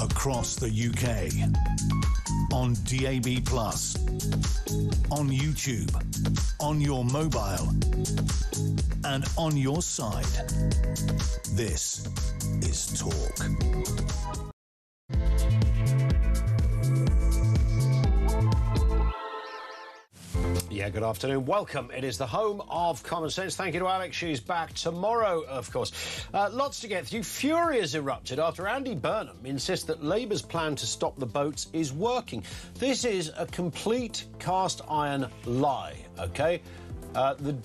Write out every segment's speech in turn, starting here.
across the UK, on DAB+, on YouTube, on your mobile, and on your side. This is Talk. Yeah, good afternoon. Welcome. It is the home of common sense. Thank you to Alex. She's back tomorrow, of course. Lots to get through. Fury has erupted after Andy Burnham insists that Labour's plan to stop the boats is working. This is a complete cast iron lie, OK? The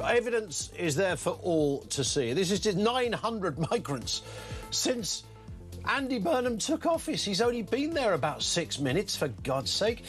evidence is there for all to see. This is just 900 migrants since Andy Burnham took office. He's only been there about 6 minutes, for God's sake.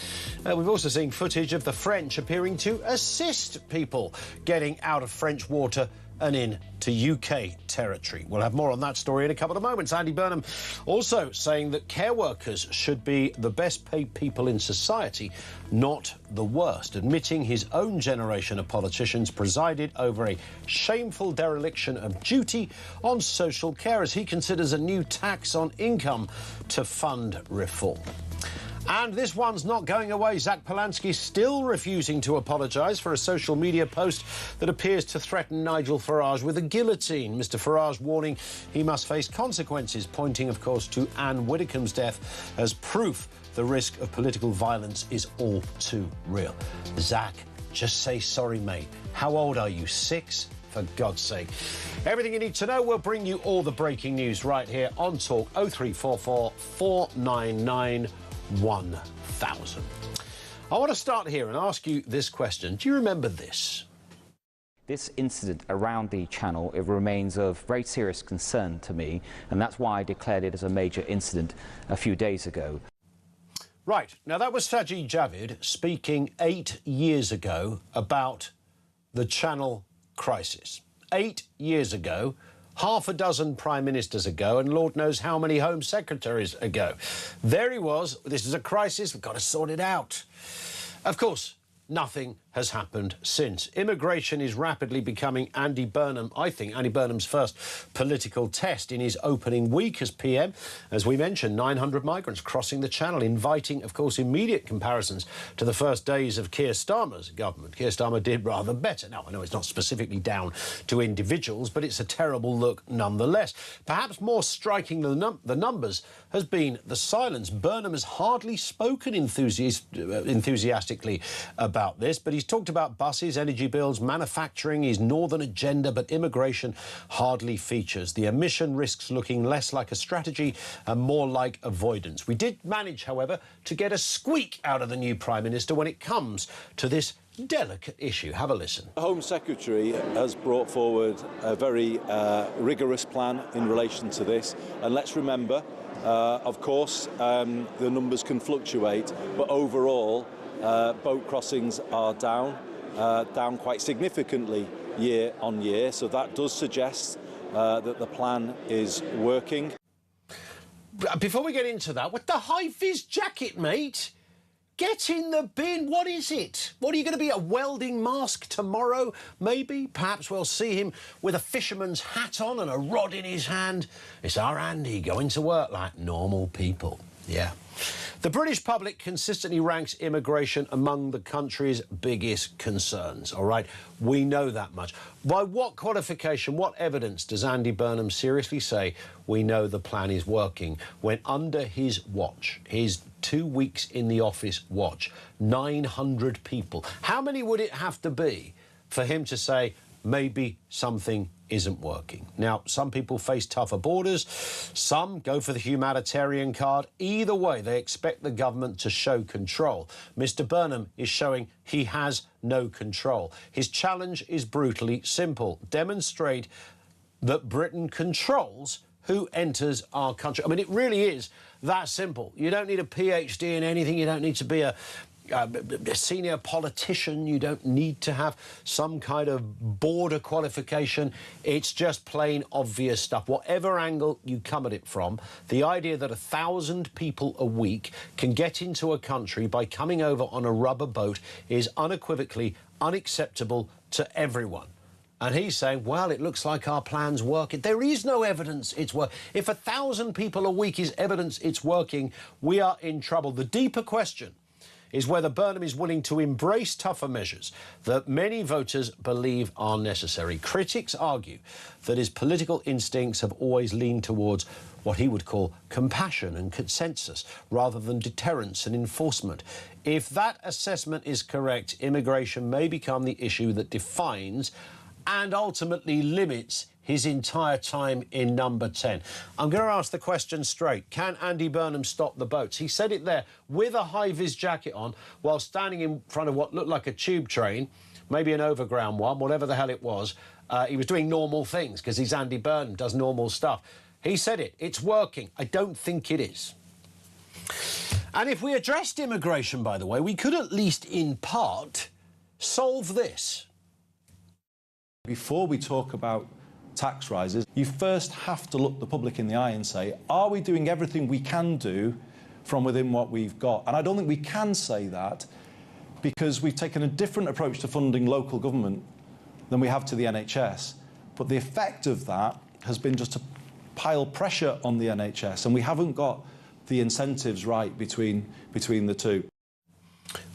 We've also seen footage of the French appearing to assist people getting out of French water and into UK territory. We'll have more on that story in a couple of moments. Andy Burnham also saying that care workers should be the best paid people in society, not the worst, admitting his own generation of politicians presided over a shameful dereliction of duty on social care as he considers a new tax on income to fund reform. And this one's not going away. Farage-Polanski still refusing to apologise for a social media post that appears to threaten Nigel Farage with a guillotine. Mr Farage warning he must face consequences, pointing, of course, to Anne Widdecombe's death as proof the risk of political violence is all too real. Zach, just say sorry, mate. How old are you? 6? For God's sake. Everything you need to know, we'll bring you all the breaking news right here on Talk 0344 499 1000. I want to start here and ask you this question. Do you remember this? This incident around the channel, it remains of very serious concern to me, and that's why I declared it as a major incident a few days ago. Right. Now, that was Sajid Javid speaking 8 years ago about the channel crisis. 8 years ago, half a dozen prime ministers ago, and Lord knows how many home secretaries ago. There he was. This is a crisis. We've got to sort it out. Of course, nothing has happened since. Immigration is rapidly becoming Andy Burnham, I think, Andy Burnham's first political test in his opening week as PM. As we mentioned, 900 migrants crossing the channel, inviting, of course, immediate comparisons to the first days of Keir Starmer's government. Keir Starmer did rather better. Now, I know it's not specifically down to individuals, but it's a terrible look nonetheless. Perhaps more striking than the numbers has been the silence. Burnham has hardly spoken enthusiastically about this, but he's talked about buses, energy bills, manufacturing, his northern agenda, but immigration hardly features. The emission risks looking less like a strategy and more like avoidance. We did manage, however, to get a squeak out of the new Prime Minister when it comes to this delicate issue. Have a listen. The Home Secretary has brought forward a very rigorous plan in relation to this, and let's remember, of course, the numbers can fluctuate, but overall boat crossings are down quite significantly year on year, so that does suggest that the plan is working. Before we get into that, what the high-vis jacket, mate? Get in the bin. What is it? What are you going to be, a welding mask tomorrow? Maybe. Perhaps we'll see him with a fisherman's hat on and a rod in his hand. It's our Andy going to work like normal people. Yeah. The British public consistently ranks immigration among the country's biggest concerns, all right? We know that much. By what qualification, what evidence does Andy Burnham seriously say we know the plan is working when under his watch, his 2 weeks in the office watch, 900 people? How many would it have to be for him to say maybe something isn't working? Now, some people face tougher borders, some go for the humanitarian card. Either way, they expect the government to show control. Mr Burnham is showing he has no control. His challenge is brutally simple. Demonstrate that Britain controls who enters our country. I mean, it really is that simple. You don't need a PhD in anything. You don't need to be a senior politician. You don't need to have some kind of border qualification. It's just plain obvious stuff. Whatever angle you come at it from, the idea that 1,000 people a week can get into a country by coming over on a rubber boat is unequivocally unacceptable to everyone. And he's saying, well, it looks like our plan's working. There is no evidence it's working. If 1,000 people a week is evidence it's working, we are in trouble. The deeper question is whether Burnham is willing to embrace tougher measures that many voters believe are necessary. Critics argue that his political instincts have always leaned towards what he would call compassion and consensus rather than deterrence and enforcement. If that assessment is correct, immigration may become the issue that defines and ultimately limits his entire time in number 10. I'm going to ask the question straight. Can Andy Burnham stop the boats? He said it there with a high-vis jacket on while standing in front of what looked like a tube train, maybe an overground one, whatever the hell it was. He was doing normal things because he's Andy Burnham, does normal stuff. He said it. It's working. I don't think it is. And if we addressed immigration, by the way, we could at least in part solve this. Before we talk about tax rises, you first have to look the public in the eye and say, are we doing everything we can do from within what we've got? And I don't think we can say that because we've taken a different approach to funding local government than we have to the NHS. But the effect of that has been just to pile pressure on the NHS, and we haven't got the incentives right between the two.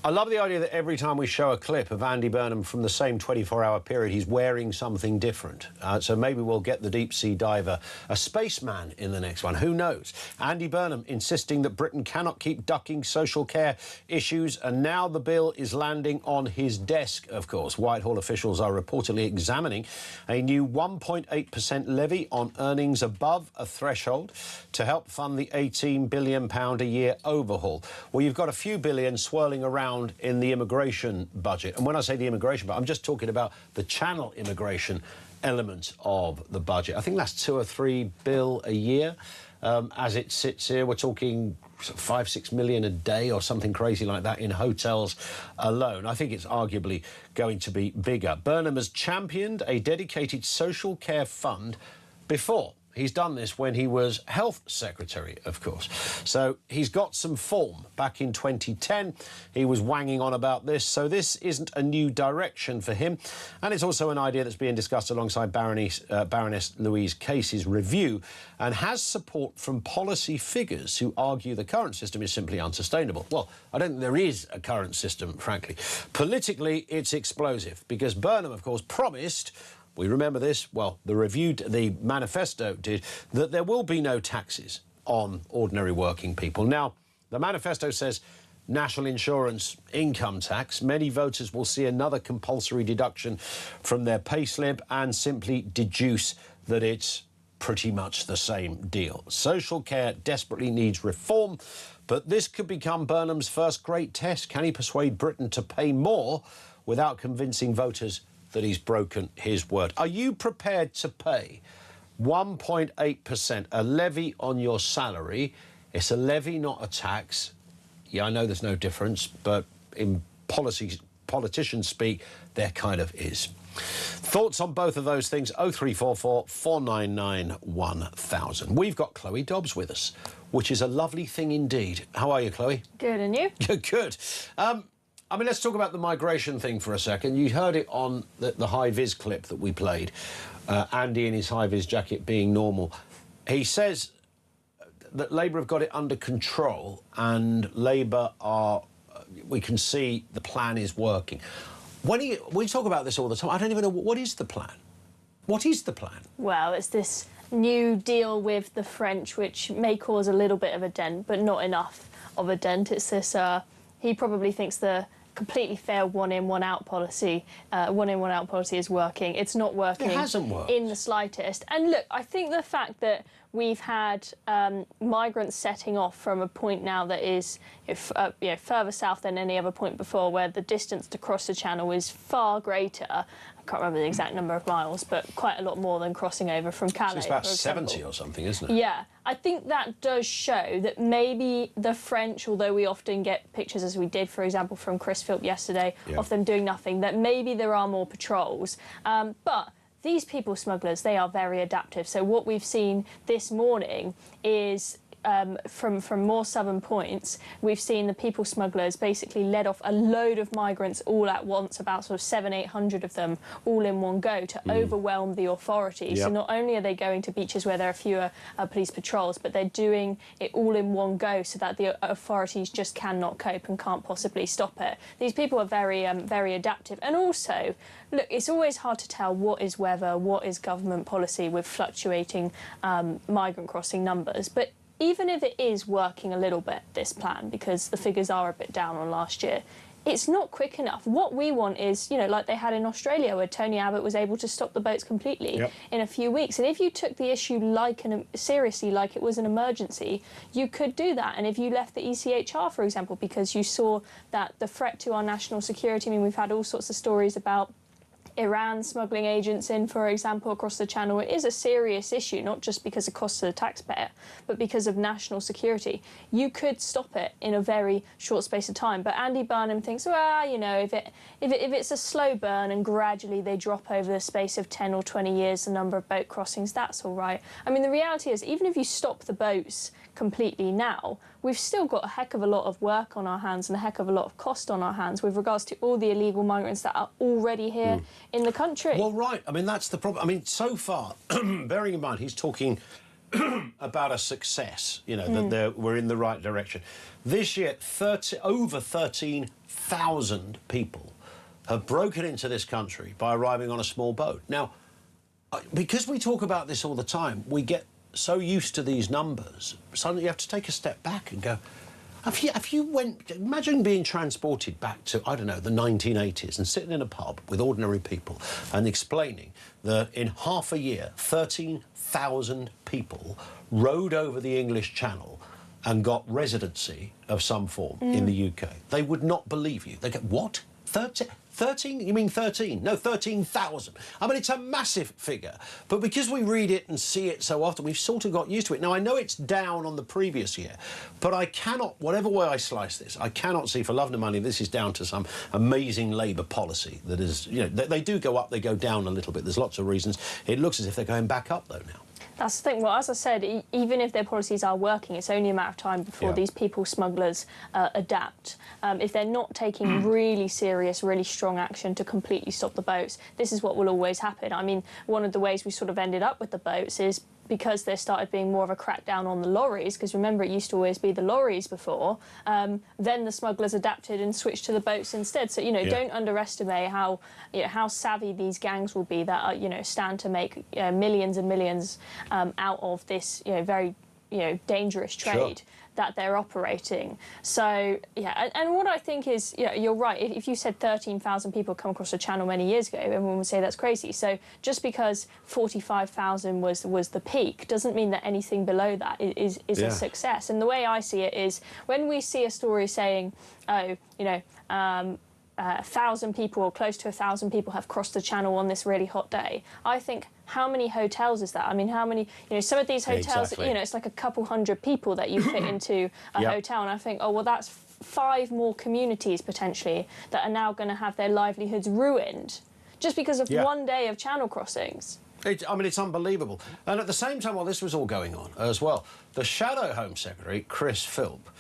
I love the idea that every time we show a clip of Andy Burnham from the same 24-hour period, he's wearing something different. So maybe we'll get the deep-sea diver, a spaceman in the next one. Who knows? Andy Burnham insisting that Britain cannot keep ducking social care issues, and now the bill is landing on his desk, of course. Whitehall officials are reportedly examining a new 1.8% levy on earnings above a threshold to help fund the £18 billion a year overhaul. Well, you've got a few billion swirling around in the immigration budget. And when I say the immigration budget, I'm just talking about the channel immigration element of the budget. I think that's 2 or 3 bill a year. As it sits here, we're talking 5-6 million a day or something crazy like that in hotels alone. I think it's arguably going to be bigger. Burnham has championed a dedicated social care fund before. He's done this when he was Health Secretary, of course. So he's got some form. Back in 2010, he was wanging on about this. So this isn't a new direction for him. And it's also an idea that's being discussed alongside Baroness Louise Casey's review and has support from policy figures who argue the current system is simply unsustainable. Well, I don't think there is a current system, frankly. Politically, it's explosive because Burnham, of course, promised... We remember this, well, the manifesto did, that there will be no taxes on ordinary working people. Now, the manifesto says national insurance, income tax. Many voters will see another compulsory deduction from their payslip and simply deduce that it's pretty much the same deal. Social care desperately needs reform, but this could become Burnham's first great test. Can he persuade Britain to pay more without convincing voters that he's broken his word? Are you prepared to pay 1.8%, a levy on your salary? It's a levy, not a tax. Yeah, I know there's no difference, but in politicians speak, there kind of is. Thoughts on both of those things? 0344 499 1000. We've got Chloe Dobbs with us, which is a lovely thing indeed. How are you, Chloe? Good, and you? Good. I mean, let's talk about the migration thing for a second. You heard it on the high-vis clip that we played, Andy in his high-vis jacket being normal. He says that Labour have got it under control and Labour are... we can see the plan is working. We talk about this all the time. I don't even know, what is the plan? What is the plan? Well, it's this new deal with the French, which may cause a little bit of a dent, but not enough of a dent. It's this... he probably thinks the completely fair one-in, one-out policy is working. It's not working. It hasn't worked. In the slightest. And look, I think the fact that we've had migrants setting off from a point now that is further south than any other point before, where the distance to cross the channel is far greater. I can't remember the exact number of miles, but quite a lot more than crossing over from Calais. So it's about 70 or something, isn't it? Yeah. I think that does show that maybe the French, although we often get pictures, as we did, for example, from Chris Philp yesterday, of them doing nothing, that maybe there are more patrols. But these people smugglers, they are very adaptive. So what we've seen this morning is from more southern points, we've seen the people smugglers basically let off a load of migrants all at once, about sort of 700-800 of them all in one go, to overwhelm the authorities. So not only are they going to beaches where there are fewer police patrols, but they're doing it all in one go so that the authorities just cannot cope and can't possibly stop it. These people are very, very adaptive. And also, look, it's always hard to tell what is weather, what is government policy with fluctuating migrant crossing numbers. But even if it is working a little bit, this plan, because the figures are a bit down on last year, it's not quick enough. What we want is, you know, like they had in Australia, where Tony Abbott was able to stop the boats completely in a few weeks. And if you took the issue seriously, like it was an emergency, you could do that. And if you left the ECHR, for example, because you saw that the threat to our national security, I mean, we've had all sorts of stories about Iran smuggling agents in, for example, across the channel. It is a serious issue, not just because of cost to the taxpayer, but because of national security. You could stop it in a very short space of time. But Andy Burnham thinks, well, you know, if it's a slow burn and gradually they drop over the space of 10 or 20 years the number of boat crossings, that's all right. I mean, the reality is, even if you stop the boats completely now, we've still got a heck of a lot of work on our hands and a heck of a lot of cost on our hands with regards to all the illegal migrants that are already here in the country. Well, right. I mean, that's the problem. I mean, so far, bearing in mind, he's talking about a success, you know, that we're in the right direction. This year, over 13,000 people have broken into this country by arriving on a small boat. Now, because we talk about this all the time, we get so used to these numbers, suddenly you have to take a step back and go, imagine being transported back to, I don't know, the 1980s and sitting in a pub with ordinary people and explaining that in half a year, 13,000 people rode over the English Channel and got residency of some form in the UK. They would not believe you. They go, what? 13? You mean 13? No, 13,000. I mean, it's a massive figure. But because we read it and see it so often, we've sort of got used to it. Now, I know it's down on the previous year, but I cannot, whatever way I slice this, I cannot see for love nor money this is down to some amazing Labour policy that is, you know, they do go up, they go down a little bit. There's lots of reasons. It looks as if they're going back up, though, now. That's the thing. Well, as I said, even if their policies are working, it's only a matter of time before these people smugglers adapt. If they're not taking really serious, really strong action to completely stop the boats, this is what will always happen. I mean, one of the ways we sort of ended up with the boats is because there started being more of a crackdown on the lorries, because remember, it used to always be the lorries before, then the smugglers adapted and switched to the boats instead. So, you know, don't underestimate how, you know, how savvy these gangs will be that are, you know, stand to make millions and millions out of this, you know, very, you know, dangerous trade that they're operating. So, yeah, and what I think is, you know, you're right. If you said 13,000 people come across the channel many years ago, everyone would say that's crazy. So just because 45,000 was the peak doesn't mean that anything below that is a success. And the way I see it is, when we see a story saying, oh, you know, 1,000 people or close to 1,000 people have crossed the channel on this really hot day, I think, how many hotels is that? I mean, how many, you know, some of these hotels, you know, it's like a couple hundred people that you fit into a hotel, and I think, oh, well, that's 5 more communities potentially that are now going to have their livelihoods ruined just because of one day of channel crossings. I mean, it's unbelievable. And at the same time, while this was all going on as well, the Shadow Home Secretary, Chris Philp,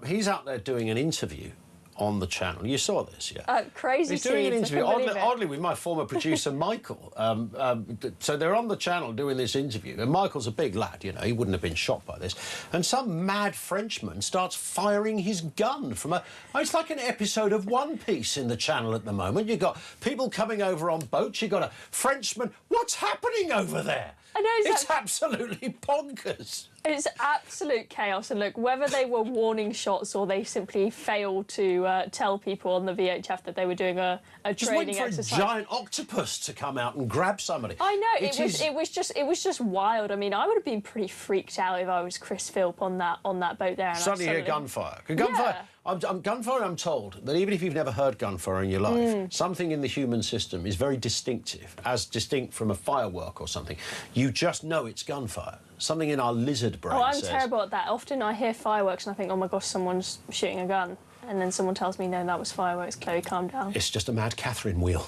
he's out there doing an interview on the channel. You saw this, crazy. He's doing an interview, oddly, with my former producer, Michael. So they're on the channel doing this interview, and Michael's a big lad, you know, he wouldn't have been shocked by this. And some mad Frenchman starts firing his gun from a... It's like an episode of One Piece in the channel at the moment. You've got people coming over on boats, you've got a Frenchman... What's happening over there? I know, it's absolutely bonkers. It's absolute chaos, and look, whether they were warning shots or they simply failed to tell people on the VHF that they were doing a training exercise. Just wait for a giant octopus to come out and grab somebody. I know, it was just wild. I mean, I would have been pretty freaked out if I was Chris Philp on that boat there. And suddenly hear gunfire. Gunfire. Gunfire, I'm told, that even if you've never heard gunfire in your life, something in the human system is very distinctive, as distinct from a firework or something. You just know it's gunfire. Something in our lizard brain says... I'm terrible at that. Often I hear fireworks and I think, oh my gosh, someone's shooting a gun. And then someone tells me, no, that was fireworks. Chloe, calm down. It's just a Mad Catherine wheel.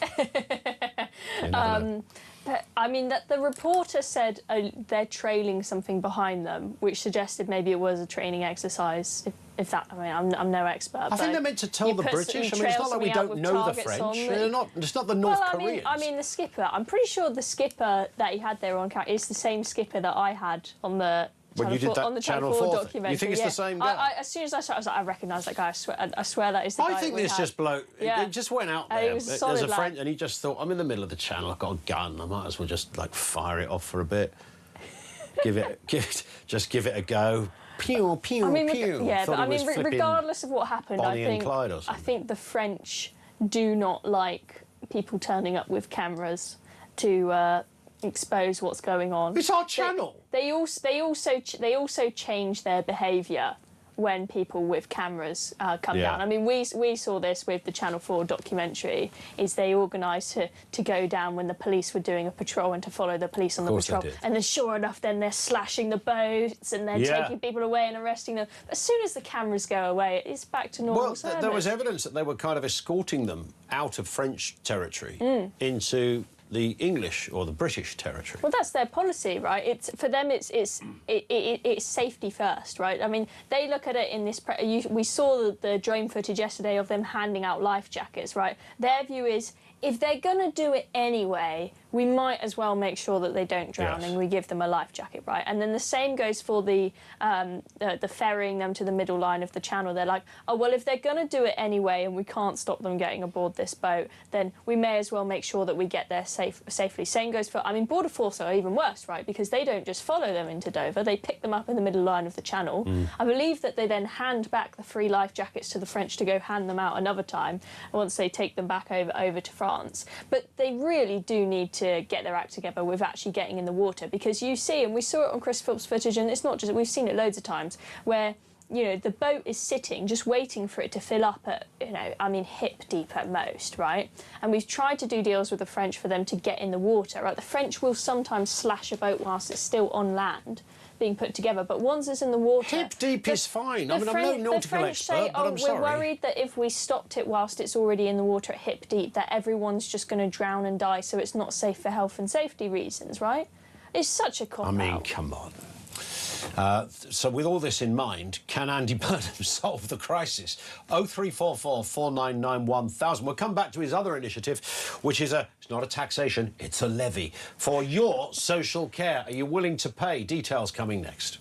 But, I mean, the reporter said they're trailing something behind them, which suggested maybe it was a training exercise. If that, I mean, I'm no expert. I think they're meant to tell the British. I mean, it's not like we don't know the French. It's not the North Koreans. I mean, the skipper. I'm pretty sure the skipper that he had there on camera is the same skipper that I had on the. When you did that Channel 4 documentary. You think it's the same guy? As soon as I saw it, I was like, I recognise that guy. I swear that is the guy. I think this just bloke. Yeah. It just went out there. There's a friend, and he just thought, I'm in the middle of the channel. I've got a gun. I might as well just like fire it off for a bit. give it a go. Pew, pew, pew. Yeah, but I mean, regardless of what happened, I think the French do not like people turning up with cameras to expose what's going on. It's our channel. They also change their behaviour when people with cameras come down. I mean, we saw this with the Channel 4 documentary, is they organised to go down when the police were doing a patrol and to follow the police on the patrol. And then sure enough, then they're slashing the boats and then taking people away and arresting them. As soon as the cameras go away, it's back to normal service. There was evidence that they were kind of escorting them out of French territory into the English or the British territory. Well, that's their policy, right? For them, it's safety first, right? I mean, they look at it in this. We saw the drone footage yesterday of them handing out life jackets, right? Their view is, if they're going to do it anyway, we might as well make sure that they don't drown and we give them a life jacket, right? And then the same goes for the ferrying them to the middle line of the channel. They're like, oh, well, if they're going to do it anyway and we can't stop them getting aboard this boat, then we may as well make sure that we get there safely. Same goes for, I mean, Border Force are even worse, right? Because they don't just follow them into Dover, they pick them up in the middle line of the channel. I believe that they then hand back the free life jackets to the French to go hand them out another time once they take them back over to France. But they really do need to get their act together with actually getting in the water, because you see, and we saw it on Chris Phillips' footage, and it's not just, we've seen it loads of times, where, you know, the boat is sitting just waiting for it to fill up at, you know, I mean, hip deep at most, right? And we've tried to do deals with the French for them to get in the water, right? The French will sometimes slash a boat whilst it's still on land being put together, but once it's in the water... Hip deep is fine. I mean, I'm no nautical expert, but I'm sorry. We're worried that if we stopped it whilst it's already in the water at hip deep, that everyone's just going to drown and die, so it's not safe for health and safety reasons, right? It's such a cop-out. I mean, come on. So with all this in mind, can Andy Burnham solve the crisis? 0344 499 1000. We'll come back to his other initiative, which is it's not a taxation, it's a levy for your social care. Are you willing to pay? Details coming next.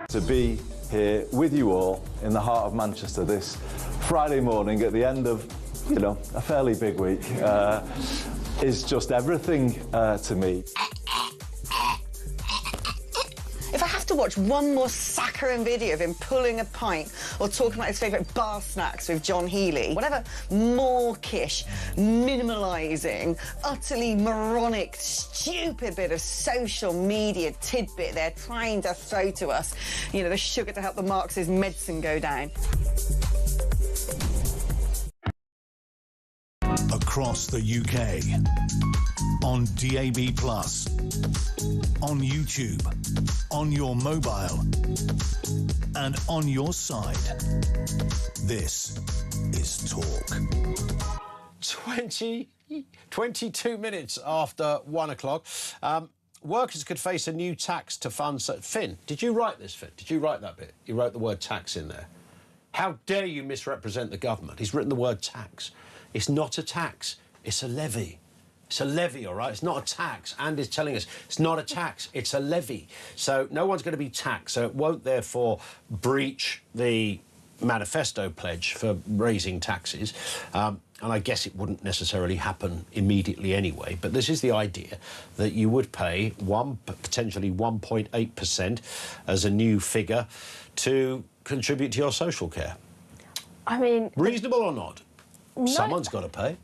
To be here with you all in the heart of Manchester this Friday morning at the end of, you know, a fairly big week is just everything to me. If I have to watch one more saccharine video of him pulling a pint or talking about his favourite bar snacks with John Healey, whatever mawkish, minimalising, utterly moronic, stupid bit of social media tidbit they're trying to throw to us, you know, the sugar to help the Marxist medicine go down. across the UK, on DAB+, on YouTube, on your mobile, and on your side. This is Talk. 22 minutes after 1 o'clock. Workers could face a new tax to fund... Finn, did you write this, Finn? Did you write that bit? You wrote the word tax in there. How dare you misrepresent the government? He's written the word tax. It's not a tax, it's a levy. It's a levy, all right? It's not a tax. Andy's telling us it's not a tax, it's a levy. So no one's going to be taxed, so it won't therefore breach the manifesto pledge for raising taxes. And I guess it wouldn't necessarily happen immediately anyway, but this is the idea that you would pay potentially 1.8% as a new figure to contribute to your social care. I mean... Reasonable or not? No. Someone's got to pay.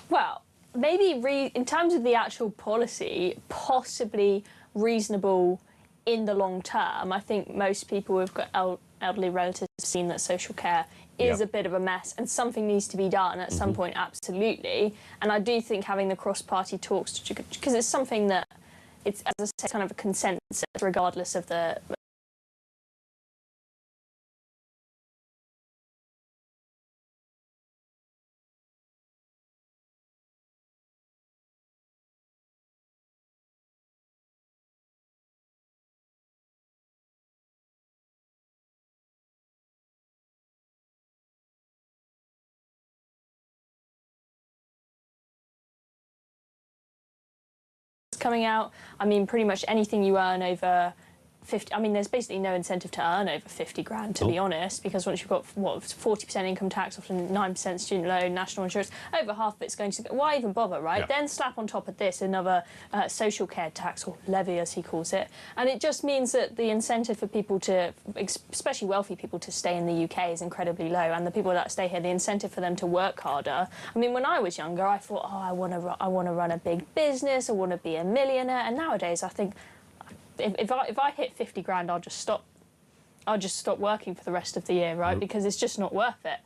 Well, maybe in terms of the actual policy, possibly reasonable in the long term. I think most people who've got elderly relatives have seen that social care is a bit of a mess and something needs to be done at some point, absolutely. And I do think having the cross-party talks, because it's something that it's, as I say, kind of a consensus regardless of the... coming out. I mean, pretty much anything you earn over 50... I mean, there's basically no incentive to earn over 50 grand, to be honest, because once you've got, what, 40% income tax, often 9% student loan, national insurance, over half of it's going to... Why even bother, right? Then slap on top of this another social care tax, or levy, as he calls it, and it just means that the incentive for people to, especially wealthy people, to stay in the UK is incredibly low, and the people that stay here, the incentive for them to work harder. I mean, when I was younger, I thought, oh, I want to run a big business, I want to be a millionaire, and nowadays I think... If I hit 50 grand, I'll just stop working for the rest of the year, right? Because it's just not worth it.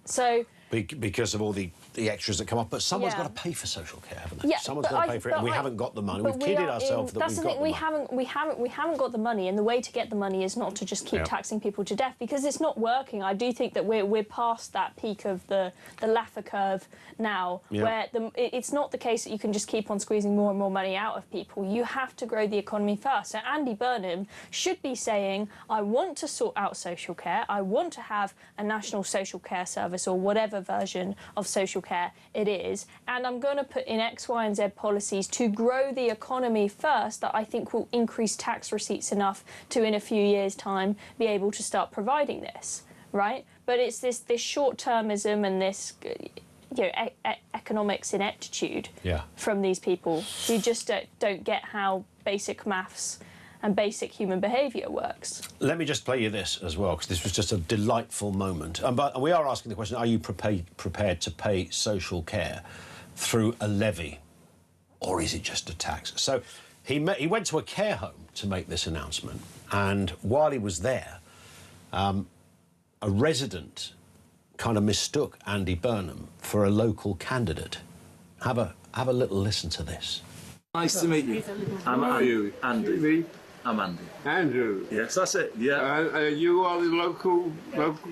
So because of all the extras that come up, but someone's got to pay for social care, haven't they? Someone's got to pay for it, and we haven't got the money. We've kidded ourselves that we've got the money. We haven't got the money, and the way to get the money is not to just keep taxing people to death, because it's not working. I do think that we're past that peak of the Laffer curve now, where it's not the case that you can just keep on squeezing more and more money out of people. You have to grow the economy first. So Andy Burnham should be saying, I want to sort out social care, I want to have a national social care service, or whatever version of social care it is, and I'm going to put in X, Y and Z policies to grow the economy first that I think will increase tax receipts enough to, in a few years' time, be able to start providing this, right? But it's this short-termism and this economics ineptitude from these people who just don't get how basic maths and basic human behaviour works. Let me just play you this as well, because this was just a delightful moment. But we are asking the question, are you prepared to pay social care through a levy, or is it just a tax? So he went to a care home to make this announcement, and while he was there, a resident kind of mistook Andy Burnham for a local candidate. Have a little listen to this. Nice to meet you. I'm Andy. I'm Andy. Andrew? Yes, that's it, yeah. You are the local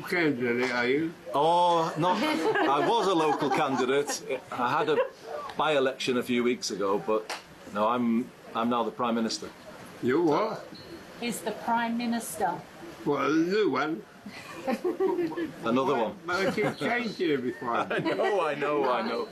candidate, are you? Oh, no, I was a local candidate. I had a by-election a few weeks ago, but no, I'm now the Prime Minister. You what? He's the Prime Minister. Well, a new one. Another one. But I keep changing every time. I know.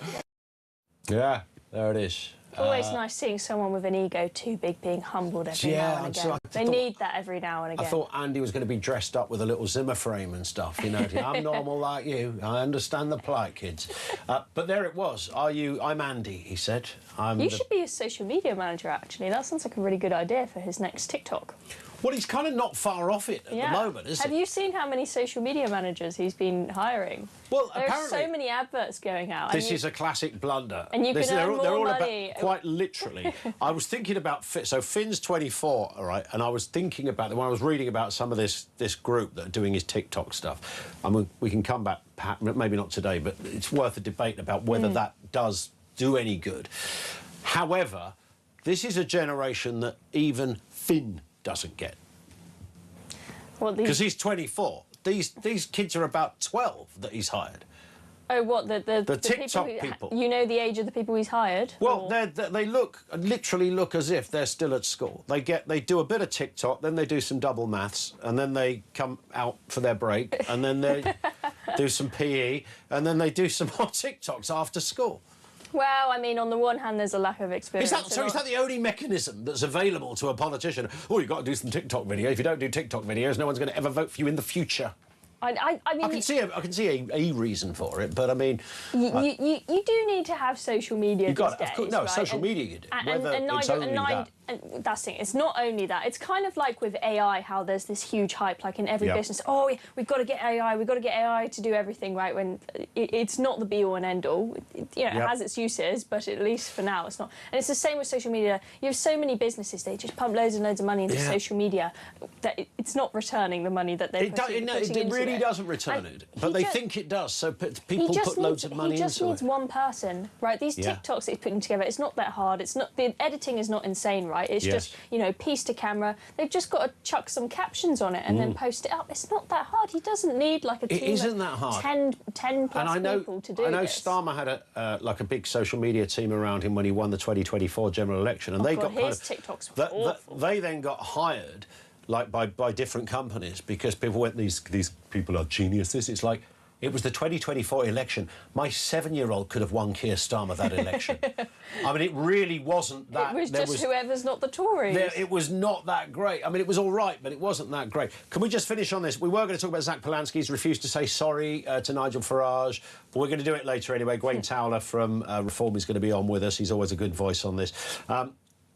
Yeah, there it is. Always nice seeing someone with an ego too big being humbled every now and again. They need that every now and again. I thought Andy was going to be dressed up with a little Zimmer frame and stuff, you know. I'm normal like you. I understand the plight, kids. But there it was. I'm Andy, he said. You should be a social media manager, actually. That sounds like a really good idea for his next TikTok. Well, he's kind of not far off it at the moment, is he? Have you seen how many social media managers he's been hiring? Well, there apparently... are so many adverts going out. This is a classic blunder. And you can earn more money. Quite literally. I was thinking about... So Finn's 24, all right, and I was thinking about... When I was reading about some of this group that are doing his TikTok stuff, I mean, we can come back, maybe not today, but it's worth a debate about whether that does do any good. However, this is a generation that even Finn doesn't get. Because he's 24. These kids are about 12 that he's hired. Oh, what, the TikTok people? You know the age of the people he's hired? Well, they literally look as if they're still at school. They do a bit of TikTok, then they do some double maths, and then they come out for their break, and then they do some PE, and then they do some more TikToks after school. Well, I mean, on the one hand, there's a lack of experience. Is that the only mechanism that's available to a politician? Oh, you've got to do some TikTok videos. If you don't do TikTok videos, no one's going to ever vote for you in the future. I mean, I can see a reason for it, but I mean, you do need to have social media. You got these of course, days, no right? social media. You do. And that's the thing. It's not only that. It's kind of like with AI, how there's this huge hype, like in every business. Oh, we've got to get AI. We've got to get AI to do everything, right? When it's not the be all and end all. It has its uses, but at least for now, it's not. And it's the same with social media. You have so many businesses; they just pump loads and loads of money into social media that it's not returning the money that they're putting into it really doesn't return it, but they think it does. So people put loads of money into it. He just needs one person, right? These TikToks that he's putting together, it's not that hard. It's not, the editing is not insane, right? It's just, piece to camera. They've just got to chuck some captions on it and then post it up. It's not that hard. He doesn't need like a team of 10 plus people to do this. I know Starmer had a big social media team around him when he won the 2024 general election, and his TikToks were awful. They then got hired by different companies because people went, these people are geniuses. It's like, it was the 2024 election. My 7-year-old could have won Keir Starmer that election. I mean, it really wasn't that... It was whoever's not the Tories. It was not that great. I mean, it was all right, but it wasn't that great. Can we just finish on this? We were going to talk about Zach Polanski. He's refused to say sorry to Nigel Farage, but we're going to do it later anyway. Gwen Towler from Reform is going to be on with us. He's always a good voice on this.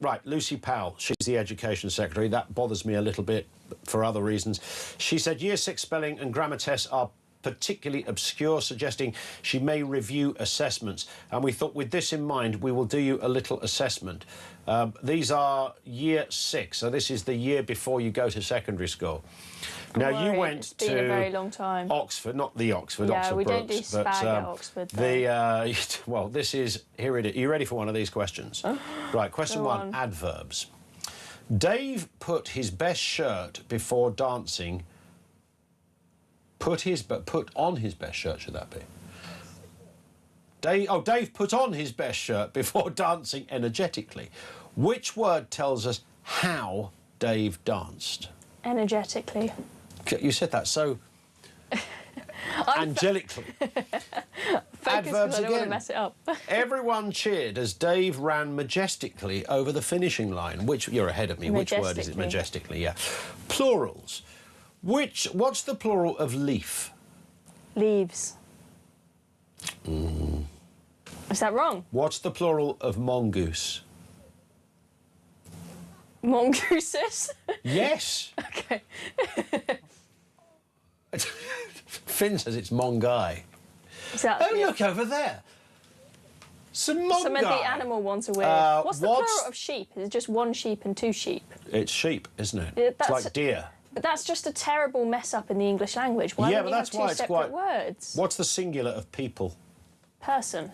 Right, Lucy Powell, she's the Education Secretary. That bothers me a little bit for other reasons. She said Year 6 spelling and grammar tests are particularly obscure, suggesting she may review assessments. And we thought, with this in mind, we will do you a little assessment. These are Year 6, so this is the year before you go to secondary school. Now, you went it's been a very long time. Oxford, not the Oxford, yeah, Oxford we Brooks, don't do spag at Oxford. Well, this is... Here it is. Are you ready for one of these questions? Right, question one, adverbs. Dave put his best shirt before dancing... Put on his best shirt, should that be? Dave put on his best shirt before dancing energetically. Which word tells us how Dave danced? Energetically. You said that so angelically. Adverbs again. I don't want to mess it up. Everyone cheered as Dave ran majestically over the finishing line. Which, you're ahead of me. Which word is it? Majestically, yeah. Plurals. What's the plural of leaf? Leaves. Is that wrong? What's the plural of mongoose? Mongooses? Yes. OK. Finn says it's mongai. Look over there. Some mongai. Some of the animal ones are weird. What's the plural of sheep? Is it just one sheep and two sheep? It's sheep, isn't it? It's like deer. But that's just a terrible mess-up in the English language. Why don't you have two separate words? What's the singular of people? Person.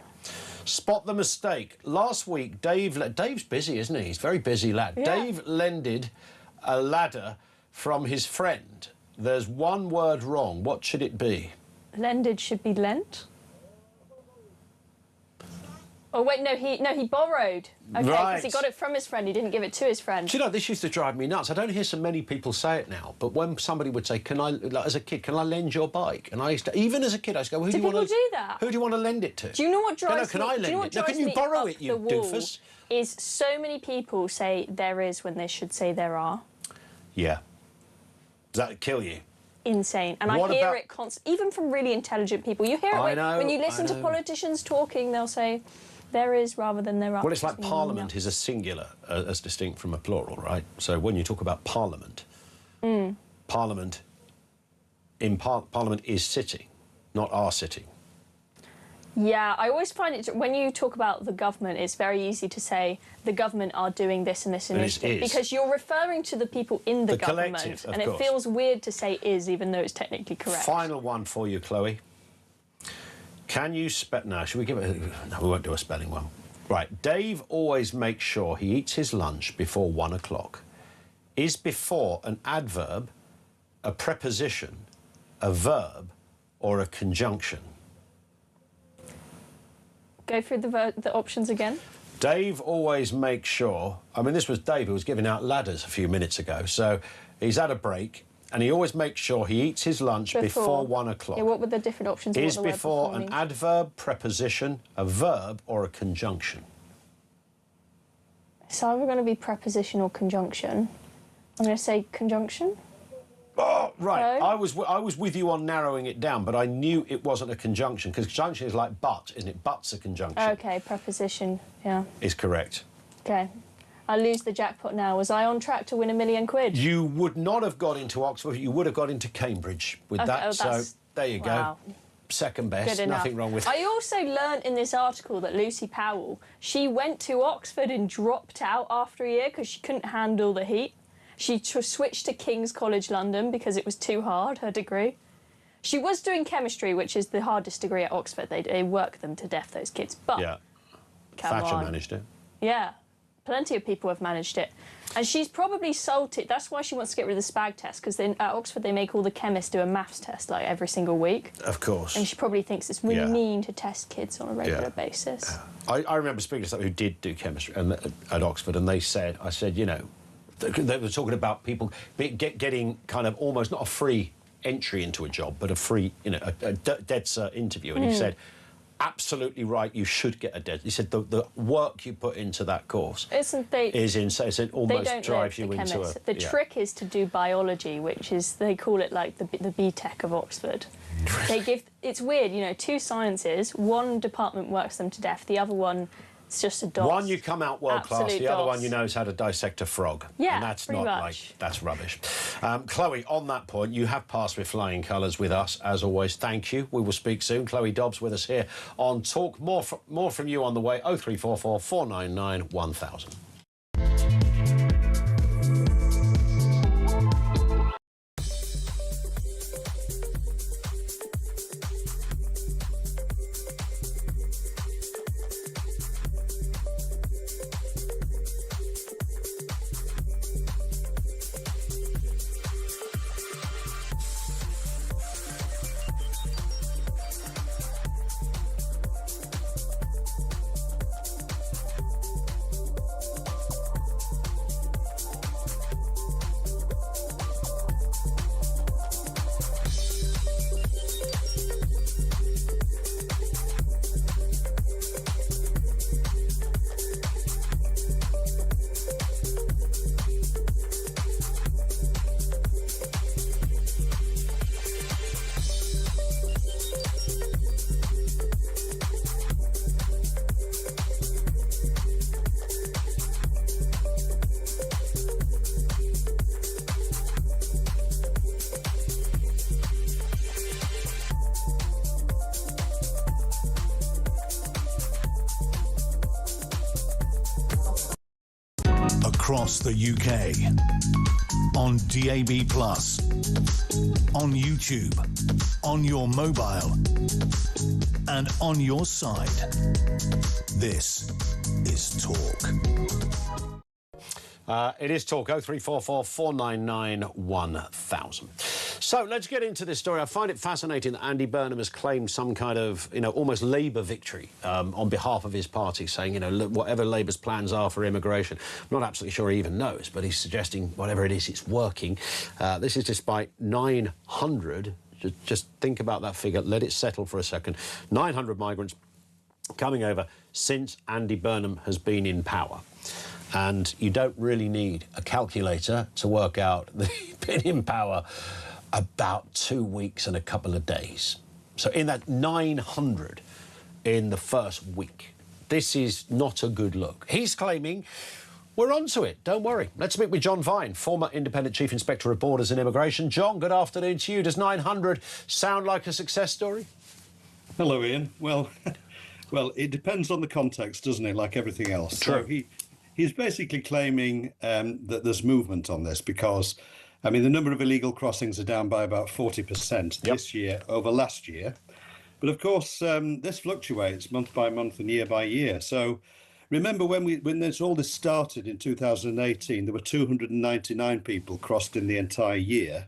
Spot the mistake. Last week, Dave's busy, isn't he? He's a very busy lad. Yeah. Dave lended a ladder from his friend. There's one word wrong. What should it be? Lended should be lent. Oh, wait, no, he borrowed. OK, because he got it from his friend, he didn't give it to his friend. Do you know, this used to drive me nuts. I don't hear so many people say it now, but when somebody would say, as a kid, can I lend your bike? And I used to, even as a kid, I used to go, who do you want to... do that? Who do you want to lend it to? Do you know what drives me... No, can I lend it? No, can you borrow it, you doofus? Is so many people say there is when they should say there are. Yeah. Does that kill you? Insane. And I hear it constantly, even from really intelligent people. You hear it when you listen to politicians talking, they'll say... There is rather than there are. Well, it's like Parliament is a singular as distinct from a plural, right? So when you talk about Parliament, Parliament is sitting, not are sitting. Yeah, I always find it, when you talk about the government, it's very easy to say the government are doing this and this initiative, because you're referring to the people in the government, and it feels weird to say is, even though it's technically correct. Final one for you, Chloe. Can you no, should we give it no, we won't do a spelling one. Right, Dave always makes sure he eats his lunch before 1 o'clock. Is before an adverb, a preposition, a verb, or a conjunction? Go through the options again. Dave always makes sure... I mean, this was Dave who was giving out ladders a few minutes ago, so he's had a break, and he always makes sure he eats his lunch before 1 o'clock. Yeah, what were the different options? Is before an adverb, preposition, a verb, or a conjunction? It's either going to be preposition or conjunction. I'm going to say conjunction. Oh, right. No? I was with you on narrowing it down, but I knew it wasn't a conjunction, because conjunction is like but, isn't it? But's a conjunction. OK, preposition, yeah. Is correct. OK. I lose the jackpot now. Was I on track to win £1 million? You would not have got into Oxford, you would have got into Cambridge with that, so there you go. Second best, nothing wrong with it. I also learnt in this article that Lucy Powell, she went to Oxford and dropped out after a year because she couldn't handle the heat. She switched to King's College London because it was too hard, her degree. She was doing chemistry, which is the hardest degree at Oxford. They work them to death, those kids. But yeah, Thatcher managed it. Yeah, plenty of people have managed it. And she's probably salted. That's why she wants to get rid of the SPAG test, because at Oxford they make all the chemists do a maths test like every single week. Of course. And she probably thinks it's really mean to test kids on a regular basis. I remember speaking to someone who did do chemistry at Oxford, and I said, you know, they were talking about people getting kind of almost not a free entry into a job, but a free, you know, a dead cert interview. And he said, absolutely right, you should get a dead. He said the work you put into that course is insane. It almost drives you into a... The trick is to do biology, which is, they call it like the BTEC of Oxford. It's weird, you know, two sciences, one department works them to death, the other one... It's just a DOS. One, you come out world-class, the other one, you knows how to dissect a frog. Yeah, and that's pretty not much. like, that's rubbish. Chloe, on that point, you have passed with flying colours with us, as always. Thank you. We will speak soon. Chloe Dobbs with us here on Talk. More from you on the way. 0344 499 1000. Across the UK, on DAB+, on YouTube, on your mobile, and on your side. This is Talk. It is Talk. 0344 499 1000. So let's get into this story. I find it fascinating that Andy Burnham has claimed some kind of, you know, almost Labour victory on behalf of his party, saying, you know, look, whatever Labour's plans are for immigration, I'm not absolutely sure he even knows, but he's suggesting whatever it is, it's working. This is despite 900, just think about that figure, let it settle for a second, 900 migrants coming over since Andy Burnham has been in power. And you don't really need a calculator to work out that he's been in power about 2 weeks and a couple of days. So in that 900 in the first week, this is not a good look. He's claiming We're on to it, don't worry. Let's meet with John Vine, former Independent Chief Inspector of Borders and Immigration. John, good afternoon to you. Does 900 sound like a success story? Hello, Ian. Well, it depends on the context, doesn't it, like everything else? True. So he's basically claiming that there's movement on this because, I mean, the number of illegal crossings are down by about 40% this year over last year. But of course, this fluctuates month by month and year by year. So remember when all this started in 2018, there were 299 people crossed in the entire year.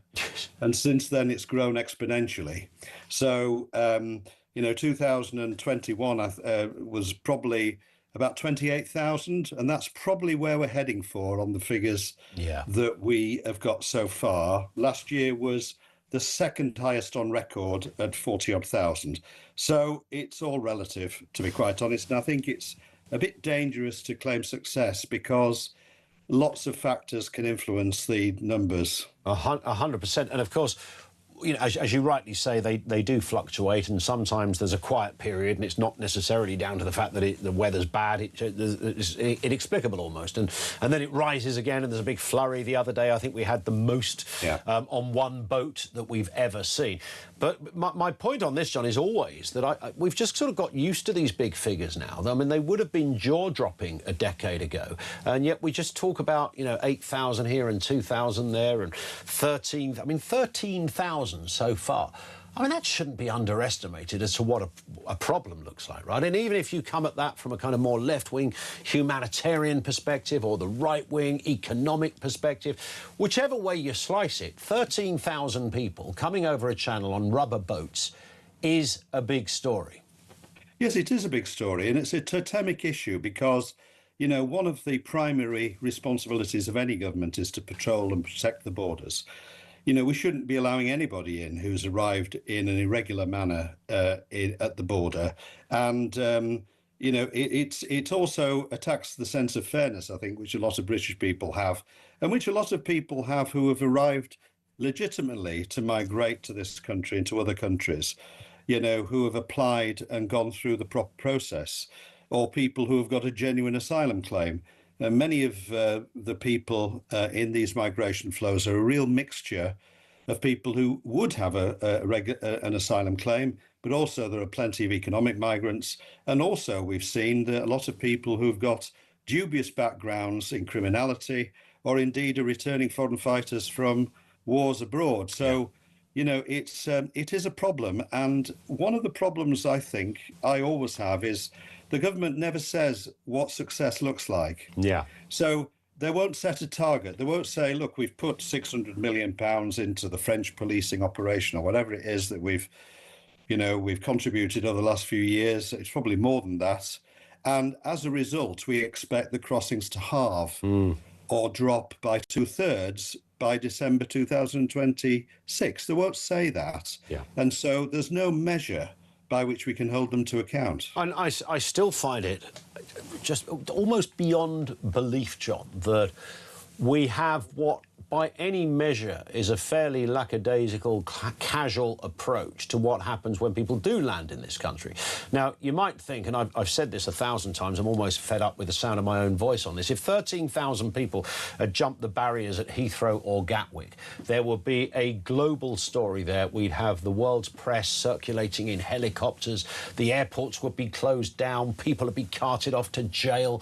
And since then, it's grown exponentially. So, 2021 was probably about 28,000. And that's probably where we're heading for on the figures that we have got so far. Last year was the second highest on record at 40-odd thousand. So it's all relative, to be quite honest. And I think it's a bit dangerous to claim success because lots of factors can influence the numbers. 100%. And of course, as you rightly say, they do fluctuate, and sometimes there's a quiet period, and it's not necessarily down to the fact that the weather's bad. It's inexplicable almost, and then it rises again, and there's a big flurry. The other day, I think we had the most on one boat that we've ever seen. But my point on this, John, is always that we've just sort of got used to these big figures now. I mean, they would have been jaw-dropping a decade ago, and yet we just talk about 8,000 here and 2,000 there, and 13,000 so far. I mean, that shouldn't be underestimated as to what a problem looks like, right? And even if you come at that from a kind of more left-wing humanitarian perspective or the right-wing economic perspective, whichever way you slice it, 13,000 people coming over a channel on rubber boats is a big story. Yes, it is a big story, and it's a totemic issue because, one of the primary responsibilities of any government is to patrol and protect the borders. We shouldn't be allowing anybody in who's arrived in an irregular manner at the border. And, it also attacks the sense of fairness, I think, which a lot of British people have, and which a lot of people have who have arrived legitimately to migrate to this country and to other countries, who have applied and gone through the proper process, or people who have got a genuine asylum claim. Many of the people in these migration flows are a real mixture of people who would have an asylum claim, but also there are plenty of economic migrants. And also we've seen that a lot of people who've got dubious backgrounds in criminality, or indeed are returning foreign fighters from wars abroad. So, it is a problem. And one of the problems I think I always have is the government never says what success looks like. Yeah. So they won't set a target. They won't say, look, we've put £600 million into the French policing operation or whatever it is that we've contributed over the last few years. It's probably more than that. And as a result, we expect the crossings to halve or drop by 2/3 by December 2026. They won't say that. Yeah. And so there's no measure by which we can hold them to account. And I still find it just almost beyond belief, John, that we have what by any measure is a fairly lackadaisical, casual approach to what happens when people do land in this country. Now, you might think, and I've said this 1,000 times, I'm almost fed up with the sound of my own voice on this, if 13,000 people had jumped the barriers at Heathrow or Gatwick, there would be a global story there. We'd have the world's press circulating in helicopters, the airports would be closed down, people would be carted off to jail.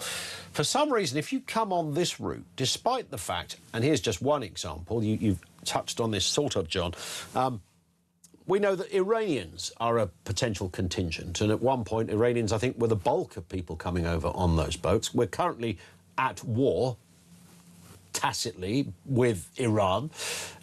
For some reason, if you come on this route, despite the fact, and here's just one example, you've touched on this sort of, John, we know that Iranians are a potential contingent, and at one point Iranians, I think, were the bulk of people coming over on those boats. We're currently at war, tacitly, with Iran.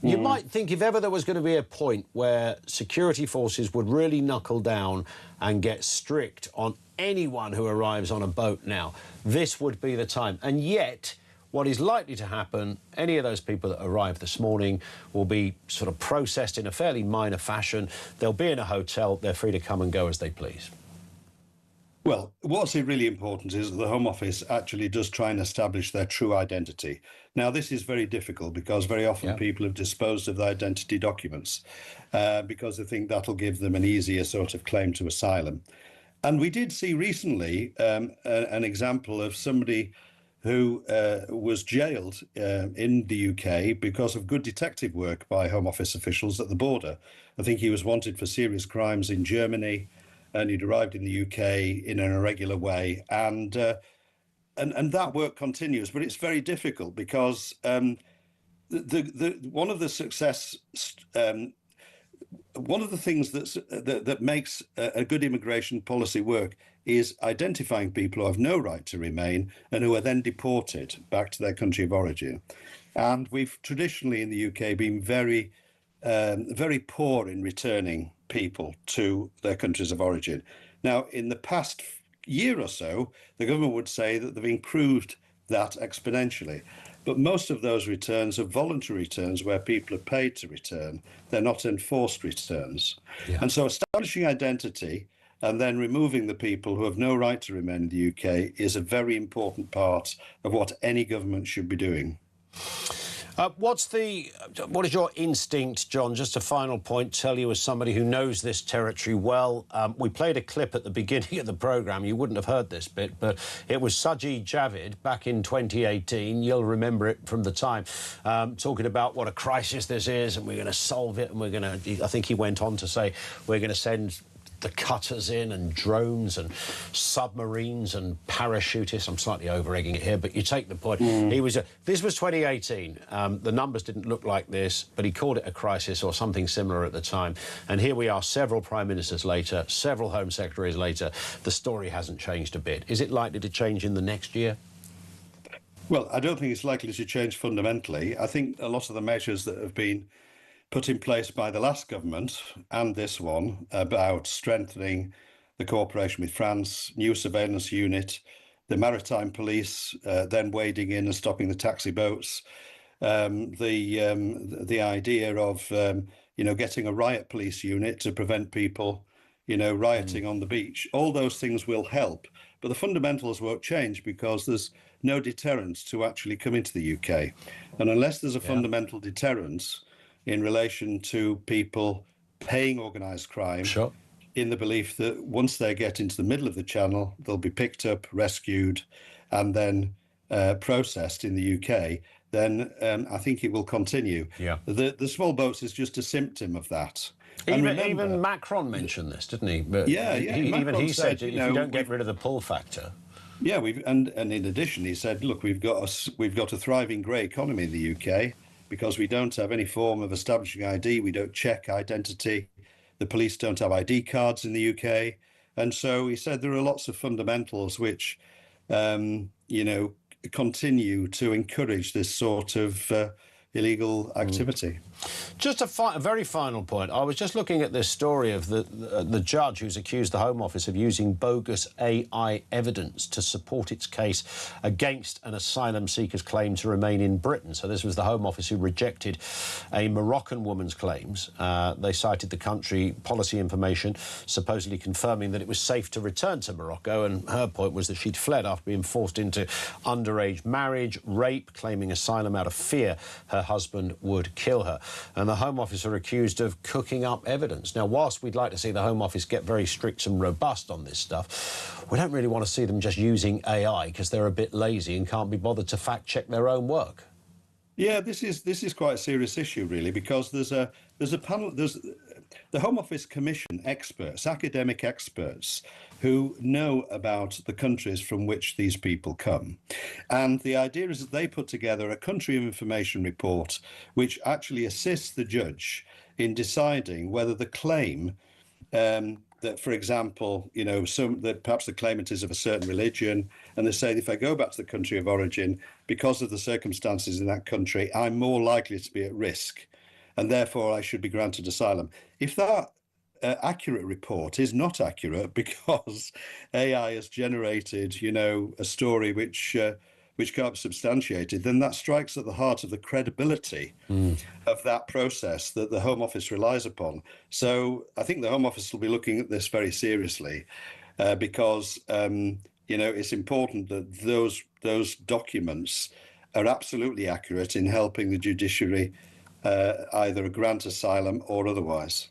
You might think if ever there was going to be a point where security forces would really knuckle down and get strict on anyone who arrives on a boat now, this would be the time. And yet, what is likely to happen, any of those people that arrived this morning will be sort of processed in a fairly minor fashion. They'll be in a hotel. They're free to come and go as they please. Well, what's really important is that the Home Office actually does try and establish their true identity. Now, this is very difficult because very often people have disposed of their identity documents because they think that'll give them an easier sort of claim to asylum. And we did see recently an example of somebody who was jailed in the UK because of good detective work by Home Office officials at the border. I think he was wanted for serious crimes in Germany, and he'd arrived in the UK in an irregular way. And that work continues, but it's very difficult because one of the things that makes a good immigration policy work is identifying people who have no right to remain and who are then deported back to their country of origin. And we've traditionally in the UK been very poor in returning people to their countries of origin. Now, in the past year or so, the government would say that they've improved that exponentially. But most of those returns are voluntary returns where people are paid to return. They're not enforced returns. Yeah. And so establishing identity and then removing the people who have no right to remain in the UK is a very important part of what any government should be doing. What is your instinct, John? Just a final point, tell you as somebody who knows this territory well. We played a clip at the beginning of the programme. You wouldn't have heard this bit, but it was Sajid Javid back in 2018. You'll remember it from the time, talking about what a crisis this is and we're going to solve it and we're going to... I think he went on to say we're going to send the cutters in and drones and submarines and parachutists. I'm slightly over-egging it here, but you take the point. This was 2018. The numbers didn't look like this, but he called it a crisis or something similar at the time. And here we are, several prime ministers later, several home secretaries later. The story hasn't changed a bit. Is it likely to change in the next year? Well, I don't think it's likely to change fundamentally. I think a lot of the measures that have been put in place by the last government and this one about strengthening the cooperation with France, new surveillance unit, the maritime police then wading in and stopping the taxi boats, the idea of getting a riot police unit to prevent people rioting on the beach. All those things will help, but the fundamentals won't change because there's no deterrence to actually come into the UK, and unless there's a fundamental deterrence in relation to people paying organised crime, in the belief that once they get into the middle of the channel, they'll be picked up, rescued, and then processed in the UK, then I think it will continue. Yeah. The small boats is just a symptom of that. Even Macron mentioned this, didn't he? But even he said if you don't get rid of the pull factor. Yeah, and in addition, he said, look, we've got a thriving grey economy in the UK, because we don't have any form of establishing ID, we don't check identity, the police don't have ID cards in the UK. And so he said there are lots of fundamentals which, continue to encourage this sort of illegal activity. Just a very final point. I was just looking at this story of the judge who's accused the Home Office of using bogus AI evidence to support its case against an asylum seeker's claim to remain in Britain. So this was the Home Office who rejected a Moroccan woman's claims. They cited the country policy information supposedly confirming that it was safe to return to Morocco, and her point was that she'd fled after being forced into underage marriage, rape, claiming asylum out of fear her husband would kill her. And the Home Office are accused of cooking up evidence. Now, whilst we'd like to see the Home Office get very strict and robust on this stuff, we don't really want to see them just using AI because they're a bit lazy and can't be bothered to fact-check their own work. Yeah, this is quite a serious issue, really, because there's a panel. There's the Home Office commission experts, academic experts, who know about the countries from which these people come. And the idea is that they put together a country of information report which actually assists the judge in deciding whether the claim that, for example, that perhaps the claimant is of a certain religion, and they say, if I go back to the country of origin, because of the circumstances in that country, I'm more likely to be at risk, and therefore I should be granted asylum. If that accurate report is not accurate because AI has generated, a story which can't be substantiated, then that strikes at the heart of the credibility of that process that the Home Office relies upon. So I think the Home Office will be looking at this very seriously because, it's important that those documents are absolutely accurate in helping the judiciary either grant asylum or otherwise.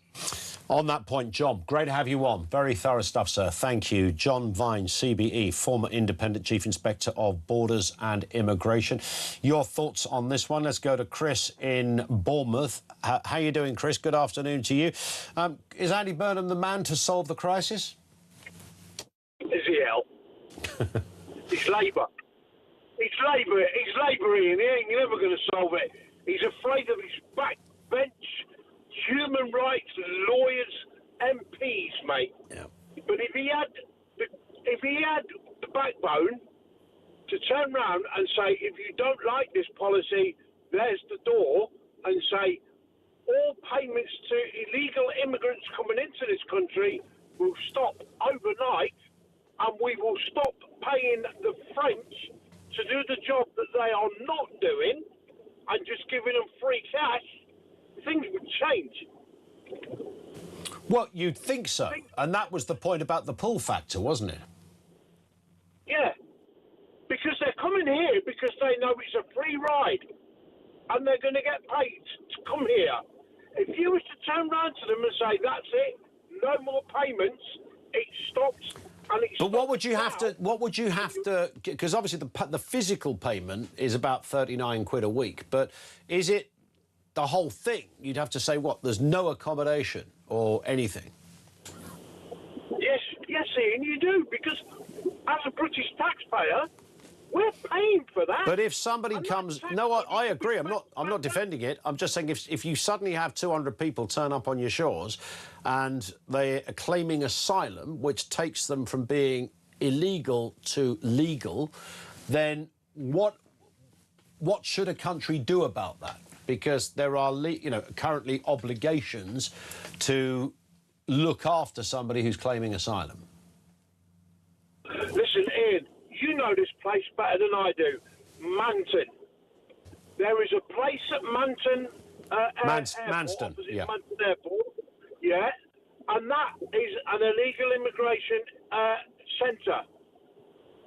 On that point, John, great to have you on. Very thorough stuff, sir. Thank you. John Vine, CBE, former Independent Chief Inspector of Borders and Immigration. Your thoughts on this one? Let's go to Chris in Bournemouth. How are you doing, Chris? Good afternoon to you. Is Andy Burnham the man to solve the crisis? Is he hell? It's Labour. It's Labour. It's Labour, Ian. He ain't never going to solve it. He's afraid of his backbench human rights lawyers, MPs, mate. Yeah. But if he had the backbone to turn round and say, if you don't like this policy, there's the door, and say all payments to illegal immigrants coming into this country will stop overnight, and we will stop paying the French to do the job that they are not doing, and just giving them free cash, things would change. Well, you'd think so. And that was the point about the pull factor, wasn't it? Yeah. Because they're coming here because they know it's a free ride. And they're going to get paid to come here. If you was to turn round to them and say, that's it, no more payments, it stops. But what would you have to? Because obviously the physical payment is about 39 quid a week. But is it the whole thing? You'd have to say what? There's no accommodation or anything. Yes, Ian, you do, because as a British taxpayer, we're paying for that. But if somebody comes, no, I agree. I'm not defending it. I'm just saying if you suddenly have 200 people turn up on your shores, and they are claiming asylum, which takes them from being illegal to legal, then what should a country do about that? Because there are, currently obligations to look after somebody who's claiming asylum. Listen, Ian, you know this place better than I do. Manton. There is a place at Manton Manston, yeah. Manton Airport, yeah, and that is an illegal immigration centre.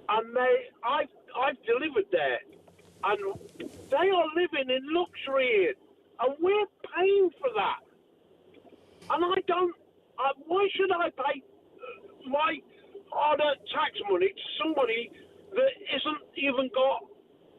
And I've delivered there, and they are living in luxury, Ian, and we're paying for that. And I don't. Why should I pay my hard-earned tax money to somebody that isn't even got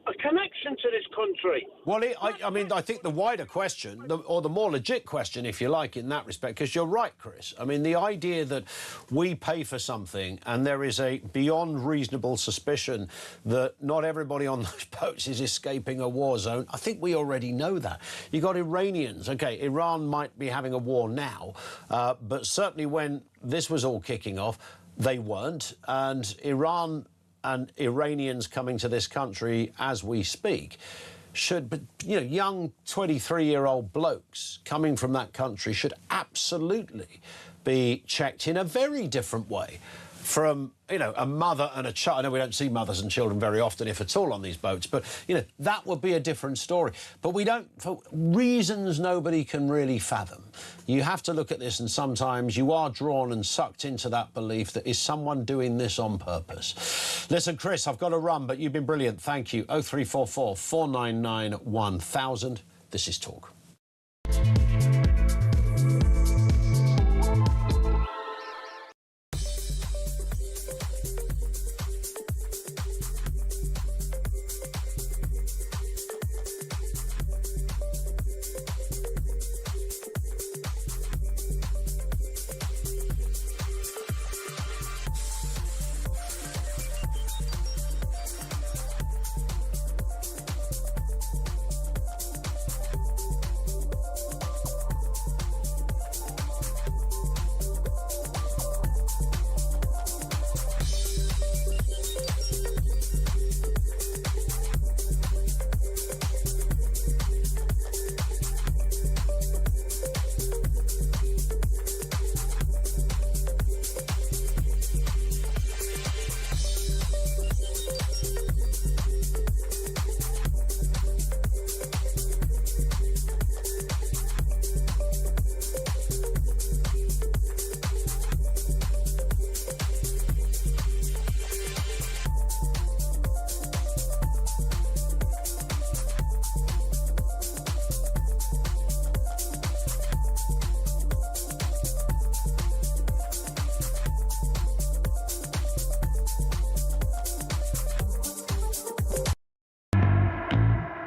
a connection to this country? Well, I think the wider question, or the more legit question, if you like, in that respect, because you're right, Chris. I mean, the idea that we pay for something and there is a beyond reasonable suspicion that not everybody on those boats is escaping a war zone, I think we already know that. You got Iranians. OK, Iran might be having a war now, but certainly when this was all kicking off, they weren't. And Iran and Iranians coming to this country as we speak should, young 23-year-old blokes coming from that country should absolutely be checked in a very different way from, a mother and a child. I know we don't see mothers and children very often, if at all, on these boats, but, that would be a different story. But we don't, for reasons nobody can really fathom, you have to look at this, and sometimes you are drawn and sucked into that belief that is someone doing this on purpose. Listen, Chris, I've got to run, but you've been brilliant. Thank you. 0344 499 1000. This is Talk.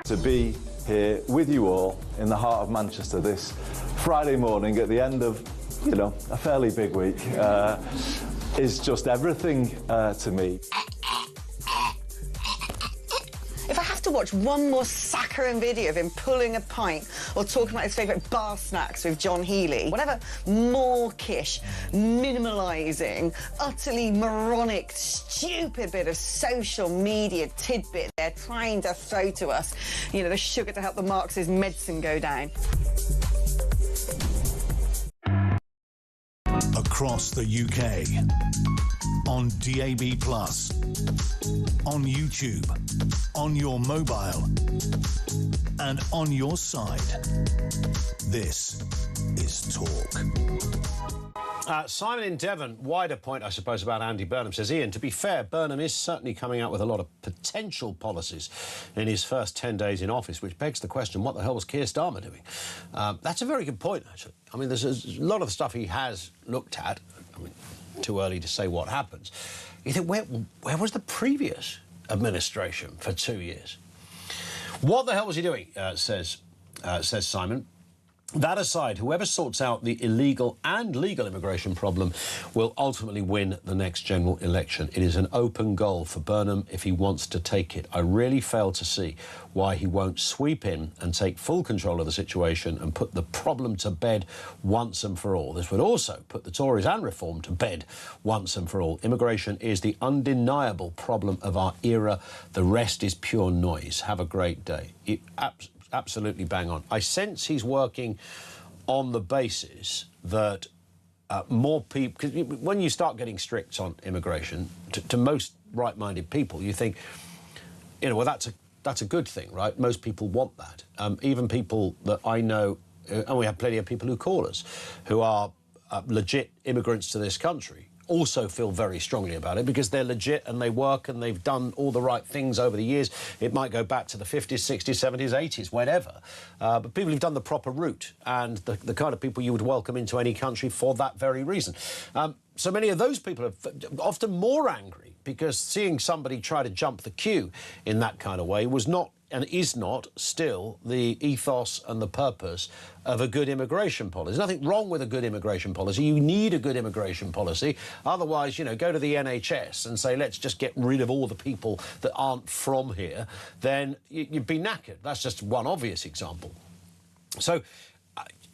to be here with you all in the heart of Manchester this Friday morning at the end of, you know, a fairly big week is just everything to me. If I have to watch one more saccharine video of him pulling a pint or talking about his favourite bar snacks with John Healey, whatever mawkish, minimalising, utterly moronic, stupid bit of social media tidbit they're trying to throw to us, you know, the sugar to help the Marxist medicine go down. Across the UK, on DAB+, on YouTube, on your mobile, and on your side. This is Talk. Simon in Devon, wider point, I suppose, about Andy Burnham, says, Ian, to be fair, Burnham is certainly coming out with a lot of potential policies in his first 10 days in office, which begs the question, what the hell was Keir Starmer doing? That's a very good point, actually. I mean, there's a lot of stuff he has looked at. I mean, too early to say what happens. You think, where was the previous administration for 2 years? What the hell was he doing, says Simon. That aside, whoever sorts out the illegal and legal immigration problem will ultimately win the next general election. It is an open goal for Burnham if he wants to take it. I really fail to see why he won't sweep in and take full control of the situation and put the problem to bed once and for all. This would also put the Tories and Reform to bed once and for all. Immigration is the undeniable problem of our era. The rest is pure noise. Have a great day. Absolutely bang on. I sense he's working on the basis that more people... Because when you start getting strict on immigration, to most right-minded people, you think, you know, well, that's a good thing, right? Most people want that. Even people that I know, and we have plenty of people who call us, who are legit immigrants to this country, also feel very strongly about it because they're legit and they work and they've done all the right things over the years. It might go back to the 50s, 60s, 70s, 80s, whenever. But people who've done the proper route and the kind of people you would welcome into any country for that very reason. So many of those people are often more angry because seeing somebody try to jump the queue in that kind of way was not and is not still the ethos and the purpose of a good immigration policy. There's nothing wrong with a good immigration policy. You need a good immigration policy. Otherwise, you know, go to the NHS and say, let's just get rid of all the people that aren't from here, then you'd be knackered. That's just one obvious example. So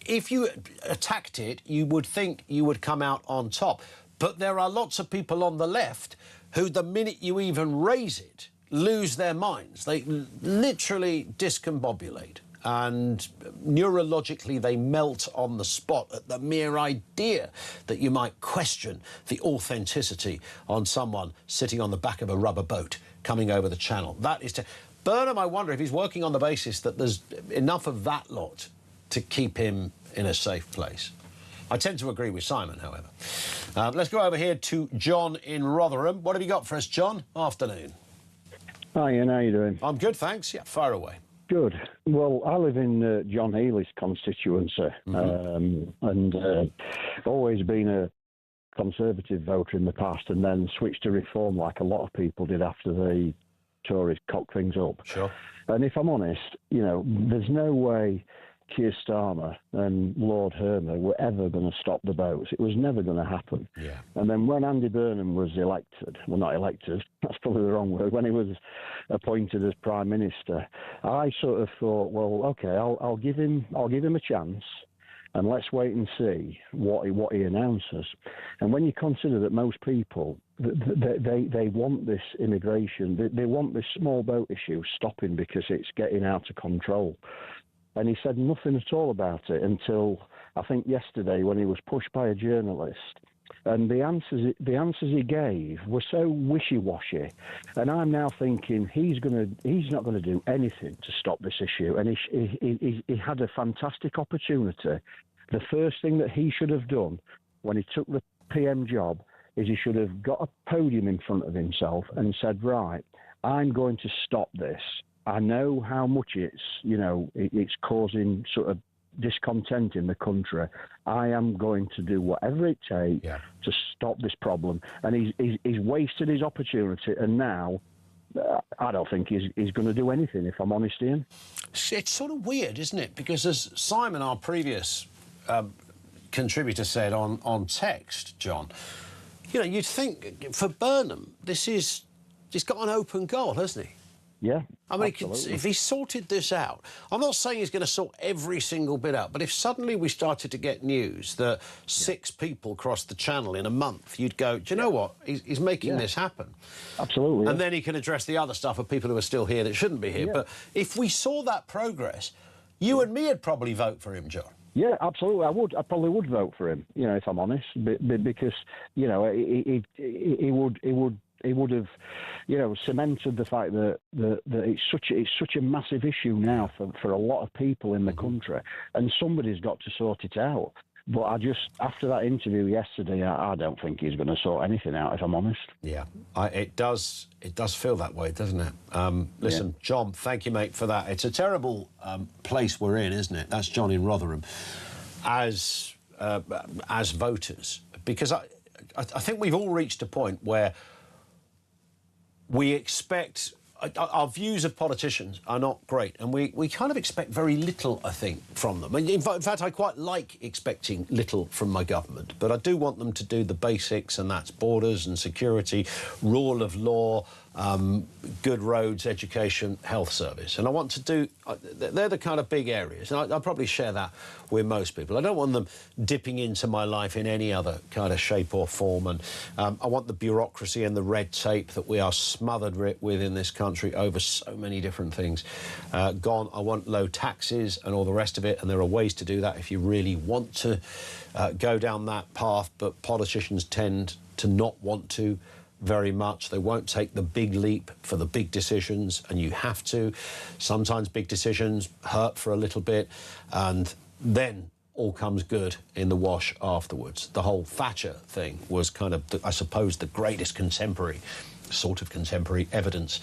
if you attacked it, you would think you would come out on top. But there are lots of people on the left who, the minute you even raise it, lose their minds. They literally discombobulate and neurologically they melt on the spot at the mere idea that you might question the authenticity on someone sitting on the back of a rubber boat coming over the channel. That is to... Burnham, I wonder if he's working on the basis that there's enough of that lot to keep him in a safe place. I tend to agree with Simon, however. Let's go over here to John in Rotherham. What have you got for us, John? Afternoon. Hi, Ian, how you doing? I'm good, thanks. Yeah, fire away. Good. Well, I live in John Healey's constituency, and always been a Conservative voter in the past and then switched to Reform like a lot of people did after the Tories cocked things up. Sure. And if I'm honest, you know, there's no way Keir Starmer and Lord Hermer were ever going to stop the boats. It was never going to happen. Yeah. And then when Andy Burnham was elected, well, not elected, that's probably the wrong word, when he was appointed as Prime Minister, I sort of thought, well, OK, I'll give him a chance and let's wait and see what he announces. And when you consider that most people, they want this immigration, they want this small boat issue stopping because it's getting out of control. And he said nothing at all about it until, I think, yesterday when he was pushed by a journalist. And the answers he gave were so wishy-washy. And I'm now thinking he's not going to do anything to stop this issue. And he had a fantastic opportunity. The first thing that he should have done when he took the PM job is he should have got a podium in front of himself and said, right, I'm going to stop this. I know how much it's causing sort of discontent in the country. I am going to do whatever it takes to stop this problem. And he's wasted his opportunity, and now I don't think he's going to do anything, if I'm honest, Ian. It's sort of weird, isn't it? Because as Simon, our previous contributor, said on text, John, you know, you'd think for Burnham, he's got an open goal, hasn't he? Yeah, I mean, if he sorted this out, I'm not saying he's going to sort every single bit out, but if suddenly we started to get news that 6 people crossed the channel in a month, you'd go, do you know what? He's making this happen. Absolutely. And then he can address the other stuff of people who are still here that shouldn't be here. But if we saw that progress, you and me would probably vote for him, John. Yeah, absolutely. I probably would vote for him, you know, if I'm honest, because, you know, he would have, you know, cemented the fact that it's such a massive issue now for a lot of people in the country, and somebody's got to sort it out. But after that interview yesterday, I don't think he's going to sort anything out, if I'm honest. Yeah, it does feel that way, doesn't it? Listen, John, thank you, mate, for that. It's a terrible place we're in, isn't it? That's John in Rotherham, as voters, because I think we've all reached a point where we expect... Our views of politicians are not great, and we kind of expect very little, I think, from them. In fact, I quite like expecting little from my government, but I do want them to do the basics, and that's borders and security, rule of law, good roads, education, health service. And I want to do... they're the kind of big areas, and I probably share that with most people. I don't want them dipping into my life in any other kind of shape or form, and I want the bureaucracy and the red tape that we are smothered with in this country over so many different things gone. I want low taxes and all the rest of it, and there are ways to do that if you really want to go down that path, but politicians tend to not want to very much. They won't take the big leap for the big decisions, and you have to. Sometimes big decisions hurt for a little bit, and then all comes good in the wash afterwards. The whole Thatcher thing was kind of, I suppose, the greatest contemporary evidence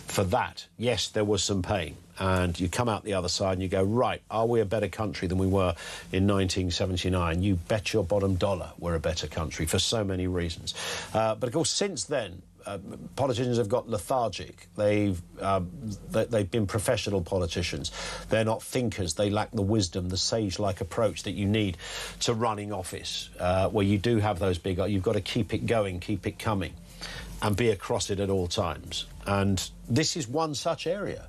for that. Yes, there was some pain, and you come out the other side and you go, right, are we a better country than we were in 1979? You bet your bottom dollar we're a better country for so many reasons. But of course, since then, politicians have got lethargic. They've been professional politicians. They're not thinkers. They lack the wisdom, the sage-like approach that you need to running office, where you do have those big... You've got to keep it going, keep it coming, and be across it at all times. And this is one such area.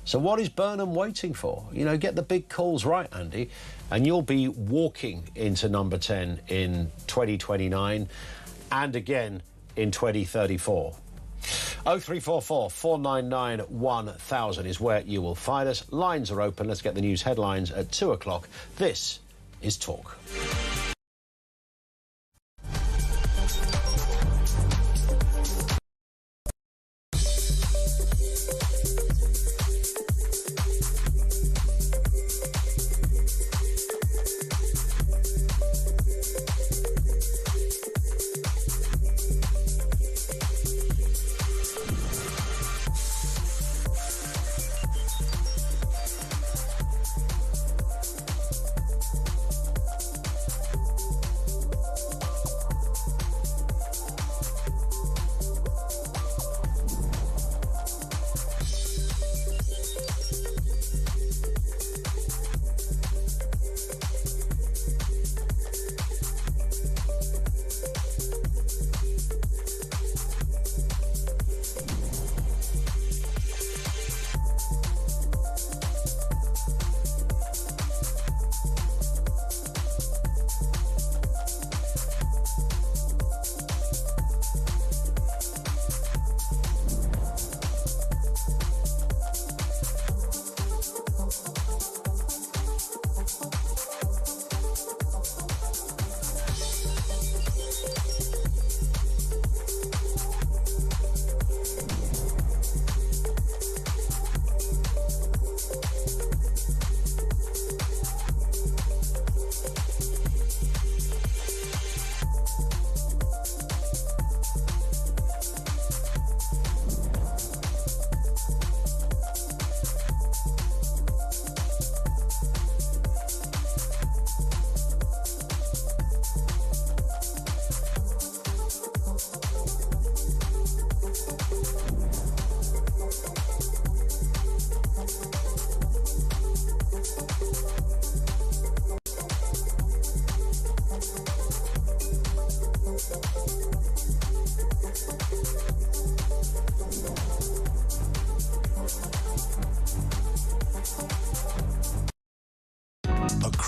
So what is Burnham waiting for? You know, get the big calls right, Andy, and you'll be walking into number 10 in 2029 and again in 2034. 0344 499 1000 is where you will find us. Lines are open. Let's get the news headlines at 2 o'clock. This is Talk.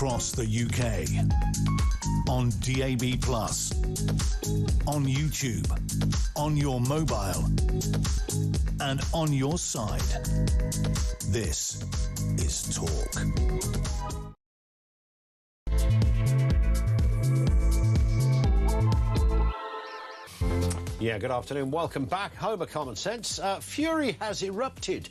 across the UK. On DAB+, on YouTube, on your mobile, and on your side. This is Talk. Yeah, good afternoon. Welcome back. Home of Common Sense. Fury has erupted.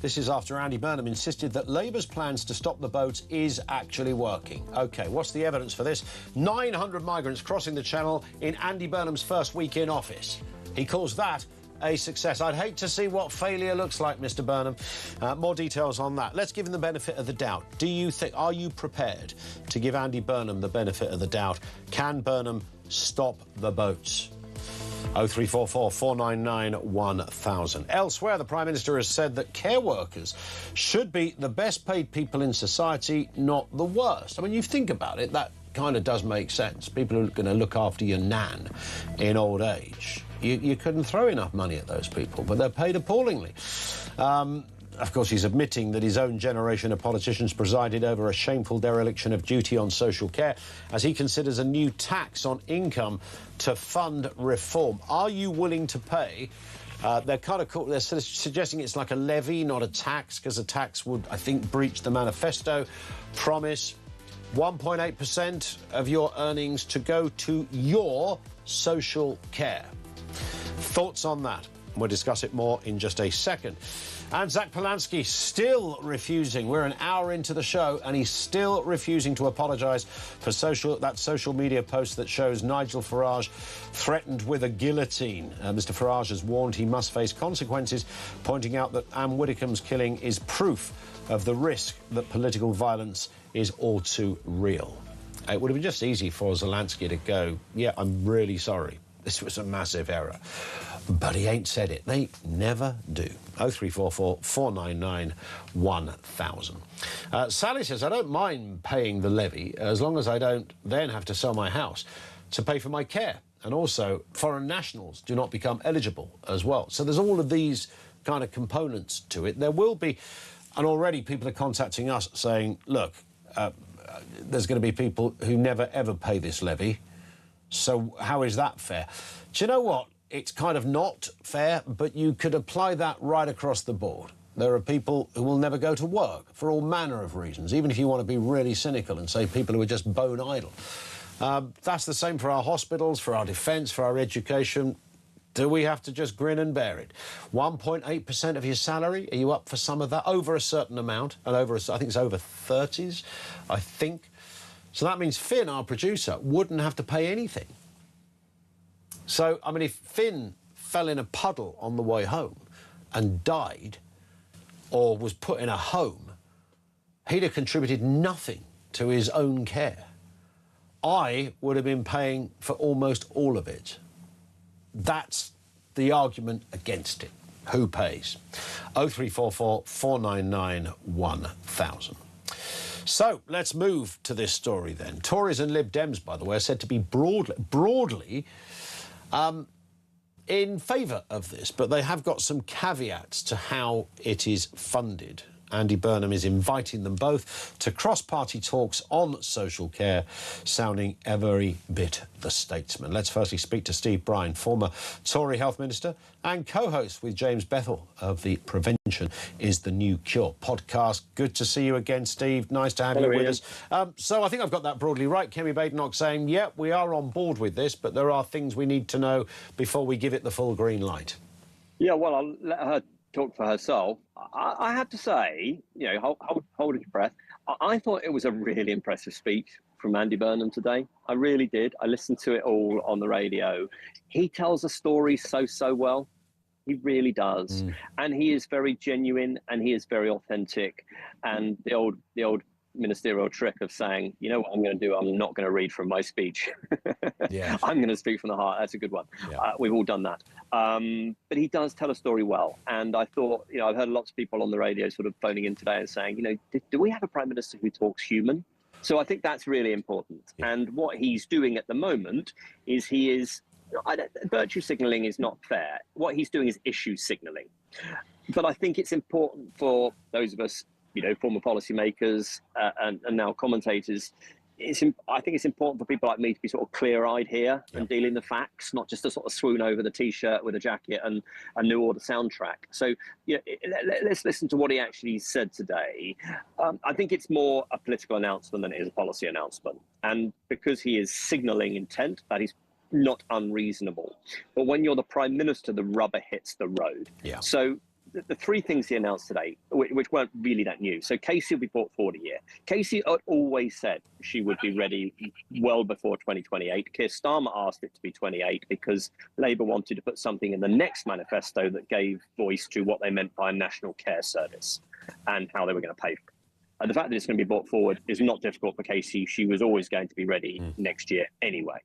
This is after Andy Burnham insisted that Labour's plans to stop the boats is actually working. OK, what's the evidence for this? 900 migrants crossing the Channel in Andy Burnham's first week in office. He calls that a success. I'd hate to see what failure looks like, Mr Burnham. More details on that. Let's give him the benefit of the doubt. Are you prepared to give Andy Burnham the benefit of the doubt? Can Burnham stop the boats? 0344 499 1000. Elsewhere, the Prime Minister has said that care workers should be the best paid people in society, not the worst. I mean, you think about it, that kind of does make sense. People are going to look after your nan in old age. You couldn't throw enough money at those people, but they're paid appallingly. Of course, he's admitting that his own generation of politicians presided over a shameful dereliction of duty on social care as he considers a new tax on income to fund reform. Are you willing to pay? They're kind of cool. They're sort of suggesting it's like a levy, not a tax, because a tax would, I think, breach the manifesto promise. 1.8% of your earnings to go to your social care. Thoughts on that? We'll discuss it more in just a second. And Farage-Polanski still refusing. We're an hour into the show and he's still refusing to apologise for that social media post that shows Nigel Farage threatened with a guillotine. Mr Farage has warned he must face consequences, pointing out that Anne Widdecombe's killing is proof of the risk that political violence is all too real. It would have been just easy for Zelensky to go, yeah, I'm really sorry. This was a massive error. But he ain't said it. They never do. 0344 499 1000. Sally says, I don't mind paying the levy as long as I don't then have to sell my house to pay for my care. And also, foreign nationals do not become eligible as well. So there's all of these kind of components to it. There will be, and already people are contacting us saying, look, there's going to be people who never, ever pay this levy. So how is that fair? Do you know what? It's kind of not fair, but you could apply that right across the board. There are people who will never go to work for all manner of reasons, even if you want to be really cynical and say people who are just bone idle. That's the same for our hospitals, for our defence, for our education. Do we have to just grin and bear it? 1.8% of your salary, are you up for some of that? Over a certain amount, and I think it's over 30s, I think. So that means Finn, our producer, wouldn't have to pay anything. So, I mean, if Finn fell in a puddle on the way home and died or was put in a home, he'd have contributed nothing to his own care. I would have been paying for almost all of it. That's the argument against it. Who pays? 0344 499 1000. So let's move to this story then. Tories and Lib Dems, by the way, are said to be broadly in favour of this, but they have got some caveats to how it is funded. Andy Burnham is inviting them both to cross-party talks on social care, sounding every bit the statesman. Let's firstly speak to Steve Bryan, former Tory Health Minister and co-host with James Bethell of the Prevention is the New Cure podcast. Good to see you again, Steve. Nice to have you with us. So I think I've got that broadly right. Kemi Badenoch saying, yeah, we are on board with this, but there are things we need to know before we give it the full green light. Yeah, well, I'll let her talk for herself. I have to say, you know, hold your breath. I thought it was a really impressive speech from Andy Burnham today. I really did. I listened to it all on the radio. He tells a story so well. He really does. And he is very genuine and he is very authentic. And the old ministerial trick of saying, you know what I'm going to do? I'm not going to read from my speech. Yeah. I'm going to speak from the heart. That's a good one. Yeah. We've all done that. But he does tell a story well. And I thought, you know, I've heard lots of people on the radio sort of phoning in today and saying, you know, do we have a Prime Minister who talks human? So I think that's really important. Yeah. And what he's doing at the moment is virtue signalling is not fair. What he's doing is issue signalling. But I think it's important for those of us former policymakers and now commentators, I think it's important for people like me to be sort of clear-eyed here and deal in the facts, not just to sort of swoon over the T-shirt with a jacket and a New Order soundtrack. So, let's listen to what he actually said today. I think it's more a political announcement than it is a policy announcement. And because he is signalling intent, that is not unreasonable. But when you're the Prime Minister, the rubber hits the road. Yeah. So the three things he announced today, which weren't really that new. So Casey will be brought forward a year. Casey had always said she would be ready well before 2028. Keir Starmer asked it to be 28 because Labour wanted to put something in the next manifesto that gave voice to what they meant by a national care service and how they were going to pay for it. And the fact that it's going to be brought forward is not difficult for Casey. She was always going to be ready next year anyway.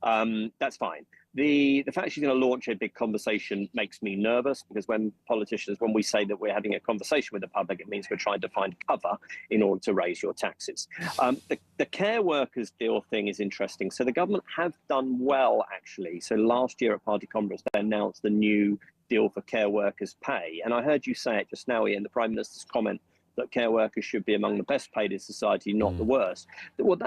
That's fine. The fact she's going to launch a big conversation makes me nervous because when we say that we're having a conversation with the public, it means we're trying to find cover in order to raise your taxes. The care workers deal thing is interesting. So the government have done well, actually. So last year at Party Congress, they announced the new deal for care workers' pay. And I heard you say it just now, Ian, the Prime Minister's comment that care workers should be among the best paid in society, not the worst. Well,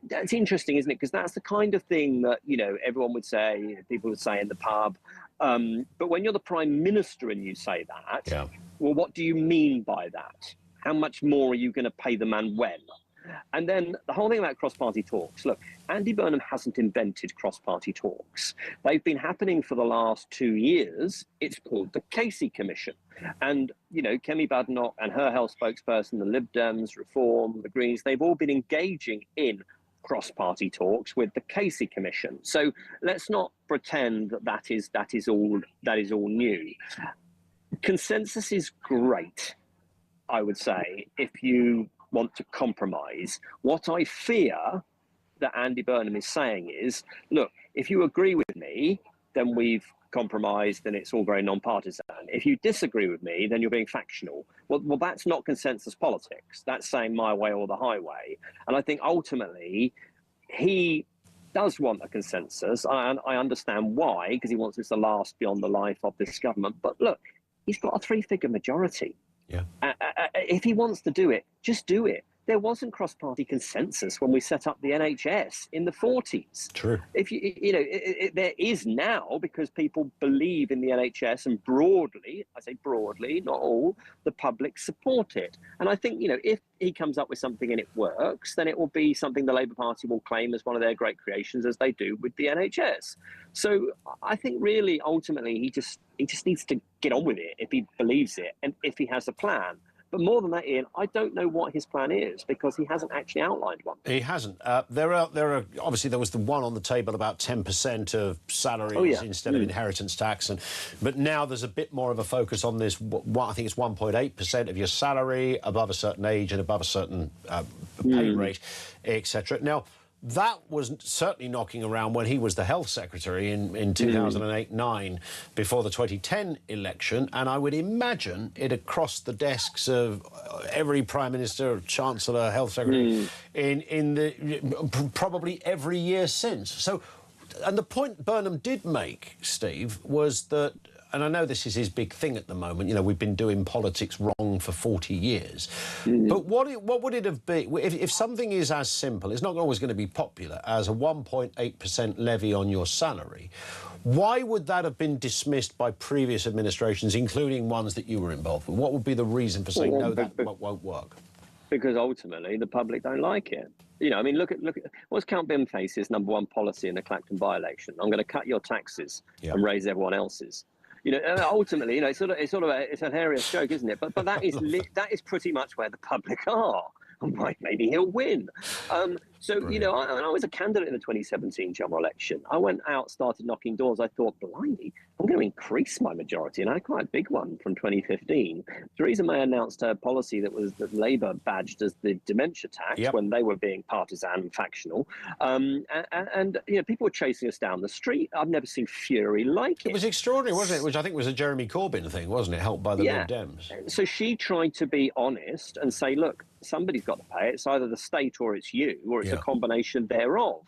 that's interesting, isn't it? Because that's the kind of thing that, everyone would say, people would say in the pub. But when you're the Prime Minister and you say that, well, what do you mean by that? How much more are you going to pay the man when? And then the whole thing about cross-party talks. Look, Andy Burnham hasn't invented cross-party talks. They've been happening for the last 2 years. It's called the Casey Commission. And, Kemi Badenoch and her health spokesperson, the Lib Dems, Reform, the Greens, they've all been engaging in cross-party talks with the Casey Commission. So let's not pretend that is all new. Consensus is great, I would say, if you want to compromise. What I fear that Andy Burnham is saying is, look, if you agree with me, then we've compromised and it's all very non-partisan. If you disagree with me, then you're being factional. Well, that's not consensus politics. That's saying my way or the highway. And I think ultimately he does want a consensus. I understand why, because he wants this to last beyond the life of this government. But look, he's got a 3-figure majority. Yeah. If he wants to do it, just do it. There wasn't cross-party consensus when we set up the NHS in the 40s. True. If there is now because people believe in the NHS and broadly, I say broadly, not all, the public support it. And I think, if he comes up with something and it works, then it will be something the Labour Party will claim as one of their great creations, as they do with the NHS. So I think really, ultimately, he just needs to get on with it if he believes it and if he has a plan. But more than that, Ian, I don't know what his plan is because he hasn't actually outlined one. He hasn't. There are obviously there was the one on the table about 10% of salaries instead of inheritance tax, but now there's a bit more of a focus on this. I think it's 1.8% of your salary above a certain age and above a certain pay rate, etc. Now, that was certainly knocking around when he was the health secretary in 2008-9 before the 2010 election, and I would imagine it had crossed the desks of every prime minister, chancellor, health secretary in the probably every year since. So, and the point Burnham did make, Steve, was that, and I know this is his big thing at the moment, we've been doing politics wrong for 40 years. But what would it have been if something is as simple, it's not always going to be popular, as a 1.8% levy on your salary? Why would that have been dismissed by previous administrations, including ones that you were involved with? What would be the reason for saying, no, that won't work? Because ultimately the public don't like it. Look at what's Count Bimface's #1 policy in the Clacton by-election. I'm going to cut your taxes and raise everyone else's. Ultimately, it's a hilarious joke, isn't it? But that is pretty much where the public are. Maybe he'll win. So, I was a candidate in the 2017 general election. I went out, started knocking doors. I thought, blimey, I'm going to increase my majority. And I had quite a big one from 2015. Theresa May announced her policy that Labour badged as the dementia tax when they were being partisan and factional. And people were chasing us down the street. I've never seen fury like it. It was extraordinary, wasn't it? Which I think was a Jeremy Corbyn thing, wasn't it? Helped by the Lib Dems. So she tried to be honest and say, look, somebody's got to pay it. It's either the state or it's you, or it's a combination thereof.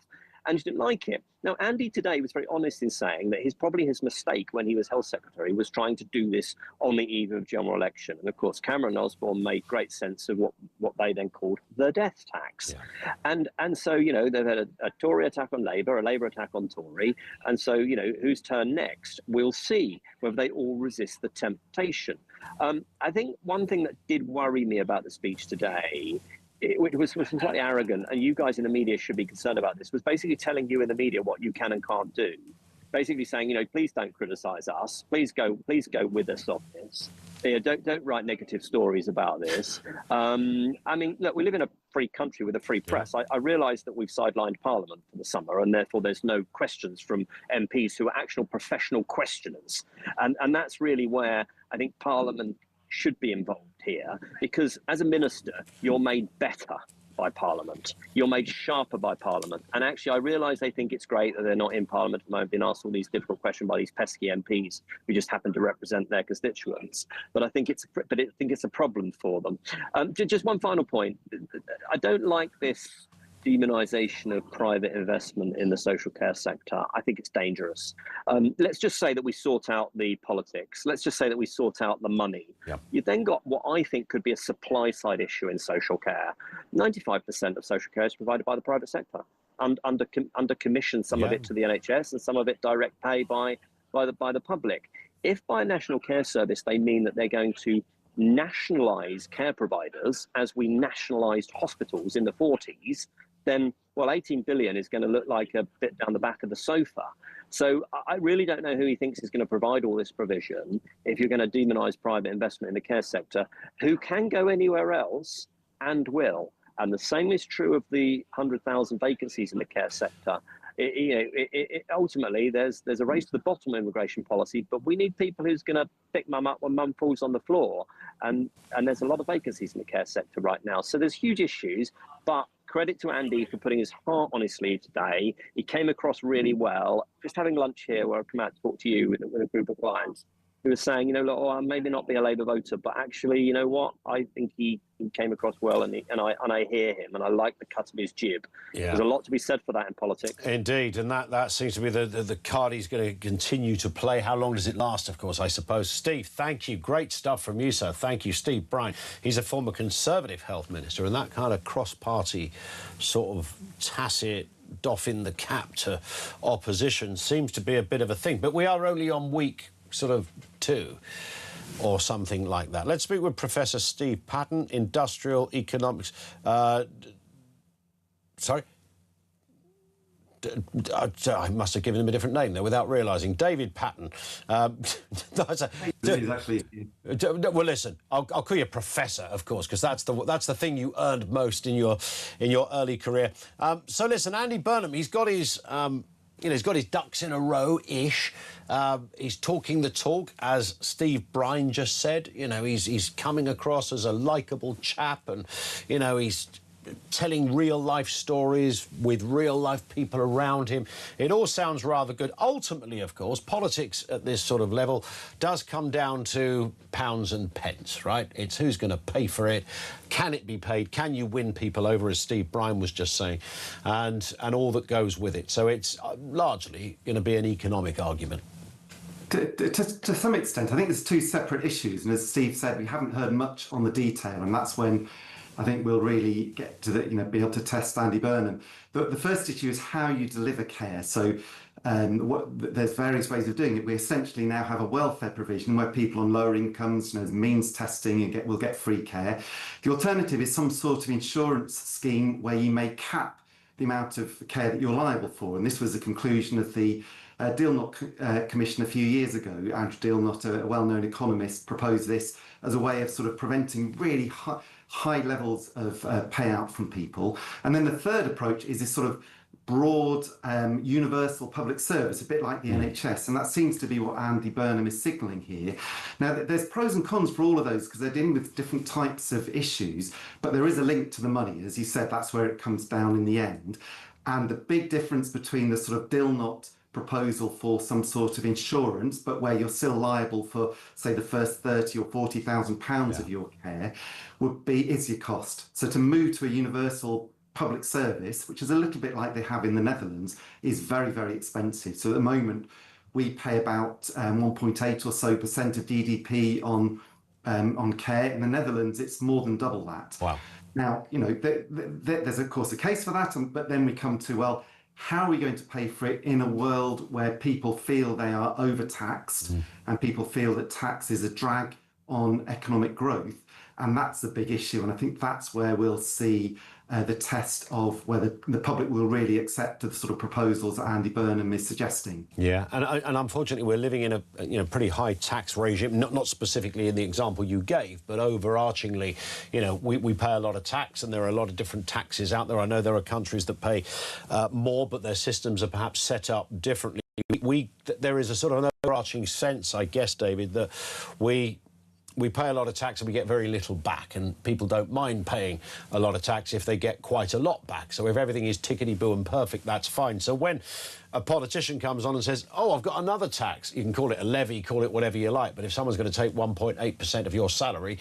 and she didn't like it. Now, Andy today was very honest in saying that probably his mistake when he was Health Secretary was trying to do this on the eve of general election. And of course, Cameron and Osborne made great sense of what they then called the death tax. Yeah. And so, you know, they've had a Tory attack on Labour, a Labour attack on Tory. And so, you know, whose turn next? We'll see whether they all resist the temptation. I think one thing that did worry me about the speech today, which was slightly arrogant, and you guys in the media should be concerned about this, was basically telling you in the media what you can and can't do. Basically saying, you know, please don't criticise us. Please go with us on this. You know, don't write negative stories about this. I mean, look, we live in a free country with a free press. I realise that we've sidelined Parliament for the summer, and therefore there's no questions from MPs who are actual professional questioners. And that's really where I think Parliament should be involved here, because as a minister, you're made better by Parliament. You're made sharper by Parliament. And actually, I realise they think it's great that they're not in Parliament at the moment, being asked all these difficult questions by these pesky MPs who just happen to represent their constituents. But I think it's a problem for them. Just one final point. I don't like this demonisation of private investment in the social care sector. I think it's dangerous. Let's just say that we sort out the politics. Let's just say that we sort out the money. Yep. You then got what I think could be a supply side issue in social care. 95% of social care is provided by the private sector, under commission, some of it to the NHS and some of it direct pay by the public. If by National Care Service they mean that they're going to nationalise care providers as we nationalised hospitals in the 40s, then, well, 18 billion is going to look like a bit down the back of the sofa. So I really don't know who he thinks is going to provide all this provision if you're going to demonise private investment in the care sector, who can go anywhere else and will. And the same is true of the 100,000 vacancies in the care sector. Ultimately, there's a race to the bottom of immigration policy, but we need people who's going to pick mum up when mum falls on the floor. And there's a lot of vacancies in the care sector right now. So there's huge issues, but credit to Andy for putting his heart on his sleeve today. He came across really well. Just having lunch here where I've come out to talk to you with a group of clients who was saying, you know, look, I'll maybe not be a Labour voter, but actually, you know what? I think he came across well, and I hear him, and I like the cut of his jib. Yeah. There's a lot to be said for that in politics. Indeed, and that seems to be the card he's going to continue to play. How long does it last, of course, I suppose. Steve, thank you. Great stuff from you, sir. Thank you. Steve Bryan. He's a former Conservative health minister, and that kind of cross-party sort of tacit doffing the cap to opposition seems to be a bit of a thing. But we are only on week sort of 2 or something like that. Let's speak with Professor Steve Patton, industrial economics. Sorry? I must have given him a different name there without realising. David Patton. Actually... Well, listen, I'll call you Professor, of course, because that's the thing you earned most in your early career. So listen, Andy Burnham, he's got his... he's got his ducks in a row-ish. He's talking the talk, as Steve Bryan just said. You know, he's coming across as a likeable chap, and, you know, he's telling real-life stories with real-life people around him. It all sounds rather good. Ultimately, of course, politics at this sort of level does come down to pounds and pence, right? It's who's going to pay for it. Can it be paid? Can you win people over, as Steve Bryan was just saying, and all that goes with it. So it's largely going to be an economic argument. To some extent, I think there's 2 separate issues, and as Steve said, we haven't heard much on the detail, and that's when I think we'll really get to be able to test Andy Burnham. The first issue is how you deliver care. So there's various ways of doing it. We essentially now have a welfare provision where people on lower incomes, means testing and will get free care. The alternative is some sort of insurance scheme where you may cap the amount of care that you're liable for. And this was the conclusion of the Dealnot Commission a few years ago. Andrew Dealnot, a well-known economist, proposed this as a way of sort of preventing really high levels of payout from people. And then the third approach is this sort of broad, universal public service, a bit like the NHS. And that seems to be what Andy Burnham is signalling here. Now, there's pros and cons for all of those because they're dealing with different types of issues, but there is a link to the money. As you said, that's where it comes down in the end. And the big difference between the sort of Dealnot proposal for some sort of insurance, but where you're still liable for, say, the first 30 or 40,000 pounds of your care, is your cost. So to move to a universal public service, which is a little bit like they have in the Netherlands, is very, very expensive. So at the moment, we pay about 1.8 or so % of GDP on care. In the Netherlands, it's more than double that. Wow. Now, you know, there's of course a case for that, but then we come to, well, how are we going to pay for it in a world where people feel they are overtaxed and people feel that tax is a drag on economic growth? And that's the big issue. And I think that's where we'll see the test of whether the public will really accept the sort of proposals that Andy Burnham is suggesting. Yeah, and unfortunately we're living in a pretty high tax regime, not specifically in the example you gave, but overarchingly, we pay a lot of tax, and there are a lot of different taxes out there. I know there are countries that pay more, but their systems are perhaps set up differently. There is a sort of an overarching sense, I guess, David, that we pay a lot of tax and we get very little back, and people don't mind paying a lot of tax if they get quite a lot back. So if everything is tickety-boo and perfect, that's fine. So when a politician comes on and says, oh, I've got another tax, you can call it a levy, call it whatever you like, but if someone's going to take 1.8% of your salary,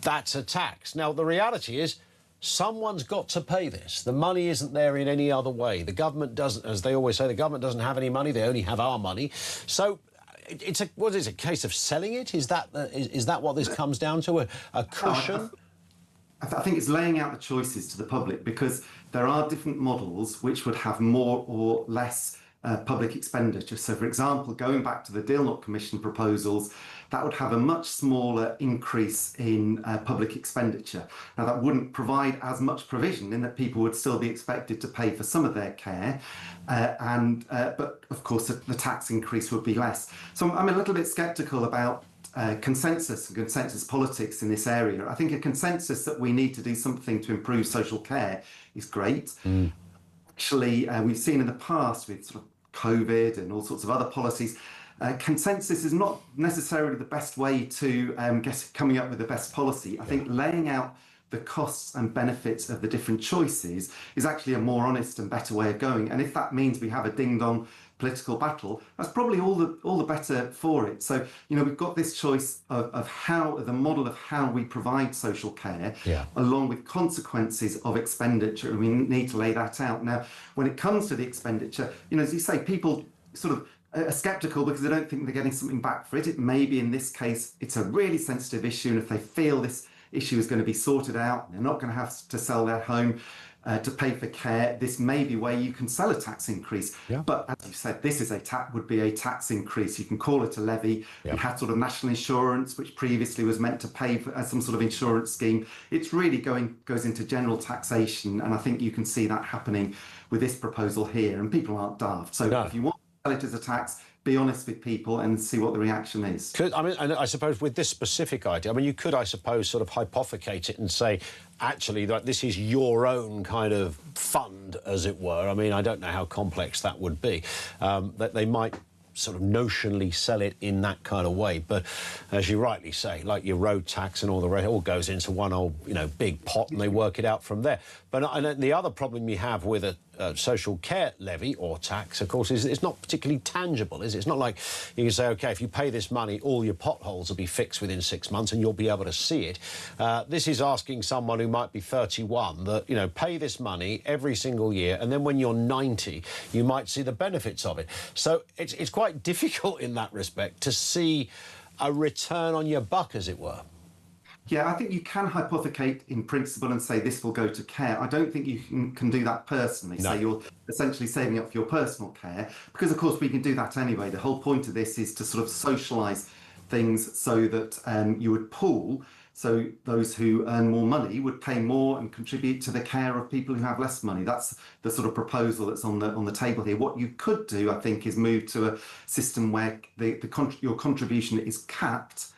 that's a tax. Now, the reality is, someone's got to pay this. The money isn't there in any other way. The government doesn't, as they always say, the government doesn't have any money, they only have our money. So what is it, a case of selling it? Is that what this comes down to, a cushion? I think it's laying out the choices to the public, because there are different models which would have more or less public expenditure. So, for example, going back to the Dilnot Commission proposals, that would have a much smaller increase in public expenditure. Now, that wouldn't provide as much provision in that people would still be expected to pay for some of their care, but of course the tax increase would be less. So I'm a little bit sceptical about consensus and consensus politics in this area. I think a consensus that we need to do something to improve social care is great. Actually, we've seen in the past with sort of COVID and all sorts of other policies, consensus is not necessarily the best way to coming up with the best policy. I think laying out the costs and benefits of the different choices is actually a more honest and better way of going. And if that means we have a ding-dong political battle, that's probably all the better for it. So, we've got this choice of how, the model of how we provide social care, along with consequences of expenditure, and we need to lay that out. Now, when it comes to the expenditure, as you say, people sort of are sceptical because they don't think they're getting something back for it. It may be in this case, it's a really sensitive issue, and if they feel this issue is going to be sorted out, they're not going to have to sell their home to pay for care, this may be where you can sell a tax increase. But as you said, this is would be a tax increase. You can call it a levy. You had sort of national insurance, which previously was meant to pay for as some sort of insurance scheme. It's really goes into general taxation, and I think you can see that happening with this proposal here, and people aren't daft. So if you want to sell it as a tax, be honest with people and see what the reaction is. And I suppose with this specific idea, you could, I suppose, sort of hypothecate it and say, actually, that this is your own kind of fund, as it were. I don't know how complex that would be. That they might sort of notionally sell it in that kind of way, but as you rightly say, like your road tax and all the rest, it all goes into one old big pot, and they work it out from there. But the other problem you have with a social care levy or tax, of course, is it's not particularly tangible, is it? It's not like you can say, OK, if you pay this money, all your potholes will be fixed within 6 months and you'll be able to see it. This is asking someone who might be 31 that, pay this money every single year, and then when you're 90, you might see the benefits of it. So it's quite difficult in that respect to see a return on your buck, as it were. Yeah, I think you can hypothecate in principle and say this will go to care. I don't think you can do that personally. No. So you're essentially saving up for your personal care, because, of course, we can do that anyway. The whole point of this is to sort of socialise things so that you would pool. So those who earn more money would pay more and contribute to the care of people who have less money. That's the sort of proposal that's on the table here. What you could do, I think, is move to a system where your contribution is capped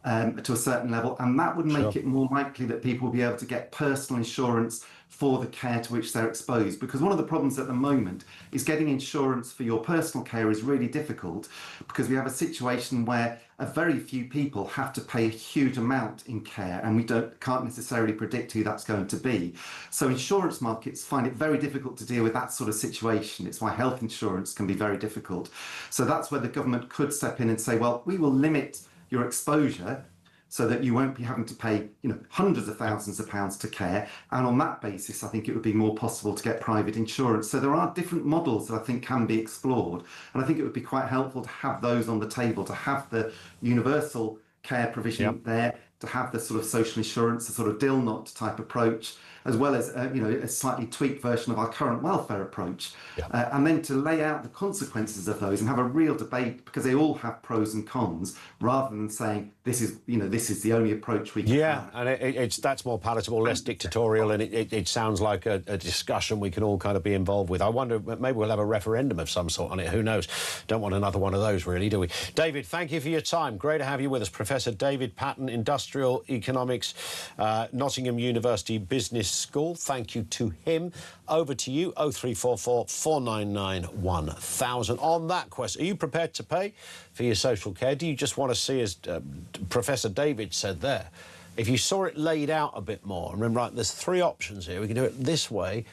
to a certain level, and that would make it more likely that people will be able to get personal insurance for the care to which they're exposed. Because one of the problems at the moment is getting insurance for your personal care is really difficult, because we have a situation where a very few people have to pay a huge amount in care, and we can't necessarily predict who that's going to be. So insurance markets find it very difficult to deal with that sort of situation. It's why health insurance can be very difficult. So that's where the government could step in and say, well, we will limit your exposure so that you won't be having to pay, hundreds of thousands of pounds to care. And on that basis, I think it would be more possible to get private insurance. So there are different models that I think can be explored. And I think it would be quite helpful to have those on the table, to have the universal care provision there, to have the sort of social insurance, the sort of Dilnot type approach, as well as a slightly tweaked version of our current welfare approach, and then to lay out the consequences of those and have a real debate, because they all have pros and cons, rather than saying this is the only approach we can have. And that's more palatable, less dictatorial, and it sounds like a discussion we can all kind of be involved with. I wonder, maybe we'll have a referendum of some sort on it. Who knows? Don't want another one of those, really, do we? David, thank you for your time. Great to have you with us. Professor David Patton, Industrial Economics, Nottingham University Business School. Thank you to him. Over to you, 0344 499 1000. On that question, are you prepared to pay for your social care? Do you just want to see, as Professor David said there, if you saw it laid out a bit more, and remember, right, there's three options here. We can do it this way,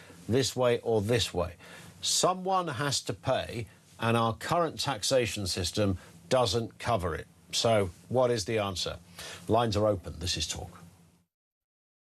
or this way. Someone has to pay, and our current taxation system doesn't cover it. So what is the answer? Lines are open. This is Talk.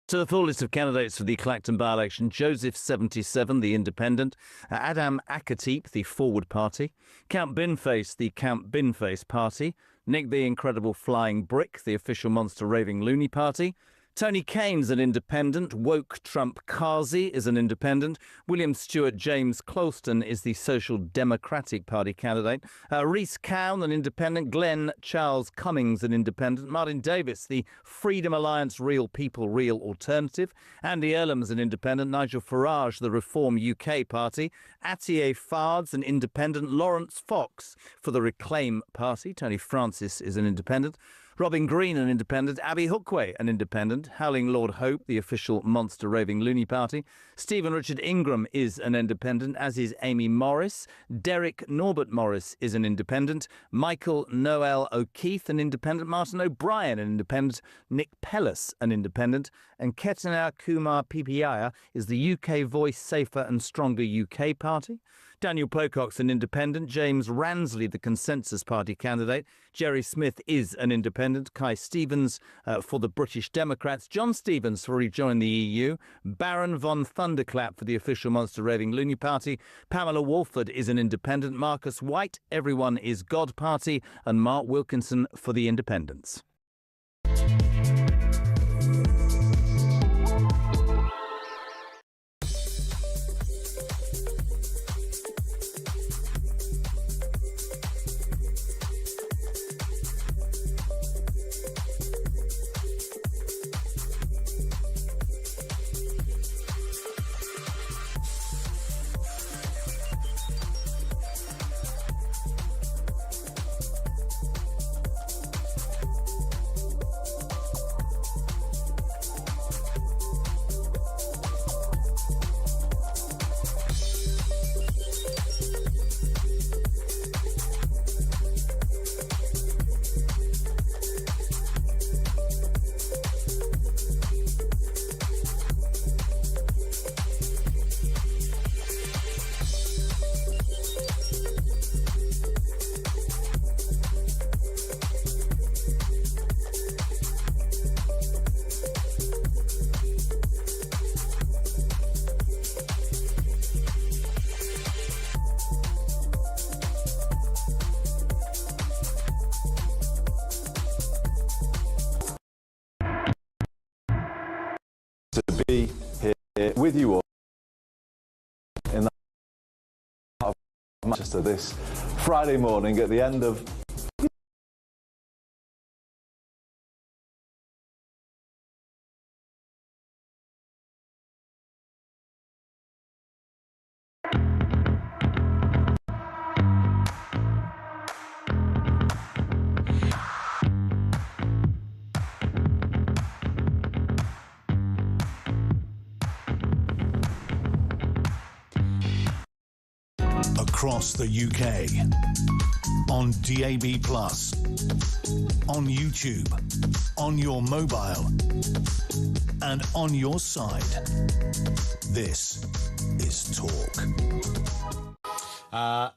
To the full list of candidates for the Clacton by-election: Joseph 77, the Independent; Adam Akatip, the Forward Party; Count Binface, the Count Binface Party; Nick the Incredible Flying Brick, the official monster raving loony party; Tony Keynes, an independent; Woke Trump Kazi is an independent; William Stewart James Clouston is the Social Democratic Party candidate; Rhys Cowan, an independent; Glenn Charles Cummings, an independent; Martin Davis, the Freedom Alliance Real People Real Alternative; Andy Earlam's an independent; Nigel Farage, the Reform UK Party; Atiye Fards, an independent; Lawrence Fox for the Reclaim Party; Tony Francis is an independent; Robin Green, an independent; Abby Hookway, an independent; Howling Lord Hope, the official monster raving loony party; Stephen Richard Ingram is an independent, as is Amy Morris; Derek Norbert Morris is an independent; Michael Noel O'Keefe, an independent; Martin O'Brien, an independent; Nick Pellis, an independent; and Ketanar Kumar Pipiaya is the UK Voice Safer and Stronger UK Party; Daniel Pocock's an independent; James Ransley, the Consensus Party candidate; Jerry Smith is an independent; Kai Stevens for the British Democrats; John Stevens for rejoin the EU; Baron von Thunderclap for the official monster raving loony party; Pamela Walford is an independent; Marcus White, Everyone is God Party; and Mark Wilkinson for the Independents. To be here with you all in the heart of Manchester this Friday morning at the end of across the UK, on DAB+, on YouTube, on your mobile, and on your side. This is Talk.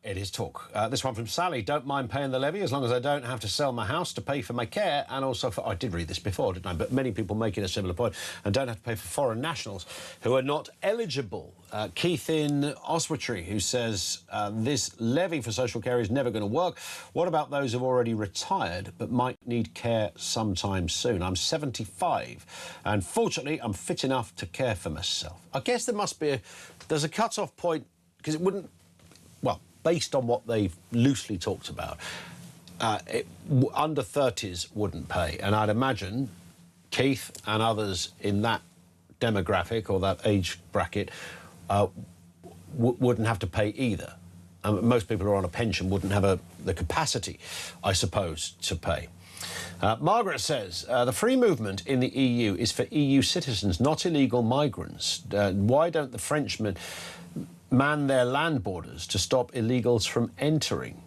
It is talk. This one from Sally. Don't mind paying the levy as long as I don't have to sell my house to pay for my care, and also for... I did read this before, didn't I? But many people making a similar point, and don't have to pay for foreign nationals who are not eligible. Keith in Oswestry, who says this levy for social care is never going to work. What about those who've already retired but might need care sometime soon? I'm 75, and fortunately I'm fit enough to care for myself. I guess there must be there's a cut-off point, because it wouldn't... Well, based on what they've loosely talked about, under 30s wouldn't pay. And I'd imagine Keith and others in that demographic or that age bracket wouldn't have to pay either. Most people who are on a pension wouldn't have the capacity, I suppose, to pay. Margaret says, the free movement in the EU is for EU citizens, not illegal migrants. Why don't the Frenchmen man their land borders to stop illegals from entering?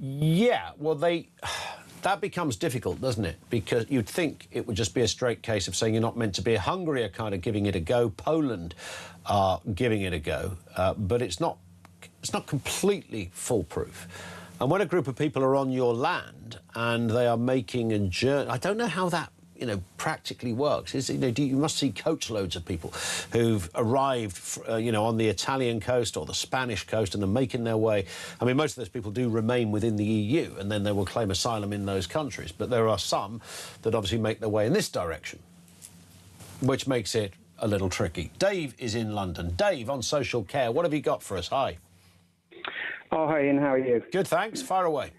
Yeah, well, that becomes difficult, doesn't it? Because you'd think it would just be a straight case of saying you're not meant to be. Hungary are kind of giving it a go. Poland are giving it a go. But it's not completely foolproof. And when a group of people are on your land and they are making a journey, I don't know how that practically works. You must see coach loads of people who've arrived, on the Italian coast or the Spanish coast, and are making their way. I mean, most of those people do remain within the EU, and then they will claim asylum in those countries. But there are some that obviously make their way in this direction, which makes it a little tricky. Dave is in London. Dave, on social care, what have you got for us? Hi. Oh, hi, Ian. How are you? Good, thanks. Fire away.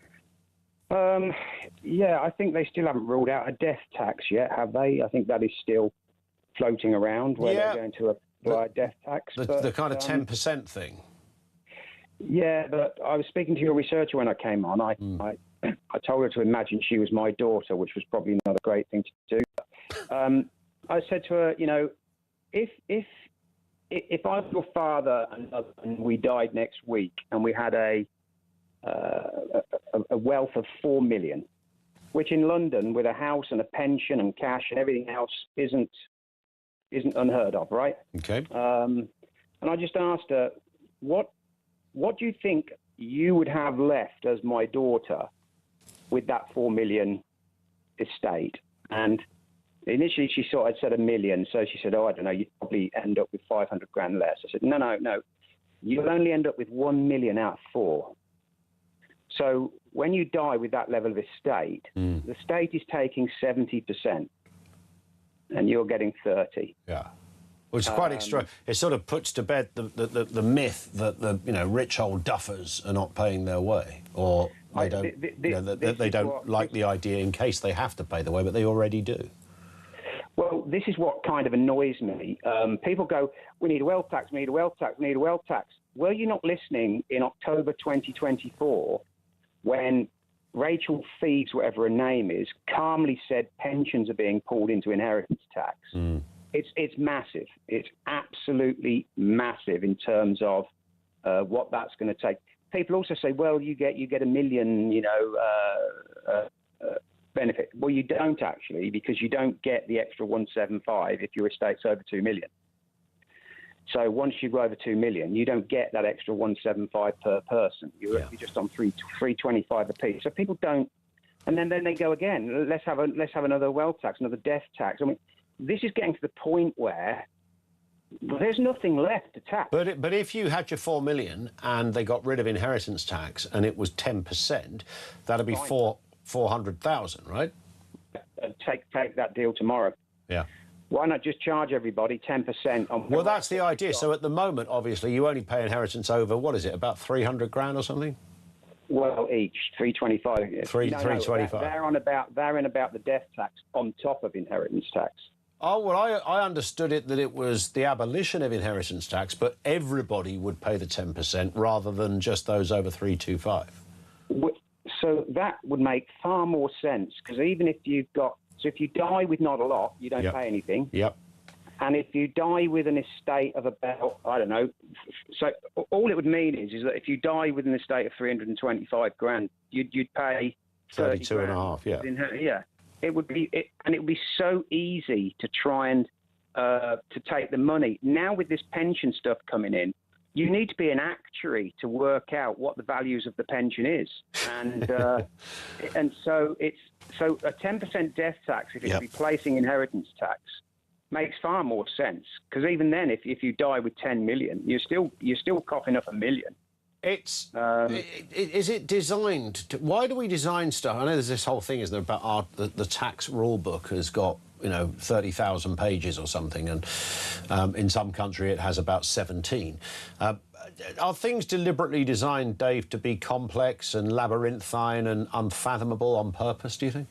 Yeah, I think they still haven't ruled out a death tax yet, have they? I think that is still floating around, where they're going to apply a death tax. The kind of 10% thing. Yeah, but I was speaking to your researcher when I came on. I told her to imagine she was my daughter, which was probably not a great thing to do. I said to her, if I was your father and we died next week and we had a wealth of 4 million, which in London, with a house and a pension and cash and everything else, isn't unheard of, right? Okay. And I just asked her, what do you think you would have left as my daughter with that 4 million estate? And initially she thought I'd said 1 million, so she said, I don't know, you'd probably end up with 500 grand less. I said, no, you'll only end up with 1 million out of 4. So when you die with that level of estate, the state is taking 70%, and you're getting 30. Yeah, which is quite extra. It sort of puts to bed the myth that the rich old duffers are not paying their way, or they don't they don't like the idea in case they have to pay the way, but they already do. Well, this is what kind of annoys me. People go, we need a wealth tax, we need a wealth tax, we need a wealth tax. Were you not listening in October 2024 when Rachel Thieves, whatever her name is, calmly said pensions are being pulled into inheritance tax? It's massive. It's absolutely massive in terms of what that's going to take. People also say, well, you get $1 million, benefit. Well, you don't actually, because you don't get the extra 175 if your estate's over 2 million. So once you go over 2 million, you don't get that extra 175 per person. You're just on 325 a piece. So people don't, and then they go again. Let's have another wealth tax, another death tax. I mean, this is getting to the point where there's nothing left to tax. But if you had your 4 million and they got rid of inheritance tax and it was 10%, that'd be 400,000, right? Take that deal tomorrow. Yeah. Why not just charge everybody 10% on... Well, that's the idea. So at the moment, obviously, you only pay inheritance over, what is it, about 300 grand or something? Well, each 325. 325. They're in about the death tax on top of inheritance tax. Oh, well, I understood it that it was the abolition of inheritance tax, but everybody would pay the 10% rather than just those over 325. So that would make far more sense, because even if you've got... So if you die with not a lot, you don't pay anything. Yep. And if you die with an estate of about, I don't know, so all it would mean is that if you die with an estate of 325 grand, you'd pay 32 and a half, yeah. Yeah. It would be so easy to try and to take the money. Now with this pension stuff coming in, you need to be an actuary to work out what the values of the pension is, and and so a 10% death tax, if it's replacing inheritance tax, makes far more sense, because even then, if you die with 10 million, you're still coughing up $1 million. Is it designed to, why do we design stuff? I know there's this whole thing, isn't there, about the tax rule book has got 30,000 pages or something, and in some country it has about 17. Are things deliberately designed, Dave, to be complex and labyrinthine and unfathomable on purpose, do you think?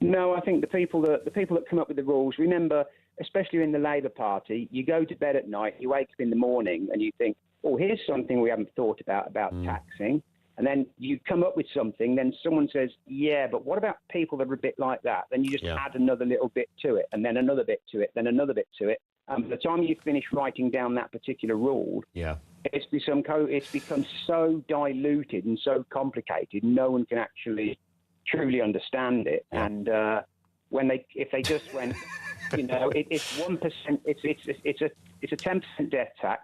No, I think the people that come up with the rules, remember, especially in the Labour Party, you go to bed at night, you wake up in the morning and you think, oh, here's something we haven't thought about taxing. And then you come up with something, then someone says, yeah, but what about people that are a bit like that? Then you just add another little bit to it, and then another bit to it, then another bit to it. And by the time you finish writing down that particular rule, it's become so diluted and so complicated, no one can actually truly understand it. And if they just went, it's 1%, it's a 10% death tax.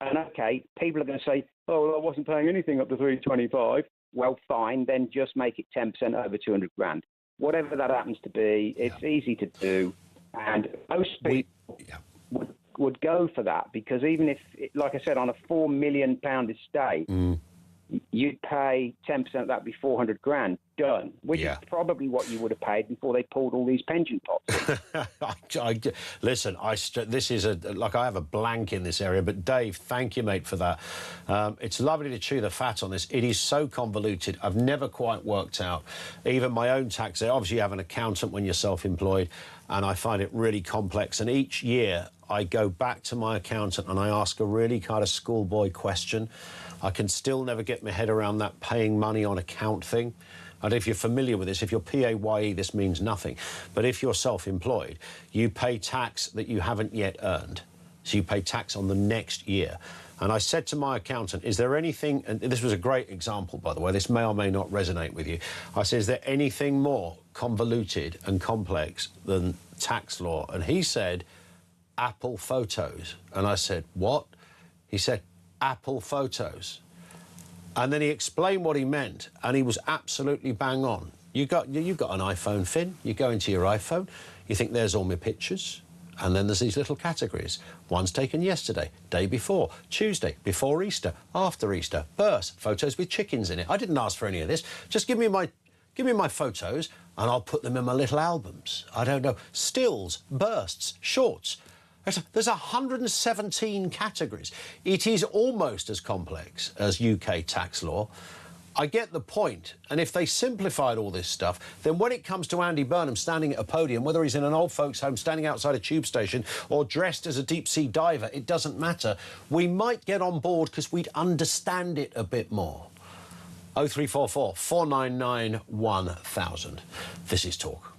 And okay, people are going to say, oh, well, I wasn't paying anything up to 325. Well, fine, then just make it 10% over 200 grand. Whatever that happens to be, it's easy to do. And most people would go for that, because even if, like I said, on a £4 million estate, you'd pay 10% of that, be 400 grand, done, which is probably what you would have paid before they pulled all these pension pots. Listen, this is I have a blank in this area, but Dave, thank you, mate, for that. It's lovely to chew the fat on this. It is so convoluted. I've never quite worked out even my own tax. Obviously, you have an accountant when you're self-employed, and I find it really complex. And each year I go back to my accountant and I ask a really kind of schoolboy question. I can still never get my head around that paying money on account thing. And if you're familiar with this, if you're PAYE, this means nothing. But if you're self-employed, you pay tax that you haven't yet earned. So you pay tax on the next year. And I said to my accountant, is there anything, and this was a great example, by the way, this may or may not resonate with you. I said, is there anything more convoluted and complex than tax law? And he said, Apple Photos. And I said, what? He said, Apple Photos. And then he explained what he meant, and he was absolutely bang on. You've got an iPhone, Finn. You go into your iPhone, you think there's all my pictures, and then there's these little categories. One's taken yesterday, day before, Tuesday, before Easter, after Easter, births, photos with chickens in it. I didn't ask for any of this. Just give me my photos, and I'll put them in my little albums. I don't know, stills, bursts, shorts. There's 117 categories. It is almost as complex as UK tax law. I get the point, and if they simplified all this stuff, then when it comes to Andy Burnham standing at a podium, whether he's in an old folks' home, standing outside a tube station, or dressed as a deep-sea diver, it doesn't matter. We might get on board because we'd understand it a bit more. 0344 499 1000. This is Talk.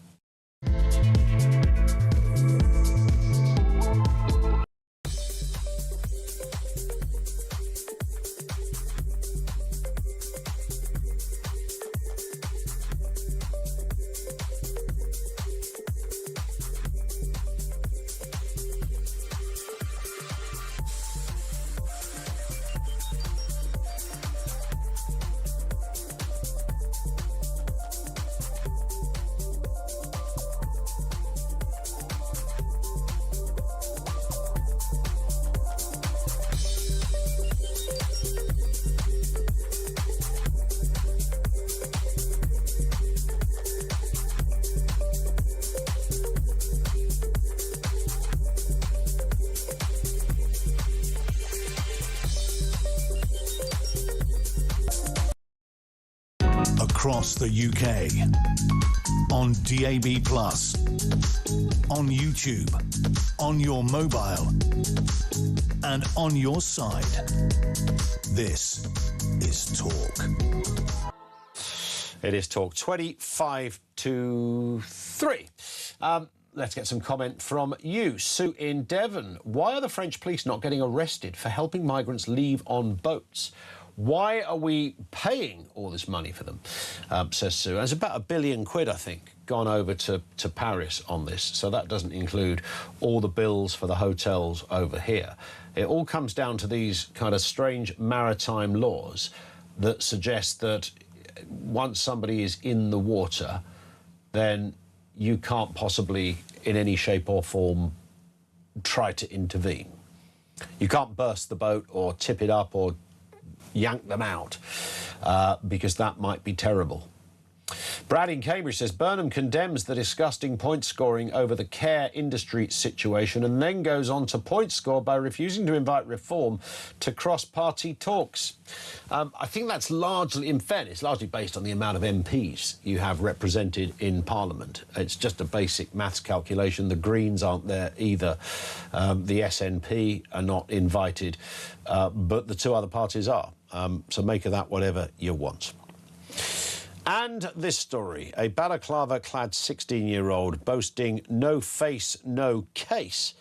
Across the UK, on DAB+, on YouTube, on your mobile, and on your side. This is Talk. It is Talk, 25 to 3. Let's get some comment from you. Sue in Devon. Why are the French police not getting arrested for helping migrants leave on boats? Why are we paying all this money for them, says Sue. There's about £1 billion, I think, gone over to Paris on this, so that doesn't include all the bills for the hotels over here. It all comes down to these kind of strange maritime laws that suggest that once somebody is in the water, then you can't possibly, in any shape or form, try to intervene. You can't burst the boat or tip it up or yank them out because that might be terrible. Brad in Cambridge says Burnham condemns the disgusting point scoring over the care industry situation and then goes on to point score by refusing to invite reform to cross-party talks. I think that's largely, in fairness, largely based on the amount of MPs you have represented in Parliament. It's just a basic maths calculation. The Greens aren't there either. The SNP are not invited, but the two other parties are. So make of that whatever you want. And this story, a balaclava-clad 16-year-old boasting no face, no case,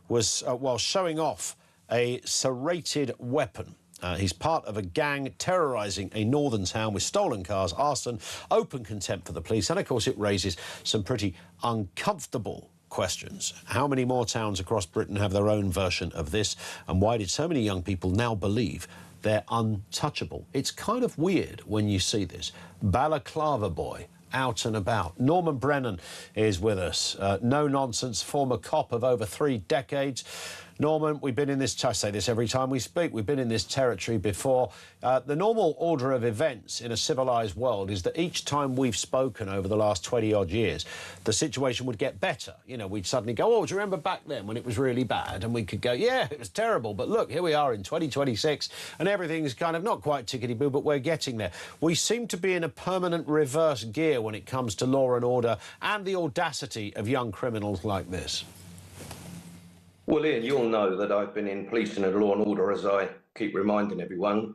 was while showing off a serrated weapon. He's part of a gang terrorising a northern town with stolen cars, arson, open contempt for the police, and of course it raises some pretty uncomfortable questions. How many more towns across Britain have their own version of this, and why did so many young people now believe they're untouchable? It's kind of weird when you see this. Balaclava boy out and about. Norman Brennan is with us. No-nonsense former cop of over 3 decades. Norman, we've been in this, I say this every time we speak, we've been in this territory before. The normal order of events in a civilised world is that each time we've spoken over the last 20-odd years, the situation would get better. You know, we'd suddenly go, oh, do you remember back then when it was really bad? And we could go, yeah, it was terrible, but look, here we are in 2026, and everything's kind of not quite tickety-boo, but we're getting there. We seem to be in a permanent reverse gear when it comes to law and order and the audacity of young criminals like this. Well, Ian, you'll know that I've been in policing and law and order, as I keep reminding everyone,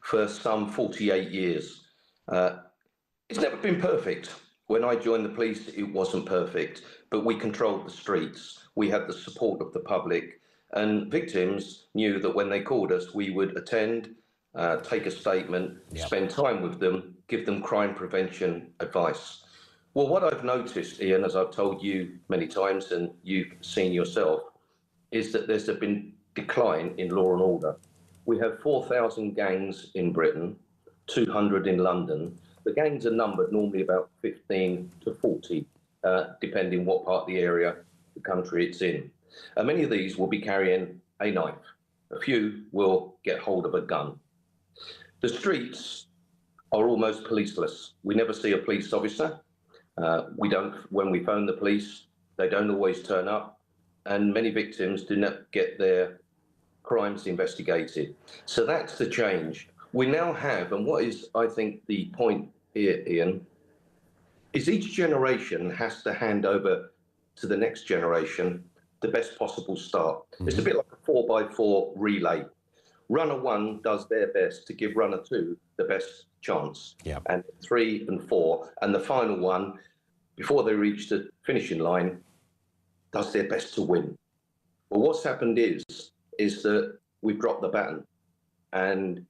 for some 48 years. It's never been perfect. When I joined the police, it wasn't perfect, but we controlled the streets. We had the support of the public, and victims knew that when they called us, we would attend, take a statement, spend time with them, give them crime prevention advice. Well, what I've noticed, Ian, as I've told you many times and you've seen yourself, is that there's been decline in law and order. We have 4,000 gangs in Britain, 200 in London. The gangs are numbered normally about 15 to 40, depending what part of the area, the country it's in. And many of these will be carrying a knife. A few will get hold of a gun. The streets are almost policeless. We never see a police officer. When we phone the police, they don't always turn up. And many victims do not get their crimes investigated. So that's the change. We now have, and what is, I think, the point here, Ian, is each generation has to hand over to the next generation the best possible start. Mm-hmm. It's a bit like a 4x4 relay. Runner 1 does their best to give runner 2 the best chance. Yep. And 3 and 4, and the final one, before they reach the finishing line, does their best to win. Well, what's happened is that we've dropped the baton. And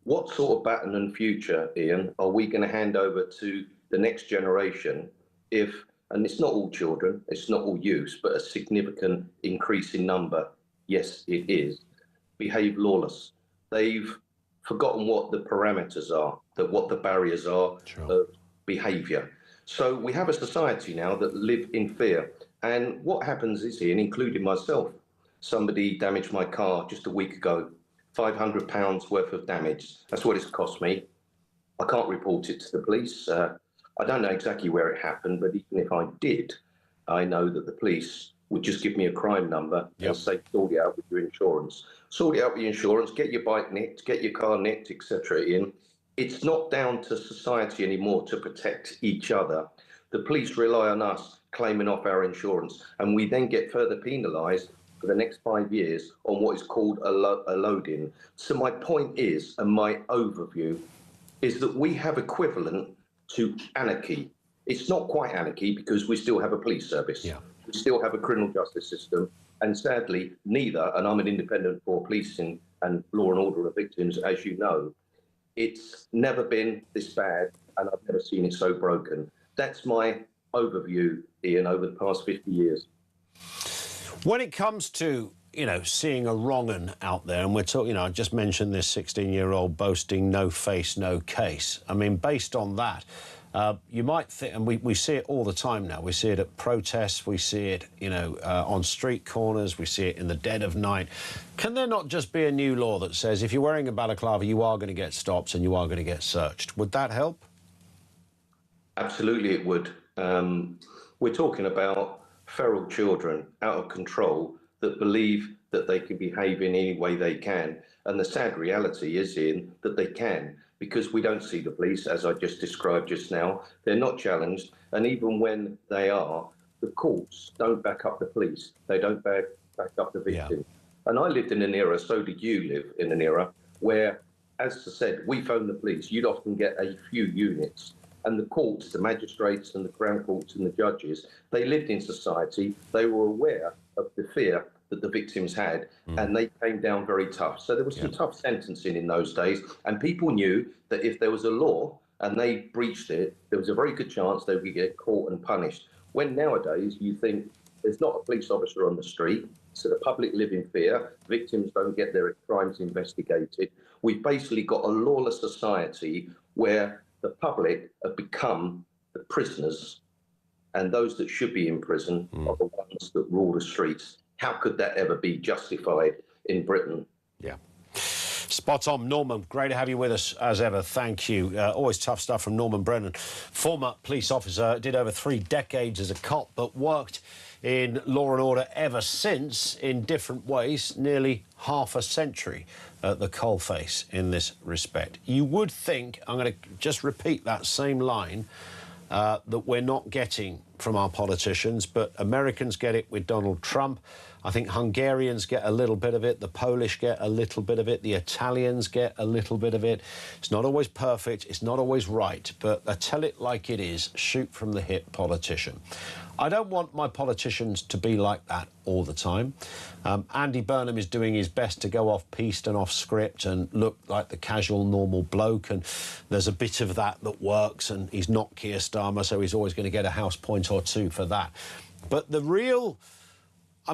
what sort of baton and future, Ian, are we going to hand over to the next generation if, and it's not all children, it's not all youth, but a significant increase in number, yes, it is, behave lawless. They've forgotten what the parameters are, what the barriers are of behaviour. So we have a society now that live in fear. And what happens is, Ian, including myself, somebody damaged my car just a week ago, £500 worth of damage. That's what it's cost me. I can't report it to the police. I don't know exactly where it happened, but even if I did, I know that the police would just give me a crime number and say, sort it out with your insurance. Sort it out with your insurance, get your bike nicked, get your car nicked, etc. Ian. It's not down to society anymore to protect each other. The police rely on us claiming off our insurance, and we then get further penalised for the next 5 years on what is called a load-in. So my point is, and my overview, is that we have equivalent to anarchy. It's not quite anarchy because we still have a police service. Yeah. We still have a criminal justice system, and sadly, neither, and I'm an independent for policing and law and order are victims, as you know. It's never been this bad, and I've never seen it so broken. That's my overview, Ian, over the past 50 years. When it comes to, seeing a wrong 'un out there, and we're talking, I just mentioned this 16-year-old boasting no face, no case. I mean, based on that, you might think, and we see it all the time now. We see it at protests, we see it, on street corners, we see it in the dead of night. Can there not just be a new law that says if you're wearing a balaclava, you are going to get stopped and you are going to get searched? Would that help? Absolutely, it would. We're talking about feral children out of control that believe that they can behave in any way they can. And the sad reality is, Ian, that they can, because we don't see the police, as I just described just now. They're not challenged. And even when they are, the courts don't back up the police. They don't back up the victim. Yeah. And I lived in an era, so did you live in an era, where, as I said, we phoned the police. You'd often get a few units. And the courts, the magistrates and the Crown Courts and the judges, they lived in society. They were aware of the fear that the victims had, and they came down very tough. So there was some tough sentencing in those days, and people knew that if there was a law and they breached it, there was a very good chance they would get caught and punished. When nowadays you think there's not a police officer on the street, so the public live in fear, victims don't get their crimes investigated. We've basically got a lawless society where the public have become the prisoners, and those that should be in prison are the ones that rule the streets. How could that ever be justified in Britain? Yeah. Spot on, Norman. Great to have you with us as ever. Thank you. Always tough stuff from Norman Brennan. Former police officer, did over 3 decades as a cop, but worked in law and order ever since in different ways, nearly half a century at the coalface in this respect. You would think, I'm going to just repeat that same line, that we're not getting from our politicians, but Americans get it with Donald Trump. I think Hungarians get a little bit of it, the Polish get a little bit of it, the Italians get a little bit of it. It's not always perfect, it's not always right, but I tell it like it is, shoot from the hip politician. I don't want my politicians to be like that all the time. Andy Burnham is doing his best to go off-piste and off-script and look like the casual, normal bloke, and there's a bit of that works, and he's not Keir Starmer, so he's always going to get a house point or two for that. But the real...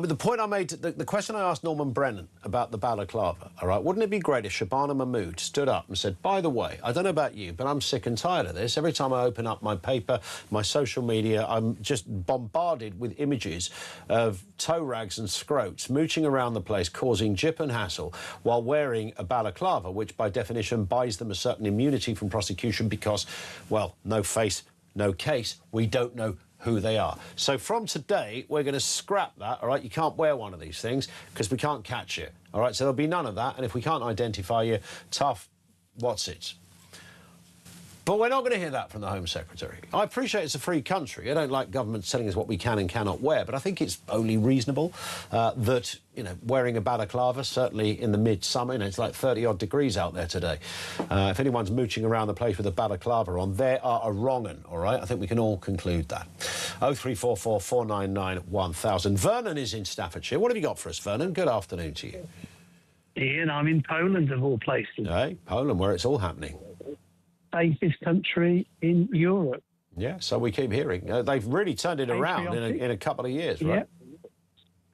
the point I made, the question I asked Norman Brennan about the balaclava, all right, wouldn't it be great if Shabana Mahmood stood up and said, by the way, I don't know about you, but I'm sick and tired of this. Every time I open up my paper, my social media, I'm just bombarded with images of toe rags and scrotes mooching around the place, causing jip and hassle while wearing a balaclava, which by definition buys them a certain immunity from prosecution because, well, no face, no case, we don't know who they are. So from today, we're going to scrap that, all right? You can't wear one of these things because we can't catch you, all right? So there'll be none of that, and if we can't identify you, tough, what's it? But we're not going to hear that from the Home Secretary. I appreciate it's a free country. I don't like governments telling us what we can and cannot wear, but I think it's only reasonable that, wearing a balaclava, certainly in the midsummer, it's like 30-odd degrees out there today. If anyone's mooching around the place with a balaclava on, they are a wrong 'un, all right? I think we can all conclude that. 0344 499 1000. Vernon is in Staffordshire. What have you got for us, Vernon? Good afternoon to you. Ian, I'm in Poland, of all places. Hey, Poland, where it's all happening. Safest country in Europe. Yeah, so we keep hearing. They've really turned it around in a couple of years, right? Yeah.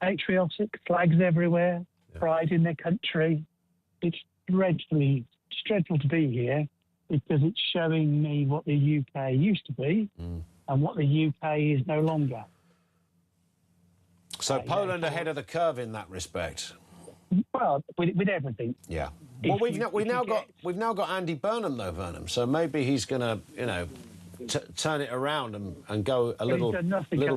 Patriotic, flags everywhere, pride in their country. It's dreadful to be here because it's showing me what the UK used to be and what the UK is no longer. So Poland ahead of the curve in that respect. Well, with everything. Yeah. Well, we've now got Andy Burnham though, Burnham. So maybe he's going to, turn it around and go a little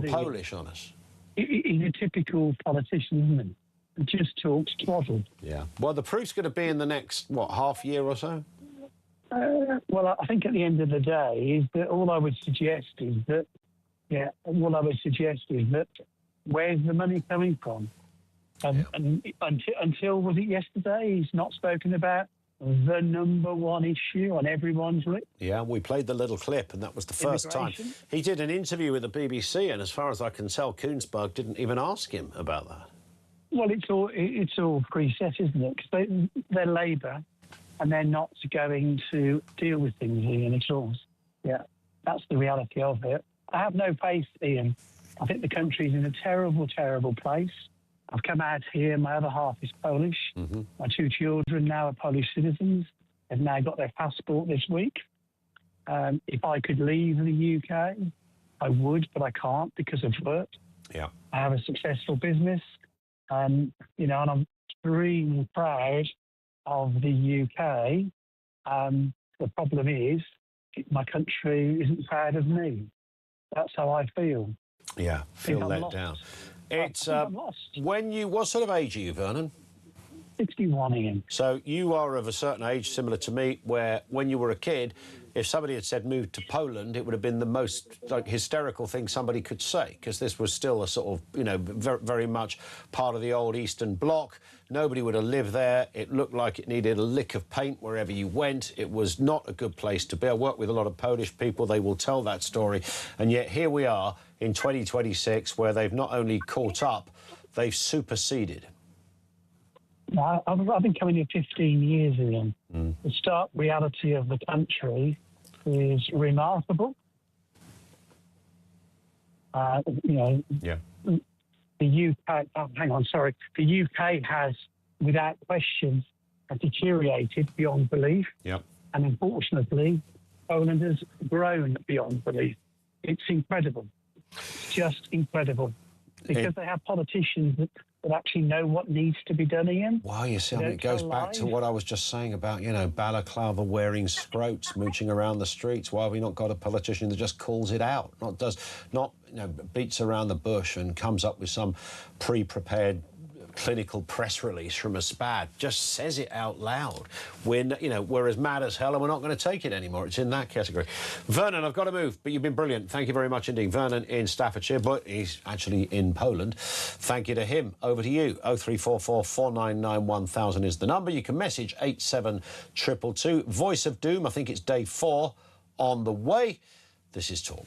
Polish on us. He's a typical politician, isn't he? He just talks twaddle. Yeah. Well, the proof's going to be in the next half year or so. Well, I think at the end of the day is that all I would suggest is that, where's the money coming from? And until, was it yesterday, he's not spoken about the #1 issue on everyone's lip. Yeah, we played the little clip, and that was the first time. He did an interview with the BBC, and as far as I can tell, Koonsberg didn't even ask him about that. Well, it's all preset, isn't it? Because they're Labour, and they're not going to deal with things, Ian, at all. Yeah, that's the reality of it. I have no faith, Ian. I think the country's in a terrible, terrible place. I've come out here. My other half is Polish. My 2 children now are Polish citizens. They've now got their passport this week. If I could leave the UK, I would, but I can't because of work. Yeah. I have a successful business, and I'm extremely proud of the UK. The problem is my country isn't proud of me. That's how I feel. Yeah, feel let down. It's what sort of age are you, Vernon? 61, Ian. So you are of a certain age, similar to me, where when you were a kid, if somebody had said move to Poland, it would have been the most hysterical thing somebody could say, because this was still a sort of, very, very much part of the old Eastern Bloc. Nobody would have lived there. It looked like it needed a lick of paint wherever you went. It was not a good place to be. I work with a lot of Polish people. They will tell that story. And yet here we are in 2026, where they've not only caught up, they've superseded. I've been coming here 15 years, Ian. The stark reality of the country is remarkable. Yeah. The UK, the UK has, without question, deteriorated beyond belief. Yep. And unfortunately, Poland has grown beyond belief. It's incredible. It's just incredible. Because they have politicians that actually know what needs to be done, Ian. Well, you see, it goes back to what I was just saying about, balaclava wearing scrotes mooching around the streets. Why have we not got a politician that just calls it out, not beats around the bush and comes up with some pre-prepared clinical press release from a SPAD, just says it out loud. We're as mad as hell and we're not going to take it anymore. It's in that category. Vernon, I've got to move, but you've been brilliant. Thank you very much indeed. Vernon in Staffordshire, but he's actually in Poland. Thank you to him. Over to you. 0344 499 1000 is the number. You can message 87222. Voice of Doom, I think it's day 4 on the way. This is Talk.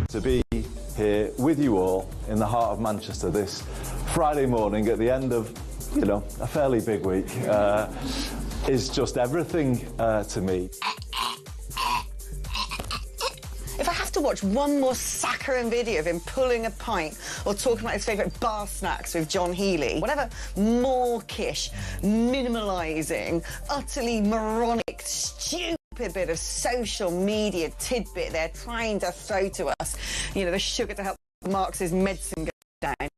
To be here with you all in the heart of Manchester this Friday morning at the end of, a fairly big week is just everything to me. If I have to watch one more saccharine video of him pulling a pint or talking about his favourite bar snacks with John Healey, whatever mawkish, minimalising, utterly moronic, stupid bit of social media tidbit they're trying to throw to us, the sugar to help Marx's medicine go down.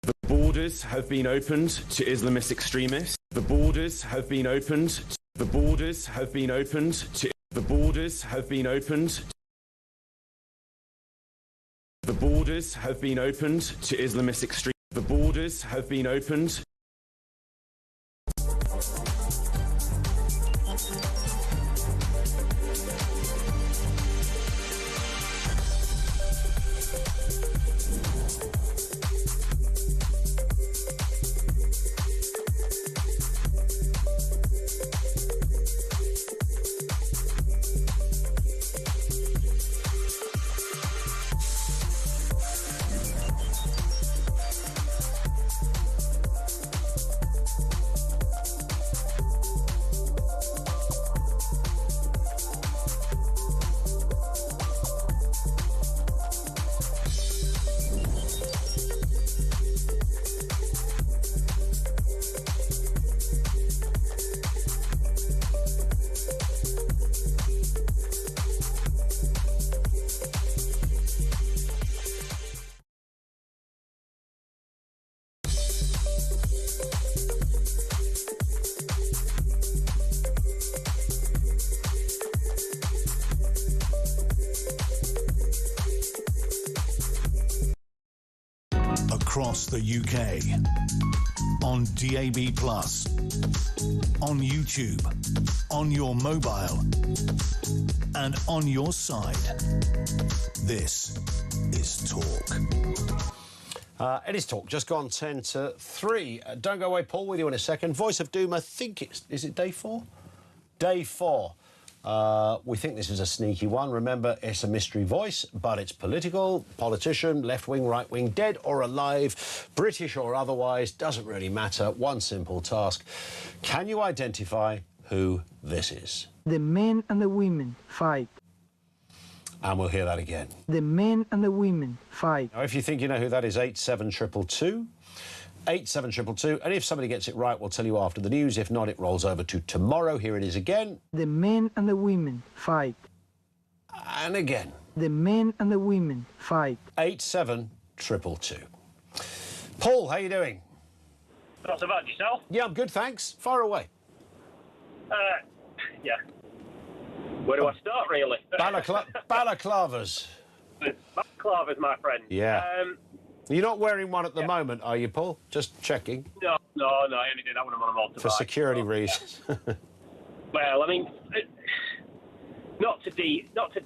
The borders have been opened to Islamist extremists. The borders have been opened. The borders have been opened to. The borders have been opened. The borders have been opened to Islamist extremists. The borders have been opened. across the UK. On DAB+, on YouTube, on your mobile, and on your side. This is Talk. It is Talk, just gone 10 to 3. Don't go away, Paul, with you in a second. Voice of Doom, I think is it day 4? Day 4. We think this is a sneaky one. Remember, it's a mystery voice, but it's political, politician, left-wing, right-wing, dead or alive, British or otherwise, doesn't really matter. One simple task. Can you identify who this is? The men and the women fight. And we'll hear that again. The men and the women fight. Now, if you think you know who that is, 87222. 87222, and if somebody gets it right, we'll tell you after the news. If not, it rolls over to tomorrow. Here it is again. The men and the women fight. And again. The men and the women fight. 87222. Paul, how you doing? Not so bad, yourself? Yeah, I'm good, thanks. Fire away. Yeah. Where do I start, really? Balaclavas. Balaclavas, my friend. Yeah. You're not wearing one at the moment, are you, Paul? Just checking. No, I only did that when I'm on a motorbike. For security reasons. Well, I mean, not to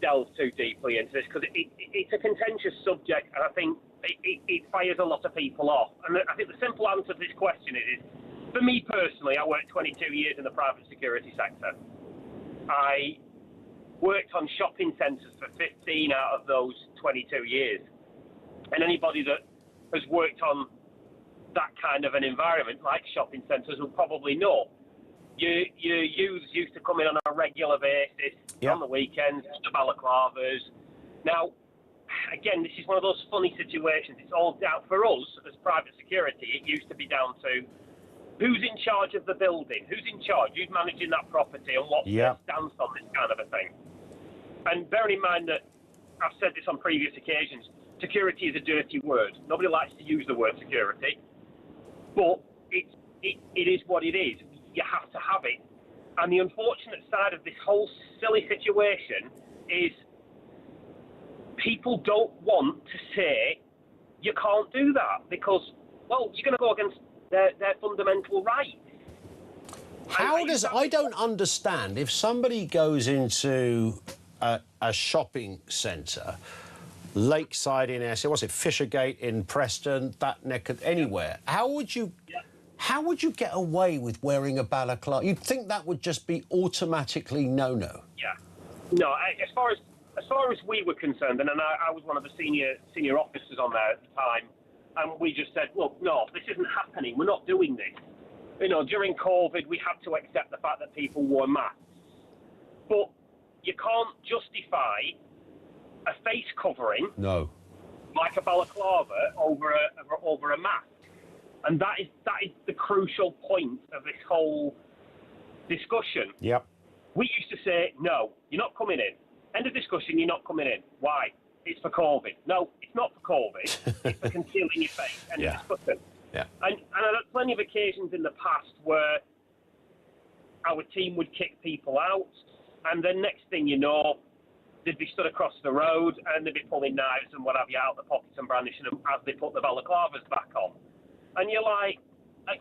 delve too deeply into this, because it's a contentious subject, and I think it fires a lot of people off. And I think the simple answer to this question is, for me personally, I worked 22 years in the private security sector. I worked on shopping centres for 15 out of those 22 years. And anybody that has worked on that kind of an environment, like shopping centres, will probably know. Your youths used to come in on a regular basis, on the weekends, the balaclavas. Now, again, this is one of those funny situations. It's all down, for us, as private security, it used to be down to who's in charge of the building, who's in charge, who's managing that property, and what's their stance on this kind of a thing. And bearing in mind that I've said this on previous occasions, security is a dirty word. Nobody likes to use the word security, but it is what it is. You have to have it. And the unfortunate side of this whole silly situation is people don't want to say you can't do that because, well, you're going to go against their fundamental rights. I don't understand if somebody goes into a shopping centre, Lakeside in Essex, what's it, Fishergate in Preston, that neck of anywhere. How would you get away with wearing a balaclava? You'd think that would just be automatically no-no. Yeah. No, as far as we were concerned, and I was one of the senior officers on there at the time, and we just said, look, no, this isn't happening. We're not doing this. You know, during COVID, we had to accept the fact that people wore masks. But you can't justify a face covering, like a balaclava, over a mask, and that is the crucial point of this whole discussion. Yep. We used to say, no, you're not coming in. End of discussion. You're not coming in. Why? It's for COVID. No, it's not for COVID. It's for concealing your face. End of discussion. Yeah. And I've had plenty of occasions in the past where our team would kick people out, and then next thing you know, they'd be stood across the road and they'd be pulling knives and what have you out of the pockets and brandishing them as they put the balaclavas back on. And you're like,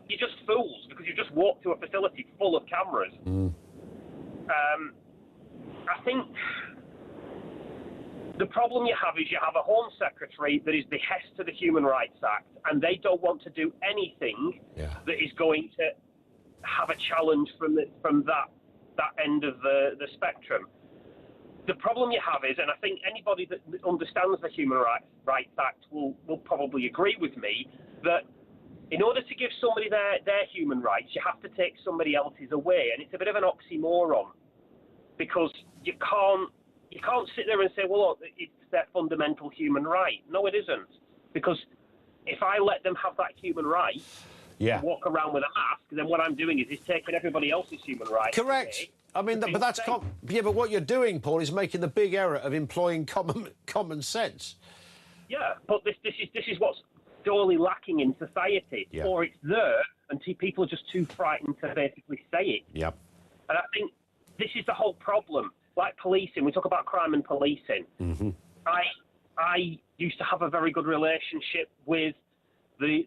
you're just fools because you just walked to a facility full of cameras. I think the problem you have is you have a Home Secretary that is behest to the Human Rights Act, and they don't want to do anything that is going to have a challenge from that end of the spectrum. The problem you have is, and I think anybody that understands the Human Rights Act will probably agree with me, that in order to give somebody their human rights, you have to take somebody else's away, and it's a bit of an oxymoron because you can't sit there and say, well, look, it's their fundamental human right. No, it isn't, because if I let them have that human right, walk around with a mask, then what I'm doing is taking everybody else's human rights. Correct. Away. I mean, but that's but what you're doing, Paul, is making the big error of employing common sense. Yeah, but this is what's sorely lacking in society, or it's there, and people are just too frightened to basically say it. Yep. And I think this is the whole problem. Like policing, we talk about crime and policing. Mm-hmm. I used to have a very good relationship with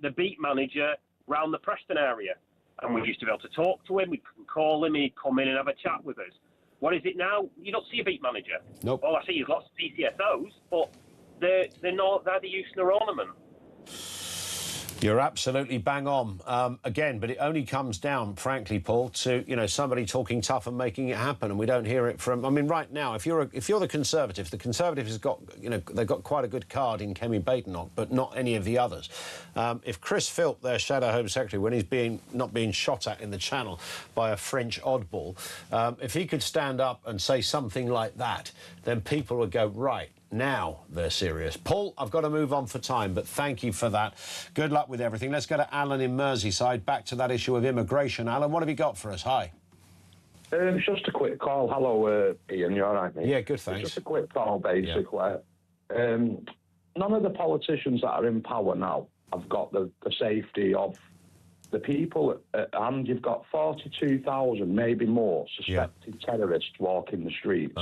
the beat manager round the Preston area. And we used to be able to talk to him, we could call him, he'd come in and have a chat with us. What is it now? You don't see a beat manager. Nope. All I see is lots of PCSOs, but they're neither use nor ornament. You're absolutely bang on. Again, but it only comes down, frankly, Paul, to, you know, somebody talking tough and making it happen, and we don't hear it from... I mean, right now, if you're the Conservatives has got, you know, they've got quite a good card in Kemi Badenoch, but not any of the others. If Chris Philp, their Shadow Home Secretary, when he's not being shot at in the Channel by a French oddball, if he could stand up and say something like that, then people would go, right, now they're serious. Paul, I've got to move on for time, but thank you for that. Good luck with everything. Let's go to Alan in Merseyside. Back to that issue of immigration. Alan, what have you got for us? Hi. It's just a quick call. Hello, Ian. You all right, mate? Yeah, good, thanks. It's just a quick call, basically. Yeah. None of the politicians that are in power now have got the safety of the people at hand. You've got 42,000, maybe more, suspected terrorists walking the streets.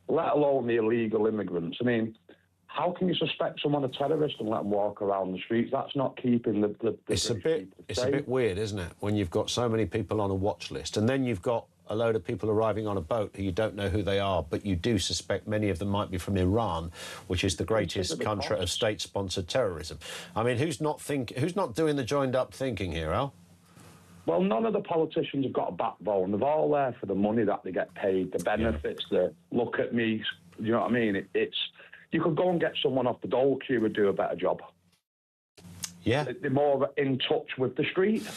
Let alone the illegal immigrants. I mean, how can you suspect someone a terrorist and let them walk around the streets? That's not keeping the It's a bit weird, isn't it, when you've got so many people on a watch list, and then you've got a load of people arriving on a boat who you don't know who they are, but you do suspect many of them might be from Iran, which is the greatest country of state-sponsored terrorism. I mean, who's not doing the joined-up thinking here, Al? Well, none of the politicians have got a backbone. They're all there for the money that they get paid, the benefits, the look at me, you know what I mean? You could go and get someone off the dole queue who would do a better job. Yeah. They're more in touch with the street.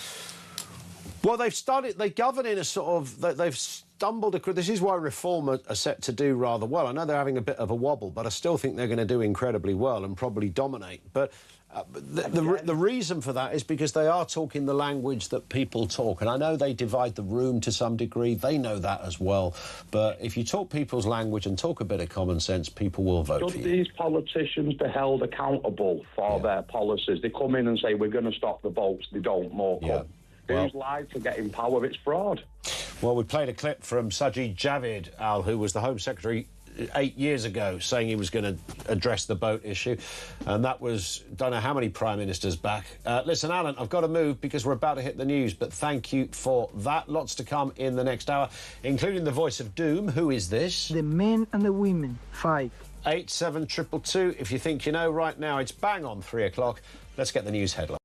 Well, they govern in a sort of, they've stumbled across, this is why Reform are set to do rather well. I know they're having a bit of a wobble, but I still think they're going to do incredibly well and probably dominate. But the reason for that is because they are talking the language that people talk. And I know they divide the room to some degree. They know that as well. But if you talk people's language and talk a bit of common sense, people will vote for you. Should these politicians be held accountable for their policies? They come in and say, we're going to stop the boats. They don't, more come. Who's lied to get in power? It's fraud. Well, we played a clip from Sajid Javid, Al, who was the Home Secretary 8 years ago, saying he was going to address the boat issue, and that was don't know how many prime ministers back. Listen, Alan, I've got to move because we're about to hit the news, but thank you for that. Lots to come in the next hour, including the voice of doom. Who is this? The men and the women. 5 87222. If you think you know, right now it's bang on 3 o'clock. Let's get the news headline.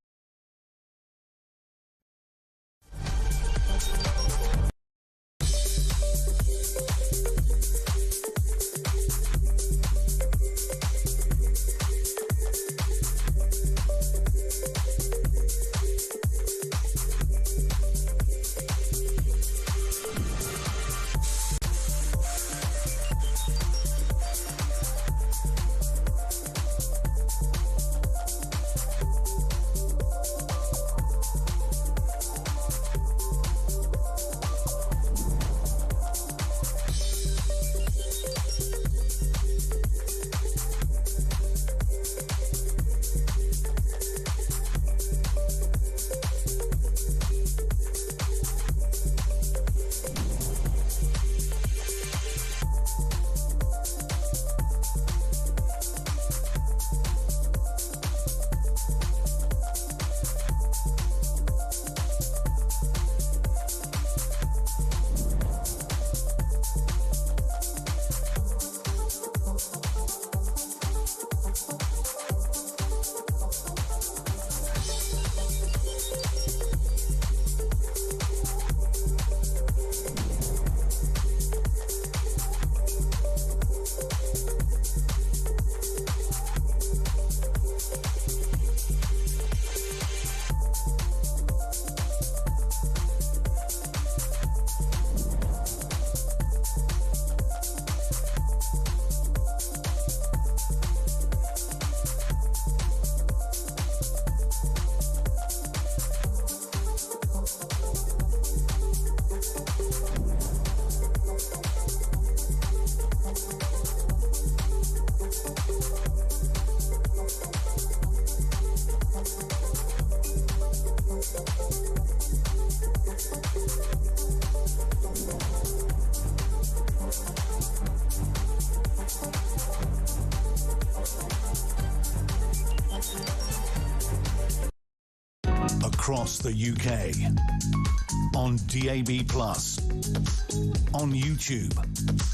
across the UK. On DAB+, on YouTube,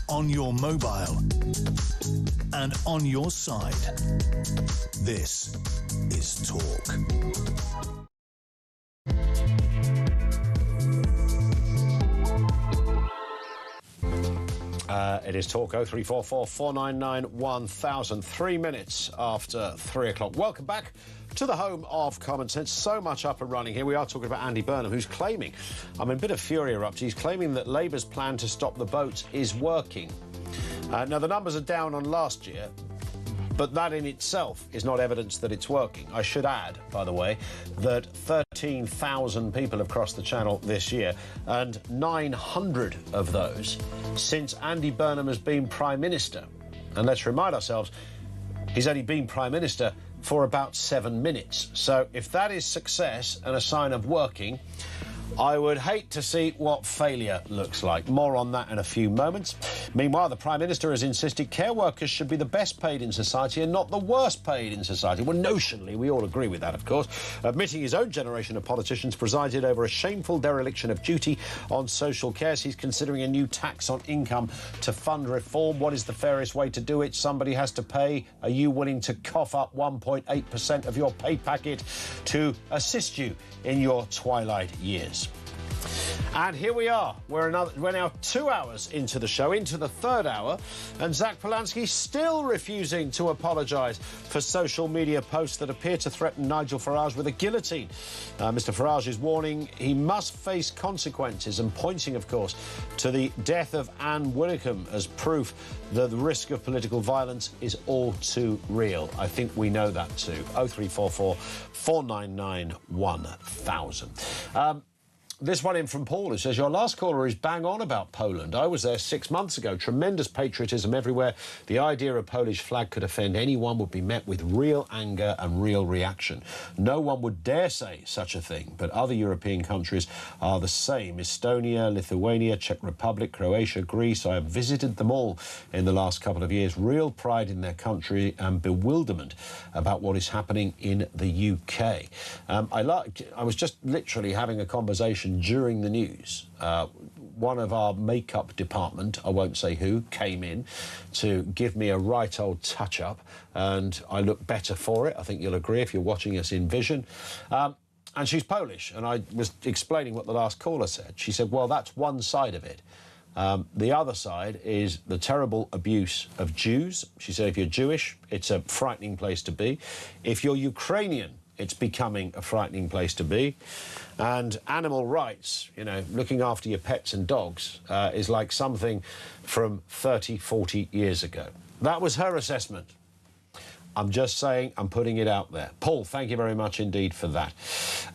on your mobile, and on your side. This is Talk. It is Talk 0344 499 1000, 3 minutes after 3 o'clock. Welcome back to the home of common sense. So much up and running here. We are talking about Andy Burnham, who's claiming, I'm in a bit of fury erupted, he's claiming that Labour's plan to stop the boats is working. Now, the numbers are down on last year, but that in itself is not evidence that it's working. I should add, by the way, that 13,000 people have crossed the channel this year, and 900 of those since Andy Burnham has been Prime Minister. And let's remind ourselves, he's only been Prime Minister for about 7 minutes. So if that is success and a sign of working, I would hate to see what failure looks like. More on that in a few moments. Meanwhile, the Prime Minister has insisted care workers should be the best paid in society and not the worst paid in society. Well, notionally, we all agree with that, of course. Admitting his own generation of politicians presided over a shameful dereliction of duty on social care. He's considering a new tax on income to fund reform. What is the fairest way to do it? Somebody has to pay. Are you willing to cough up 1.8% of your pay packet to assist you in your twilight years? And here we are. We're now 2 hours into the show, into the third hour, and Farage-Polanski still refusing to apologise for social media posts that appear to threaten Nigel Farage with a guillotine. Mr Farage is warning he must face consequences and pointing, of course, to the death of Anne Widdecombe as proof that the risk of political violence is all too real. I think we know that too. 0344 499 1000. This one in from Paul, who says, your last caller is bang on about Poland. I was there 6 months ago. Tremendous patriotism everywhere. The idea a Polish flag could offend anyone would be met with real anger and real reaction. No one would dare say such a thing, but other European countries are the same. Estonia, Lithuania, Czech Republic, Croatia, Greece. I have visited them all in the last couple of years. Real pride in their country and bewilderment about what is happening in the UK. I was just literally having a conversation during the news. One of our makeup department, I won't say who, came in to give me a right old touch-up, and I look better for it. I think you'll agree if you're watching us in Vision. And she's Polish, and I was explaining what the last caller said. She said, well, that's one side of it. The other side is the terrible abuse of Jews. She said, if you're Jewish, it's a frightening place to be. If you're Ukrainian, it's becoming a frightening place to be. And animal rights, you know, looking after your pets and dogs, is like something from 30, 40 years ago. That was her assessment. I'm just saying, I'm putting it out there. Paul, thank you very much indeed for that.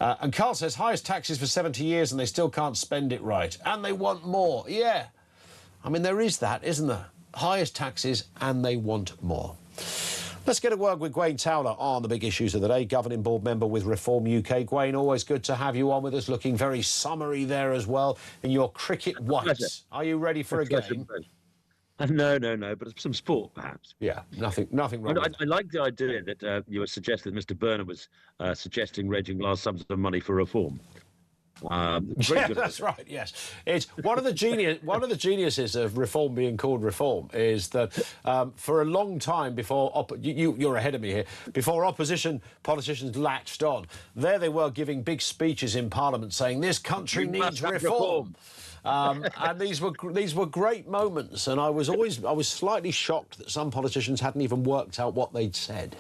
And Carl says, highest taxes for 70 years and they still can't spend it right. And they want more. Yeah. I mean, there is that, isn't there? Highest taxes and they want more. Let's get a word with Gwaine Towler on the big issues of the day. Governing board member with Reform UK. Gwaine, always good to have you on with us, looking very summery there as well in your cricket whites. Are you ready for a game? No, but some sport, perhaps. Yeah, nothing wrong. I like the idea that you were suggesting that Mr. Burnham was suggesting raising large sums of money for reform. Yeah, that's right. Yes, it's one of the geniuses of reform being called reform is that for a long time before you're ahead of me here, before opposition politicians latched on, there they were giving big speeches in Parliament saying this country needs reform. And these were great moments, and I was slightly shocked that some politicians hadn't even worked out what they'd said.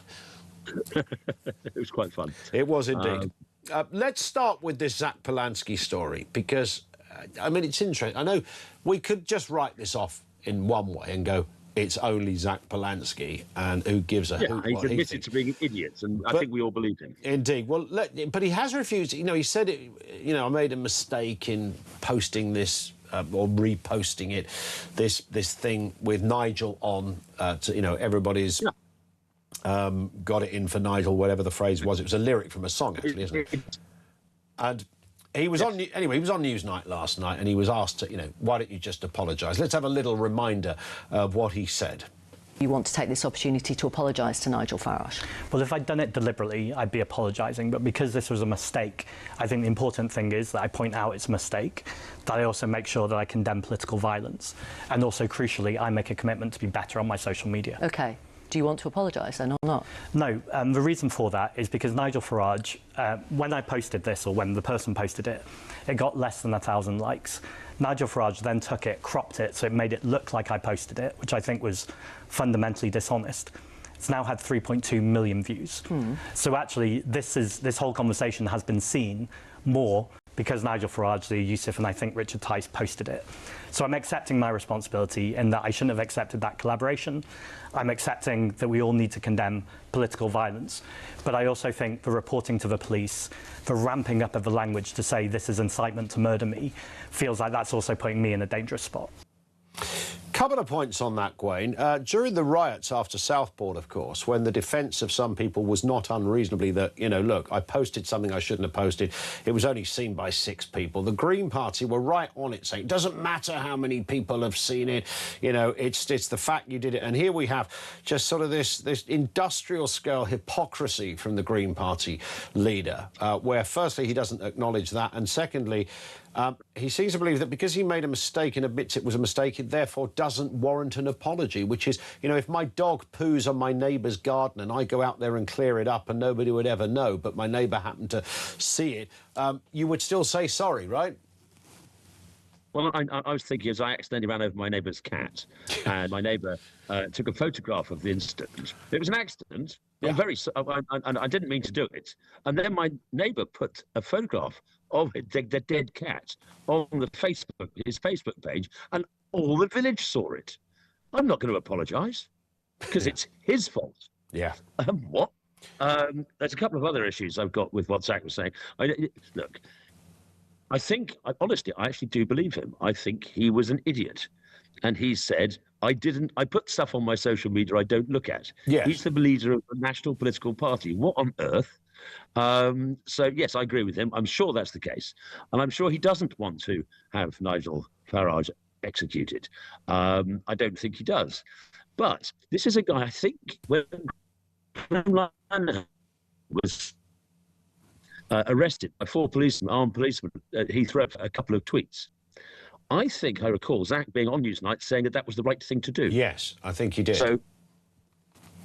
It was quite fun. It was indeed. Let's start with this Farage-Polanski story, because, I mean, it's interesting. I know we could just write this off in one way and go, it's only Farage-Polanski, and who gives a hoot he's what he admitted thinks. to being idiots, and I think we all believe him. Indeed. Well, but he has refused. You know, he said, I made a mistake in posting this or reposting it, this thing with Nigel on, everybody's... Yeah. Got it in for Nigel, whatever the phrase was. It was a lyric from a song, actually, isn't it? And he was on he was on Newsnight last night, and he was asked to, why don't you just apologise? Let's have a little reminder of what he said. You want to take this opportunity to apologise to Nigel Farage? Well, if I'd done it deliberately, I'd be apologising. But because this was a mistake, I think the important thing is that I point out it's a mistake, that I also make sure that I condemn political violence. And also, crucially, I make a commitment to be better on my social media. OK. Do you want to apologise then or not? No. The reason for that is because Nigel Farage, when I posted this, or when the person posted it, it got less than 1,000 likes. Nigel Farage then took it, cropped it, so it made it look like I posted it, which I think was fundamentally dishonest. It's now had 3.2 million views. So actually, this whole conversation has been seen more because Nigel Farage, the Yusuf, and I think Richard Tice posted it. So I'm accepting my responsibility in that I shouldn't have accepted that collaboration. I'm accepting that we all need to condemn political violence. But I also think the reporting to the police, the ramping up of the language to say this is incitement to murder me, feels like that's also putting me in a dangerous spot. Couple of points on that, Gwaine. During the riots after Southport, of course, when the defence of some people was not unreasonably that, you know, look, I posted something I shouldn't have posted. It was only seen by 6 people. The Green Party were right on it, saying it doesn't matter how many people have seen it. You know, it's the fact you did it. And here we have just sort of this industrial scale hypocrisy from the Green Party leader, where firstly, he doesn't acknowledge that. And secondly, he seems to believe that because he made a mistake and admits it was a mistake, it therefore doesn't warrant an apology, which is, you know, if my dog poos on my neighbour's garden and I go out there and clear it up and nobody would ever know, but my neighbour happened to see it, you would still say sorry, right? Well, I was thinking as I accidentally ran over my neighbour's cat, and my neighbour took a photograph of the incident. It was an accident. Yeah. I didn't mean to do it. And then my neighbour put a photograph of it, the dead cat, on his Facebook page, and all the village saw it. I'm not going to apologise because it's his fault. Yeah. What? There's a couple of other issues I've got with what Zach was saying. Look, I think, honestly, I actually do believe him. I think he was an idiot. And he said, I put stuff on my social media I don't look at. Yes. He's the leader of a national political party. What on earth? So, yes, I agree with him. I'm sure that's the case. And I'm sure he doesn't want to have Nigel Farage executed. I don't think he does. But this is a guy, I think, when was arrested by 4 policemen, armed policemen, he threw up a couple of tweets. I think I recall Zach being on Newsnight saying that was the right thing to do. Yes, I think he did. So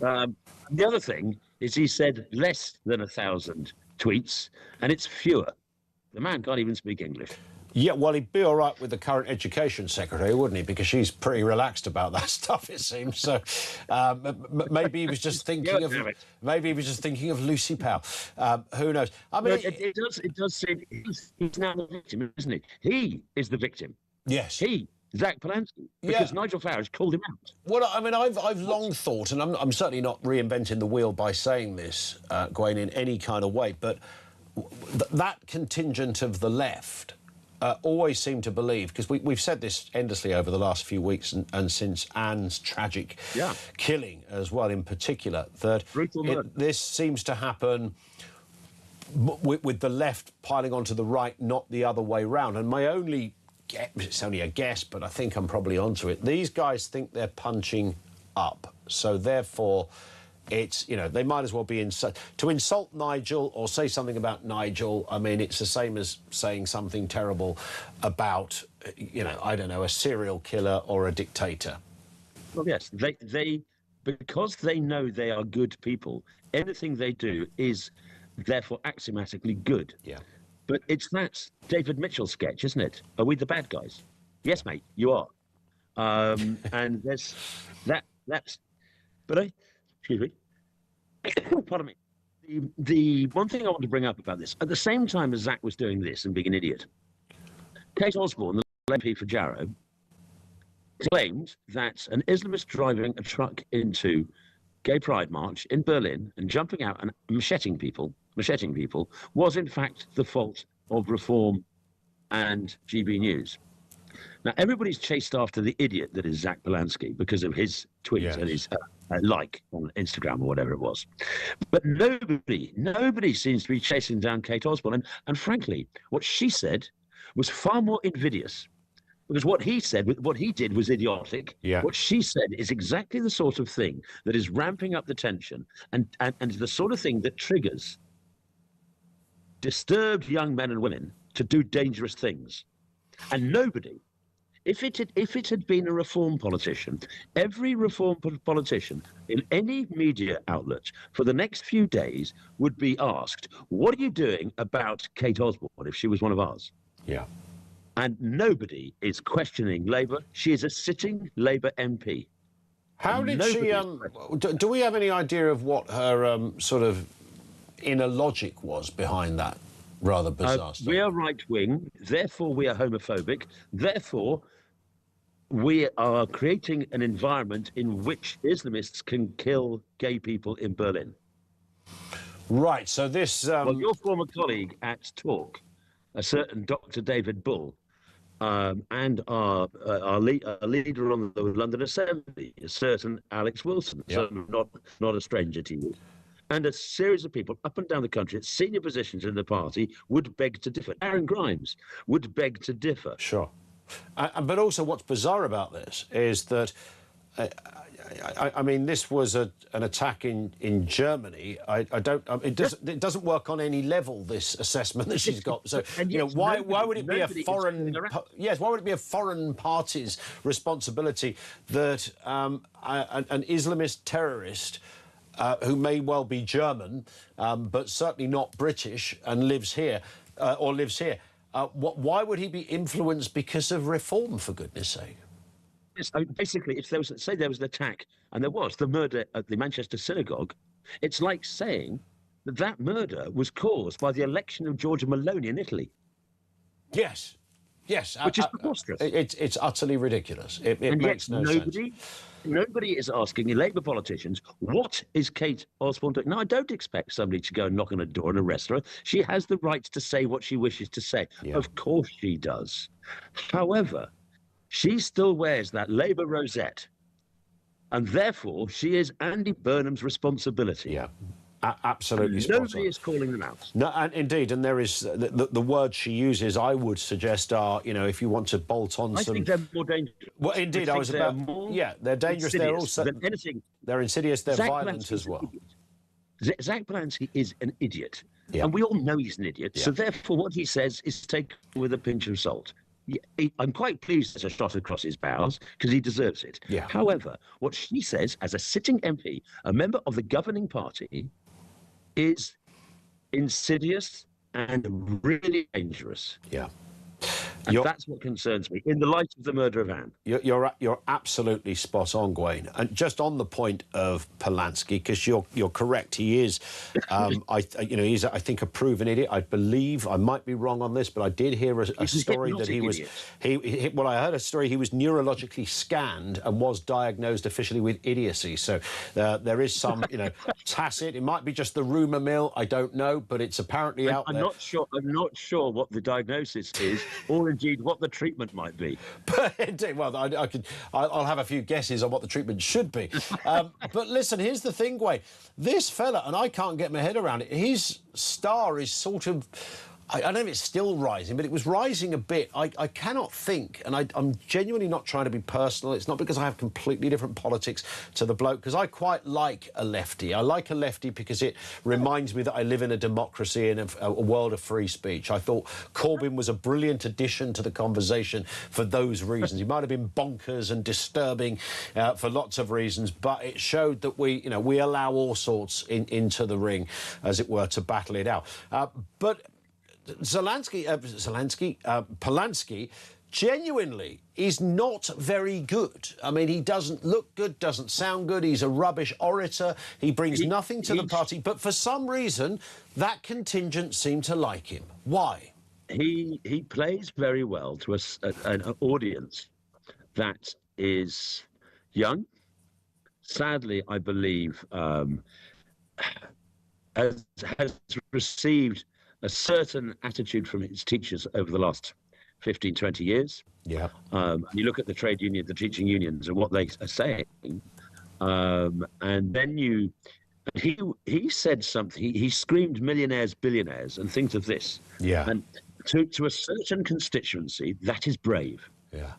the other thing is he said less than 1,000 tweets, and it's fewer. The man can't even speak English. Yeah, well, he'd be all right with the current education secretary, wouldn't he? Because she's pretty relaxed about that stuff, it seems. So maybe he was just thinking of Lucy Powell. Who knows? I mean, it does seem he's now the victim, isn't he? He is the victim. Yes. Zach Polanski, because Nigel Farage called him out. Well, I mean, I've long thought, and I'm certainly not reinventing the wheel by saying this, Gwaine, in any kind of way, but that contingent of the left always seem to believe, because we've said this endlessly over the last few weeks and since Anne's tragic killing as well in particular, that this seems to happen with the left piling onto the right, not the other way round. And my only... it's only a guess, but I think I'm probably onto it. These guys think they're punching up, so therefore it's, you know, they might as well be to insult Nigel or say something about Nigel. I mean, it's the same as saying something terrible about, you know, I don't know, a serial killer or a dictator. Well, yes, they because they know they are good people, anything they do is therefore axiomatically good. Yeah. But it's that David Mitchell sketch, isn't it? Are we the bad guys? Yes, mate, you are. And there's that's. But excuse me. Pardon me. The one thing I want to bring up about this, at the same time as Zach was doing this and being an idiot, Kate Osborne, the MP for Jarrow, claimed that an Islamist driving a truck into Gay Pride March in Berlin and jumping out and macheting people was in fact the fault of Reform and GB News. Now, everybody's chased after the idiot that is Zach Polanski because of his tweets and his like on Instagram or whatever it was. But nobody seems to be chasing down Kate Osborne. And frankly, what she said was far more invidious Because what he said, what he did was idiotic. Yeah. What she said is exactly the sort of thing that is ramping up the tension and the sort of thing that triggers disturbed young men and women to do dangerous things. And nobody, if it had been a reform politician, every reform politician in any media outlet for the next few days would be asked, what are you doing about Kate Osborne if she was one of ours? Yeah. And nobody is questioning Labour. She is a sitting Labour MP. How did she... do we have any idea of what her sort of inner logic was behind that rather bizarre stuff? We are right-wing, therefore we are homophobic, therefore we are creating an environment in which Islamists can kill gay people in Berlin. Right, so this... Well, your former colleague at Talk, a certain Dr. David Bull, and our leader on the London Assembly, a certain Alex Wilson, so not a stranger to you, and a series of people up and down the country at senior positions in the party would beg to differ. Aaron Grimes would beg to differ. Sure. But also what's bizarre about this is that, I mean, this was an attack in Germany. It doesn't work on any level, this assessment that she's got. So, why would it be a foreign... Yes, why would it be a foreign party's responsibility that an Islamist terrorist who may well be German, but certainly not British and lives here, why would he be influenced because of reform, for goodness sake? Yes, I mean, basically, if there was, say there was an attack, and there was the murder at the Manchester synagogue, it's like saying that that murder was caused by the election of Giorgia Meloni in Italy. Yes. Yes. Which is preposterous. It's utterly ridiculous. It makes no sense. Nobody is asking Labour politicians, what is Kate Osborne doing? Now, I don't expect somebody to go and knock on a door and arrest her. She has the right to say what she wishes to say. Yeah. Of course she does. However, she still wears that Labour rosette, and therefore she is Andy Burnham's responsibility. Yeah. Absolutely. Nobody is calling them out. No, and indeed, and there is the words she uses, I would suggest, are, if you want to bolt on I some... think they're more dangerous. Well, indeed, I was about... Yeah, they're dangerous. They're also... Than anything. They're insidious, they're Zach violent Polanski's as well. Zach Polanski is an idiot. Yeah. And we all know he's an idiot. Yeah. So therefore, what he says is taken with a pinch of salt. I'm quite pleased there's a shot across his bows because he deserves it. Yeah. However, what she says as a sitting MP, a member of the governing party, is insidious and really dangerous. Yeah. And that's what concerns me, in the light of the murder of Anne. You're absolutely spot on, Gwaine. And just on the point of Polanski, because you're correct, he is, he's I think a proven idiot. I believe I might be wrong on this, but I did hear a story that he was I heard a story he was neurologically scanned and was diagnosed officially with idiocy. So there is some tacit. It might be just the rumour mill. I don't know, but it's apparently out there. I'm not sure what the diagnosis is, or indeed what the treatment might be. But indeed, well, I'll have a few guesses on what the treatment should be. But listen, here's the thing, Gwaine. This fella, and I can't get my head around it, his star is sort of... I don't know if it's still rising, but it was rising a bit. I cannot think, and I'm genuinely not trying to be personal. It's not because I have completely different politics to the bloke, because I quite like a lefty. I like a lefty because it reminds me that I live in a democracy and a world of free speech. I thought Corbyn was a brilliant addition to the conversation for those reasons. He might have been bonkers and disturbing for lots of reasons, but it showed that we allow all sorts into the ring, as it were, to battle it out. But Polanski genuinely is not very good. I mean, he doesn't look good, doesn't sound good. He's a rubbish orator. He brings nothing to the party. But for some reason, that contingent seem to like him. Why? He plays very well to an audience that is young. Sadly, I believe, has received a certain attitude from his teachers over the last 15, 20 years. Yeah. You look at the trade union, the teaching unions, and what they are saying, and then he said something. He screamed millionaires, billionaires, and things of this. Yeah. And to a certain constituency, that is brave. Yeah.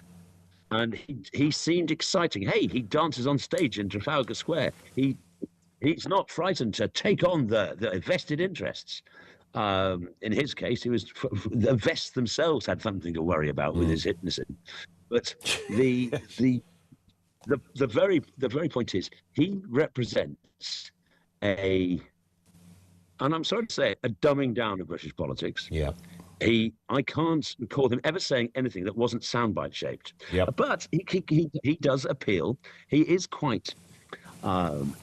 And he seemed exciting. Hey, he dances on stage in Trafalgar Square. He's not frightened to take on the vested interests. In his case, the vests themselves had something to worry about with his hypnotism. But the very point is, he represents and I'm sorry to say it, a dumbing down of British politics. Yeah. I can't recall him ever saying anything that wasn't soundbite shaped. Yep. But he does appeal. He is quite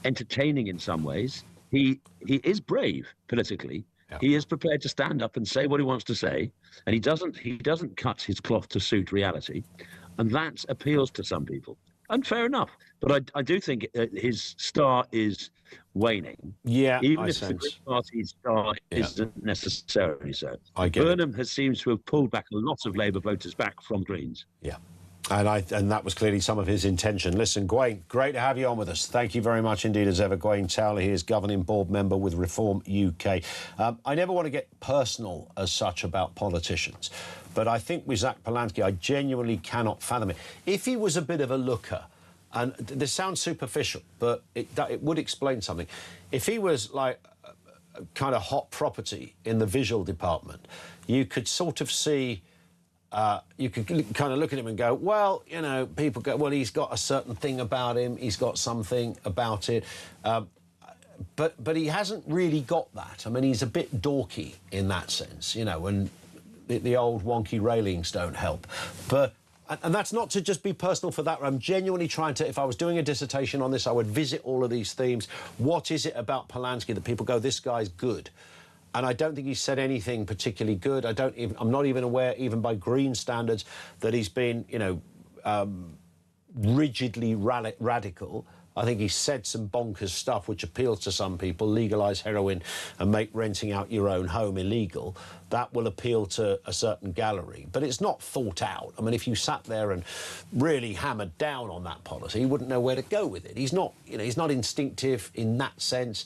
entertaining in some ways. He is brave politically. Yep. He is prepared to stand up and say what he wants to say, and he doesn't cut his cloth to suit reality, and that appeals to some people. And fair enough. But I do think his star is waning. Yeah, even if the Green Party's star isn't necessarily so. I get Burnham seems to have pulled back a lot of Labour voters back from Greens. Yeah. And that was clearly some of his intention. Listen, Gwaine, great to have you on with us. Thank you very much indeed, as ever. Gwaine Towler, he is governing board member with Reform UK. I never want to get personal as such about politicians, but I think with Farage-Polanski, I genuinely cannot fathom it. If he was a bit of a looker, and this sounds superficial, but it would explain something. If he was like a kind of hot property in the visual department, you could sort of see... you could kind of look at him and go, well, you know, people go, well, he's got a certain thing about him, he's got something about it. But he hasn't really got that. I mean, he's a bit dorky in that sense, you know, and the old wonky railings don't help. And that's not to just be personal for that. I'm genuinely trying to, if I was doing a dissertation on this, I would visit all of these themes. What is it about Polanski that people go, this guy's good? And I don't think he's said anything particularly good. I'm not even aware, even by Green standards, that he's been, you know, rigidly radical. I think he's said some bonkers stuff which appeals to some people, legalise heroin and make renting out your own home illegal. That will appeal to a certain gallery. But it's not thought out. I mean, if you sat there and really hammered down on that policy, you wouldn't know where to go with it. He's not, you know, he's not instinctive in that sense.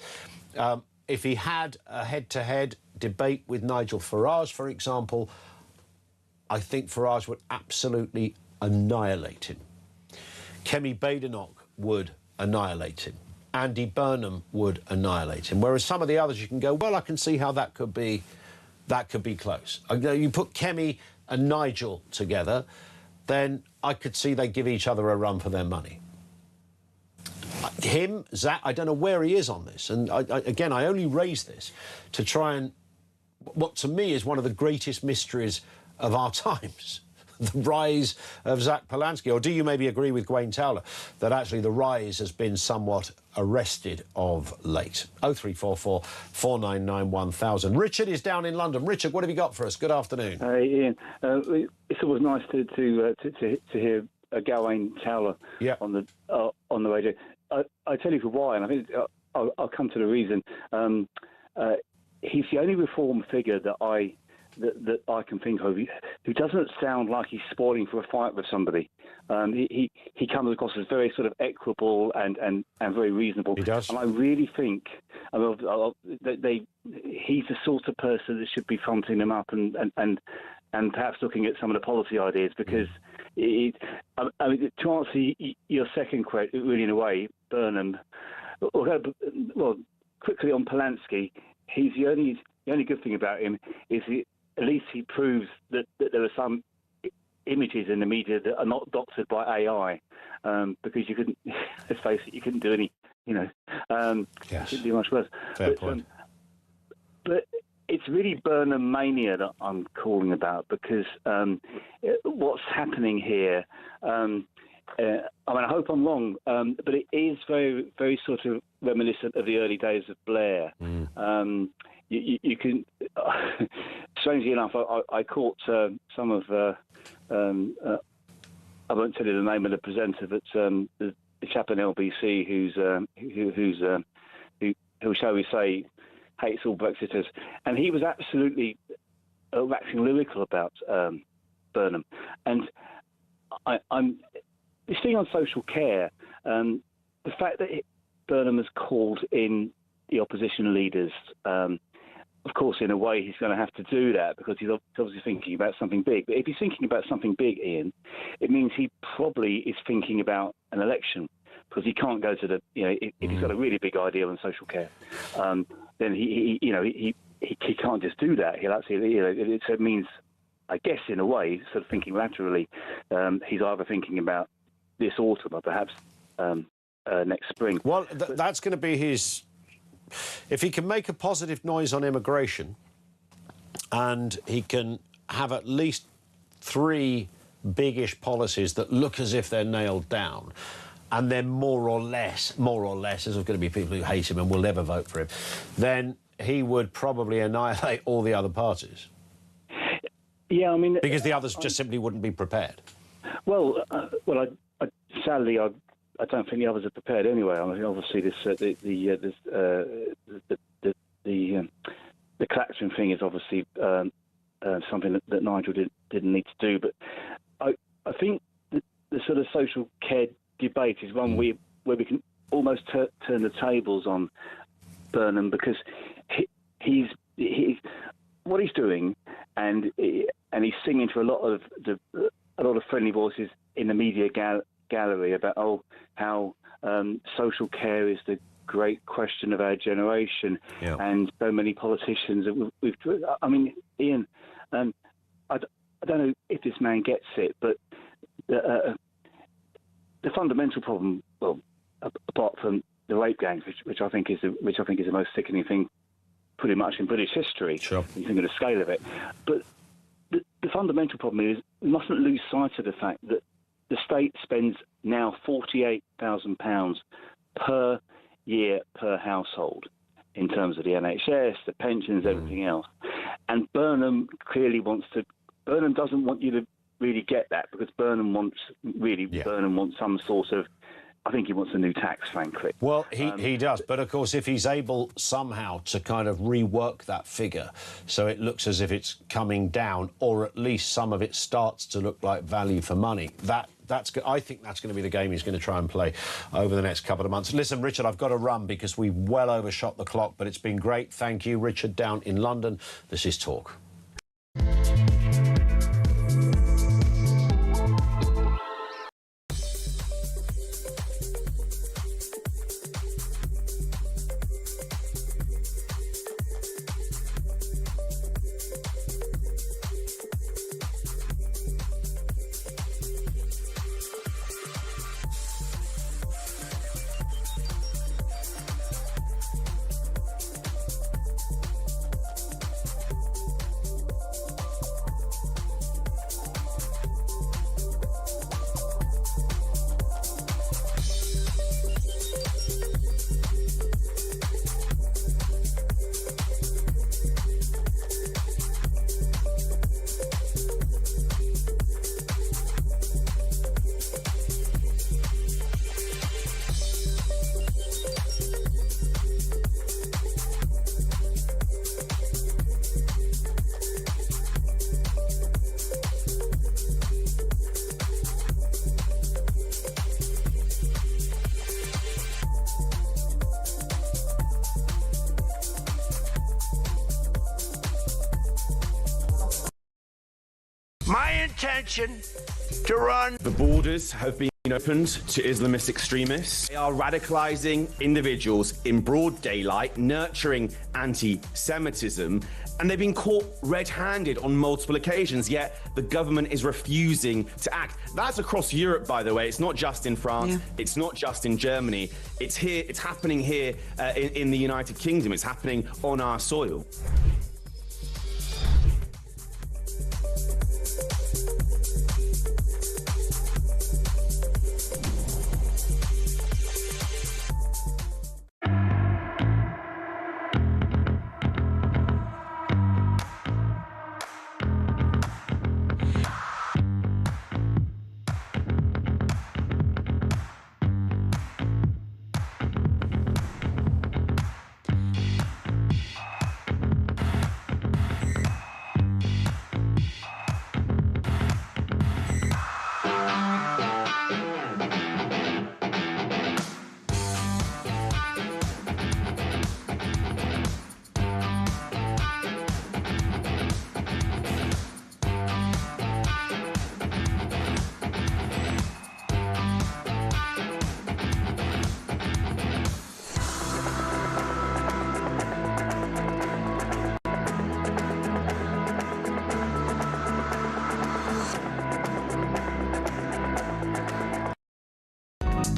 If he had a head-to-head debate with Nigel Farage, for example, I think Farage would absolutely annihilate him. Kemi Badenoch would annihilate him. Andy Burnham would annihilate him. Whereas some of the others, you can go, well, I can see how that could be close. You put Kemi and Nigel together, then I could see they give each other a run for their money. Him, Zach, I don't know where he is on this. And again, I only raise this to try and, what to me is one of the greatest mysteries of our times, the rise of Farage-Polanski. Or do you maybe agree with Gwaine Towler that actually the rise has been somewhat arrested of late? 0344 499 1000. Richard is down in London. Richard, what have you got for us? Good afternoon. Hey, Ian. It's always nice to hear Gwaine Towler on the radio. I tell you for why, and I think I'll come to the reason. He's the only reform figure that I can think of who doesn't sound like he's spoiling for a fight with somebody. He comes across as very sort of equitable and very reasonable. He does. And I really think he's the sort of person that should be fronting them up and perhaps looking at some of the policy ideas, because I mean, to answer your second question, really in a way, Burnham, well, quickly on Polanski, he's the only good thing about him is at least he proves that there are some images in the media that are not doctored by AI, because you couldn't, let's face it, you couldn't do any, you know, yes. couldn't do much worse. Fair point. But it's really Burnham mania that I'm calling about, because what's happening here, I mean, I hope I'm wrong, but it is very, very sort of reminiscent of the early days of Blair. You can, strangely enough, I caught some of, I won't tell you the name of the presenter, but the chap in LBC who shall we say, hates all Brexiters, and he was absolutely waxing lyrical about Burnham. And I'm this thing on social care, the fact that Burnham has called in the opposition leaders of course, in a way, he's going to have to do that because he's obviously thinking about something big. But if he's thinking about something big, Ian, it means he probably is thinking about an election because he can't go to the, if he's got a really big idea on social care, then he can't just do that. He'll actually, it means, I guess, in a way, sort of thinking laterally, he's either thinking about this autumn or perhaps next spring. Well, that's going to be his... If he can make a positive noise on immigration and he can have at least 3 biggish policies that look as if they're nailed down, and then more or less, there's going to be people who hate him and will never vote for him, then he would probably annihilate all the other parties. Yeah, I mean... Because the others just simply wouldn't be prepared. Well, sadly, I don't think the others are prepared anyway. I mean, obviously, the Claxton thing is obviously something that Nigel didn't need to do. But I think the sort of social care debate is one where we can almost turn the tables on Burnham because he's what he's doing, and he's singing to a lot of friendly voices in the media gallery about how social care is the great question of our generation, and so many politicians. I mean, Ian, I don't know if this man gets it, but the fundamental problem, well, apart from the rape gangs, which I think is the most sickening thing, pretty much in British history. Sure. You think of the scale of it, but the fundamental problem is we mustn't lose sight of the fact that the state spends now £48,000 per year per household in terms of the NHS, the pensions, everything else. And Burnham clearly Burnham doesn't want you to really get that because Burnham wants some sort of, I think he wants a new tax, frankly. Well, he does. But, of course, if he's able somehow to kind of rework that figure so it looks as if it's coming down, or at least some of it starts to look like value for money, I think that's going to be the game he's going to try and play over the next couple of months. Listen, Richard, I've got to run because we well overshot the clock, but it's been great. Thank you, Richard, down in London. This is Talk. To run. The borders have been opened to Islamist extremists. They are radicalising individuals in broad daylight, nurturing anti-Semitism, and they've been caught red-handed on multiple occasions, yet the government is refusing to act. That's across Europe, by the way. It's not just in France. It's not just in Germany. It's here. It's happening here in the United Kingdom. It's happening on our soil.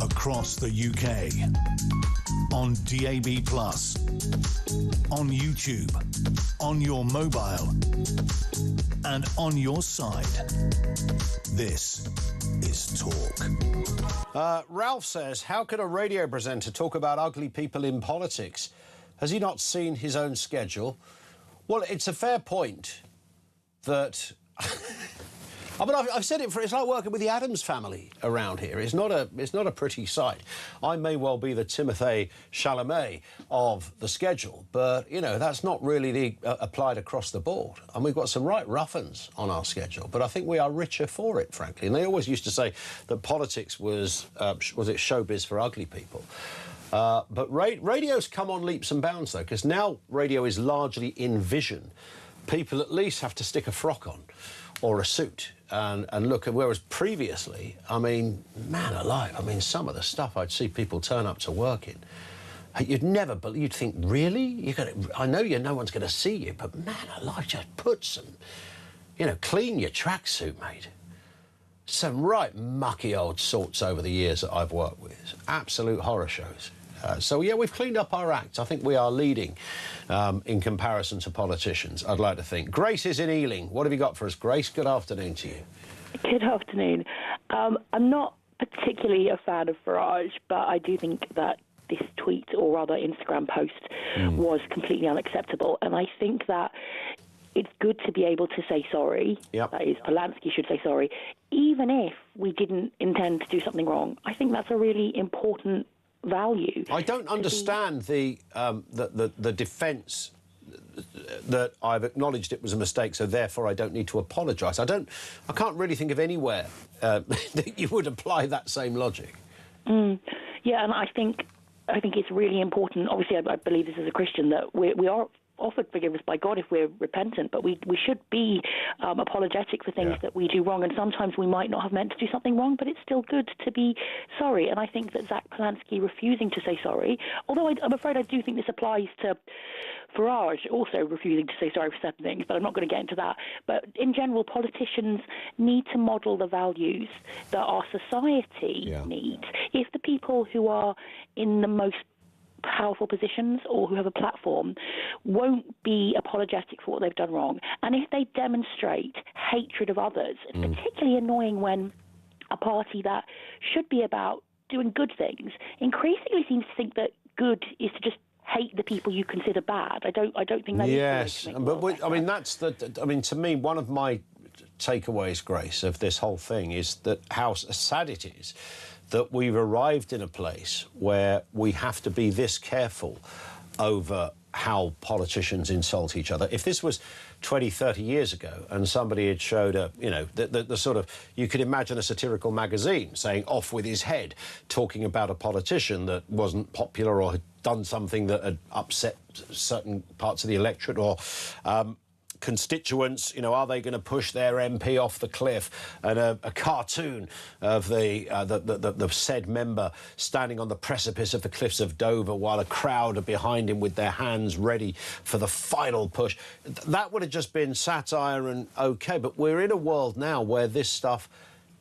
Across the UK. On DAB+. On YouTube. On your mobile. And on your side. This is Talk. Ralph says, how could a radio presenter talk about ugly people in politics? Has he not seen his own schedule? Well, it's a fair point that... I mean, I've said it for... It's like working with the Addams family around here. It's not a pretty sight. I may well be the Timothée Chalamet of the schedule, but, you know, that's not really applied across the board. And we've got some right ruffins on our schedule, but I think we are richer for it, frankly. And they always used to say that politics was it showbiz for ugly people? But radio's come on leaps and bounds, though, because now radio is largely in vision. People at least have to stick a frock on or a suit and look at, whereas previously, I mean, man alive, I mean, some of the stuff I'd see people turn up to work in, you'd think, really? I know no one's going to see you, but man alive, just put some, you know, clean your tracksuit, mate. Some right mucky old sorts over the years that I've worked with. Absolute horror shows. So, yeah, we've cleaned up our act. I think we are leading in comparison to politicians, I'd like to think. Grace is in Ealing. What have you got for us, Grace? Good afternoon to you. Good afternoon. I'm not particularly a fan of Farage, but I do think that this tweet, or rather Instagram post, was completely unacceptable. And I think that it's good to be able to say sorry. Yep. That is, Polanski should say sorry, even if we didn't intend to do something wrong. I think that's a really important value. I don't understand the defence that I've acknowledged it was a mistake, so therefore I don't need to apologise. I can't really think of anywhere that you would apply that same logic. Yeah, and I think it's really important. Obviously, I believe this as a Christian that we are offered forgiveness by God if we're repentant, but we should be apologetic for things that we do wrong, and sometimes we might not have meant to do something wrong, but it's still good to be sorry. And I think that Zach Polanski refusing to say sorry, although I'm afraid I do think this applies to Farage also refusing to say sorry for certain things, but I'm not going to get into that. But in general, politicians need to model the values that our society needs. If the people who are in the most powerful positions or who have a platform won't be apologetic for what they've done wrong, and if they demonstrate hatred of others, it's particularly annoying when a party that should be about doing good things increasingly seems to think that good is to just hate the people you consider bad. I don't think that is. Yes, but I mean, to me, one of my takeaways, Grace, of this whole thing is that how sad it is that we've arrived in a place where we have to be this careful over how politicians insult each other. If this was 20, 30 years ago and somebody had showed the sort of, you could imagine a satirical magazine saying off with his head, talking about a politician that wasn't popular or had done something that had upset certain parts of the electorate, or constituents, are they going to push their MP off the cliff? And a cartoon of the said member standing on the precipice of the cliffs of Dover while a crowd are behind him with their hands ready for the final push. That would have just been satire and OK, but we're in a world now where this stuff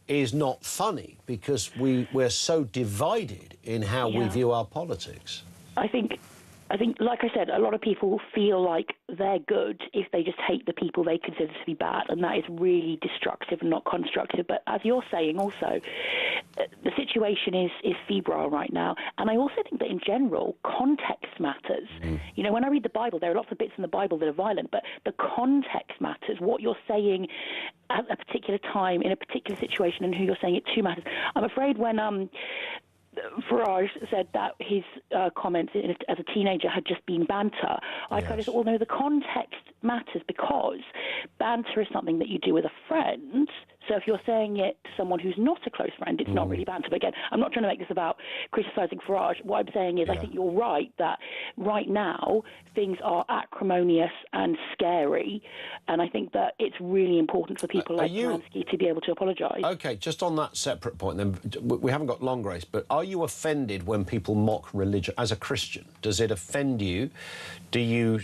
is not funny because we're so divided in how we view our politics. I think, like I said, a lot of people feel like they're good if they just hate the people they consider to be bad, and that is really destructive and not constructive. But as you're saying also, the situation is febrile right now, and I also think that in general, context matters. When I read the Bible, there are lots of bits in the Bible that are violent, but the context matters. What you're saying at a particular time, in a particular situation, and who you're saying it to matters. I'm afraid when Farage said that his comments as a teenager had just been banter, I kind of thought, well, no, the context matters, because banter is something that you do with a friend. So if you're saying it to someone who's not a close friend, it's not really banter. But again, I'm not trying to make this about criticising Farage. What I'm saying is I think you're right that right now things are acrimonious and scary, and I think that it's really important for people like Polanski to be able to apologise. OK, just on that separate point then, we haven't got long, Grace, but are you offended when people mock religion as a Christian? Does it offend you? Do you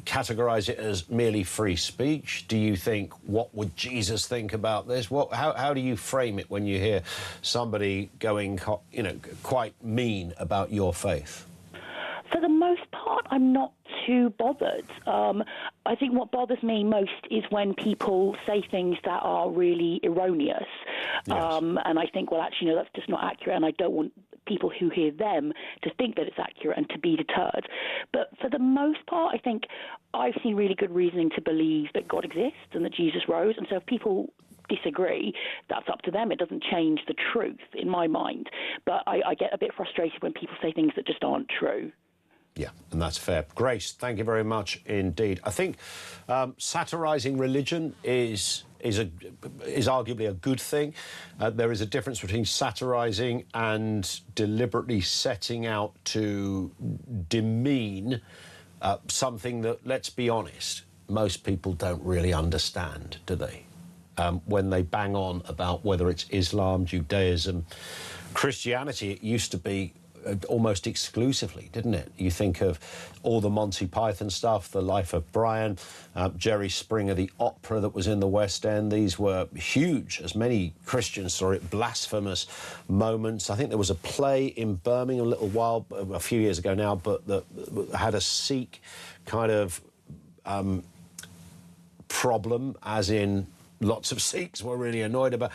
categorise it as merely free speech? Do you think, what would Jesus think about this? How do you frame it when you hear somebody going, you know, quite mean about your faith? For the most part, I'm not too bothered. I think what bothers me most is when people say things that are really erroneous. Yes. And I think, well, actually, no, that's just not accurate, and I don't want people who hear them to think that it's accurate and to be deterred. But for the most part, I think I've seen really good reasoning to believe that God exists and that Jesus rose. And so if people disagree, that's up to them. It doesn't change the truth in my mind. But I get a bit frustrated when people say things that just aren't true. Yeah, and that's fair. Grace, thank you very much indeed. I think satirising religion is arguably a good thing. There is a difference between satirising and deliberately setting out to demean something that, let's be honest, most people don't really understand, do they? When they bang on about whether it's Islam, Judaism, Christianity, it used to be almost exclusively, didn't it? You think of all the Monty Python stuff, The Life of Brian, Jerry Springer, the opera that was in the West End. These were huge, as many Christians saw it, blasphemous moments. I think there was a play in Birmingham a few years ago now, but that had a Sikh kind of problem, as in lots of Sikhs were really annoyed about.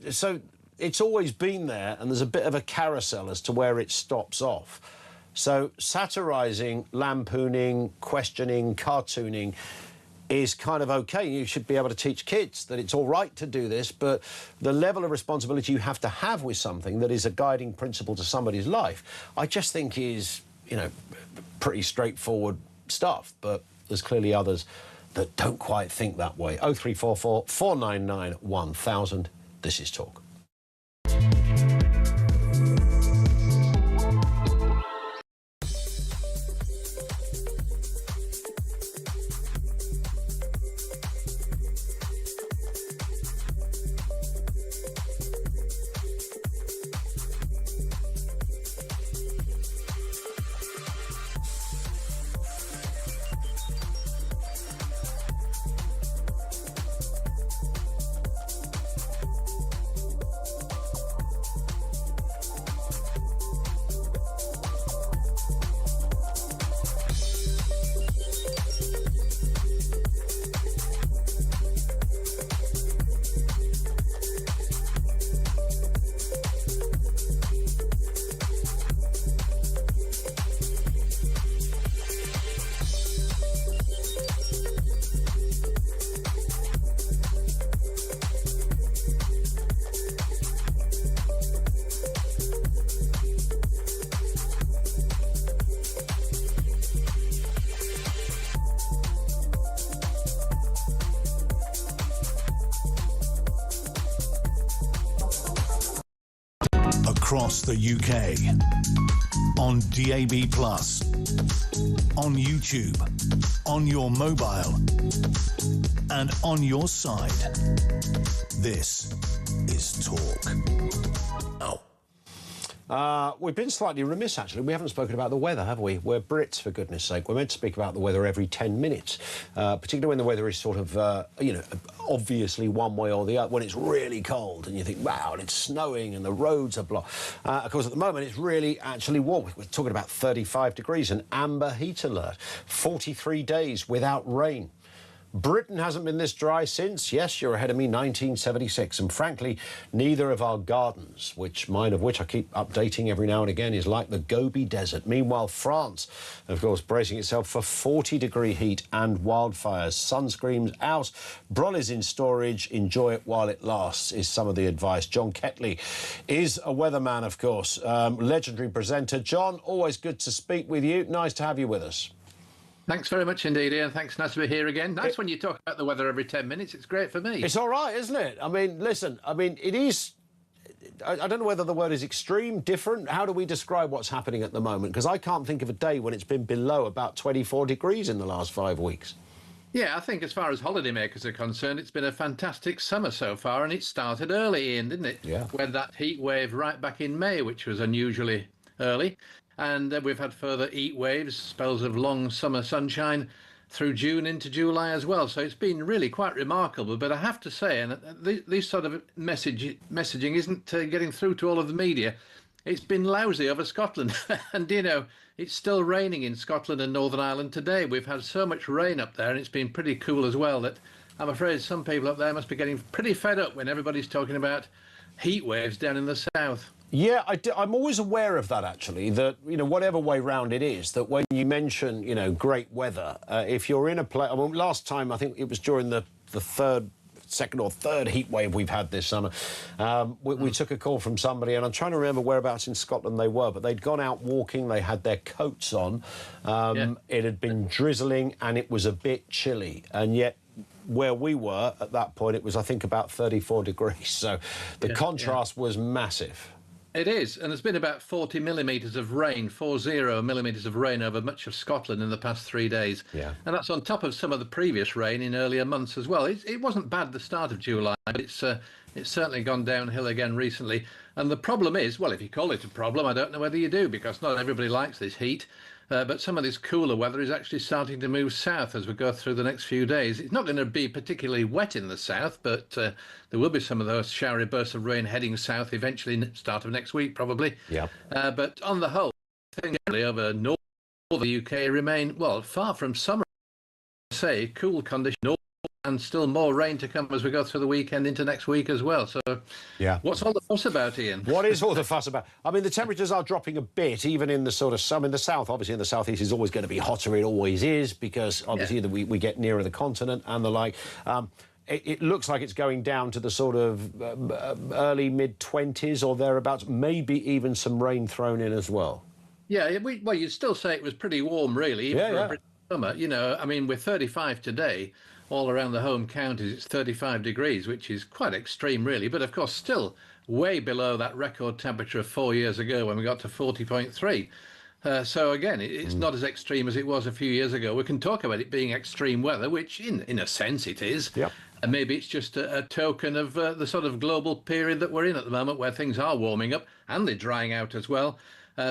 So it's always been there, and there's a bit of a carousel as to where it stops off. So satirising, lampooning, questioning, cartooning is kind of OK. You should be able to teach kids that it's all right to do this, but the level of responsibility you have to have with something that is a guiding principle to somebody's life, I just think is, you know, pretty straightforward stuff. But there's clearly others that don't quite think that way. 0344 499 1000. This is Talk. Across the UK, on DAB+, on YouTube, on your mobile, and on your side. This is Talk. We've been slightly remiss, actually. We haven't spoken about the weather, have we? We're Brits, for goodness sake. We're meant to speak about the weather every 10 minutes, particularly when the weather is sort of, you know, obviously one way or the other, when it's really cold and you think, wow, and it's snowing and the roads are blocked. Of course, at the moment, it's really actually warm. We're talking about 35 degrees, an amber heat alert, 43 days without rain. Britain hasn't been this dry since, yes, you're ahead of me, 1976. And frankly, neither of our gardens, mine of which I keep updating every now and again, is like the Gobi Desert. Meanwhile, France, of course, bracing itself for 40-degree heat and wildfires. Sunscreen's out, brolly's in storage, enjoy it while it lasts, is some of the advice. John Ketley is a weatherman, of course, legendary presenter. John, always good to speak with you. Nice to have you with us. Thanks very much indeed, Ian. Thanks, nice to be here again. Nice when you talk about the weather every 10 minutes. It's great for me. It's all right, isn't it? I mean, listen, it is... I don't know whether the word is extreme, different. How do we describe what's happening at the moment? Because I can't think of a day when it's been below about 24 degrees in the last 5 weeks. Yeah, I think as far as holidaymakers are concerned, it's been a fantastic summer so far, and it started early, Ian, didn't it? Yeah. We had that heat wave right back in May, which was unusually early. And we've had further heat waves, spells of long summer sunshine through June into July as well. So it's been really quite remarkable. But I have to say, and this sort of messaging isn't getting through to all of the media. It's been lousy over Scotland. And, you know, it's still raining in Scotland and Northern Ireland today. We've had so much rain up there, and it's been pretty cool as well, that I'm afraid some people up there must be getting pretty fed up when everybody's talking about heat waves down in the south. Yeah, I'm always aware of that, actually, that, you know, whatever way round it is, that when you mention, you know, great weather, if you're in a place... Well, last time, I think it was during the second or third heat wave we've had this summer, we took a call from somebody, and I'm trying to remember whereabouts in Scotland they were, but they'd gone out walking, they had their coats on, it had been drizzling, and it was a bit chilly, and yet where we were at that point, it was, I think, about 34 degrees. So the contrast was massive. It is, and there's been about 40 millimetres of rain, 40 millimetres of rain over much of Scotland in the past 3 days. Yeah. And that's on top of some of the previous rain in earlier months as well. It wasn't bad at the start of July, but it's certainly gone downhill again recently. And the problem is, well, if you call it a problem, I don't know whether you do, because not everybody likes this heat. But some of this cooler weather is actually starting to move south as we go through the next few days. It's not going to be particularly wet in the south, but there will be some of those showery bursts of rain heading south eventually, start of next week probably. Yeah. But on the whole, things over north of the UK remain, well, far from summer. Say, cool conditions, and still more rain to come as we go through the weekend into next week as well. So, yeah, what's all the fuss about, Ian? What is all the fuss about? I mean, the temperatures are dropping a bit, even in the sort of some in the south. Obviously, in the southeast, is always going to be hotter. It always is, because obviously we get nearer the continent and the like. It looks like it's going down to the sort of early mid-20s or thereabouts. Maybe even some rain thrown in as well. Yeah, well, you'd still say it was pretty warm, really, even for a British summer. You know, I mean, we're 35 today. All around the home counties, it's 35 degrees, which is quite extreme, really. But, of course, still way below that record temperature of 4 years ago when we got to 40.3. So, again, it's not as extreme as it was a few years ago. We can talk about it being extreme weather, which, in a sense, it is. Yep. And maybe it's just a token of the sort of global period that we're in at the moment, where things are warming up and they're drying out as well.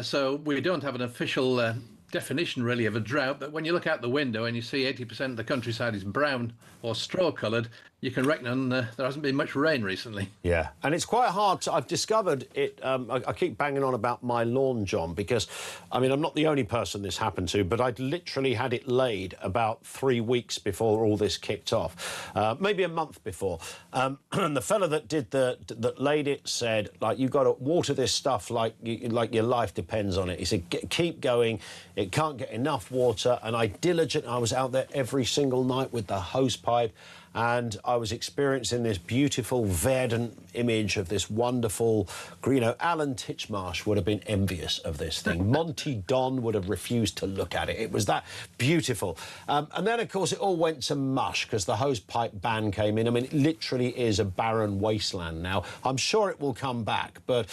So we don't have an official definition really of a drought, but when you look out the window and you see 80% of the countryside is brown or straw coloured, you can reckon there hasn't been much rain recently. Yeah, and it's quite hard to... I've discovered it... I keep banging on about my lawn, John, because, I mean, I'm not the only person this happened to, but I'd literally had it laid about 3 weeks before all this kicked off, maybe a month before. And the fella that laid it said, like, you've got to water this stuff like your life depends on it. He said, keep going. It can't get enough water. And I was out there every single night with the hose pipe, and I was experiencing this beautiful verdant image of this wonderful, you know, Alan Titchmarsh would have been envious of this thing. Monty Don would have refused to look at it. It was that beautiful. And then, of course, it all went to mush because the hose pipe ban came in. I mean, it literally is a barren wasteland now. I'm sure it will come back, but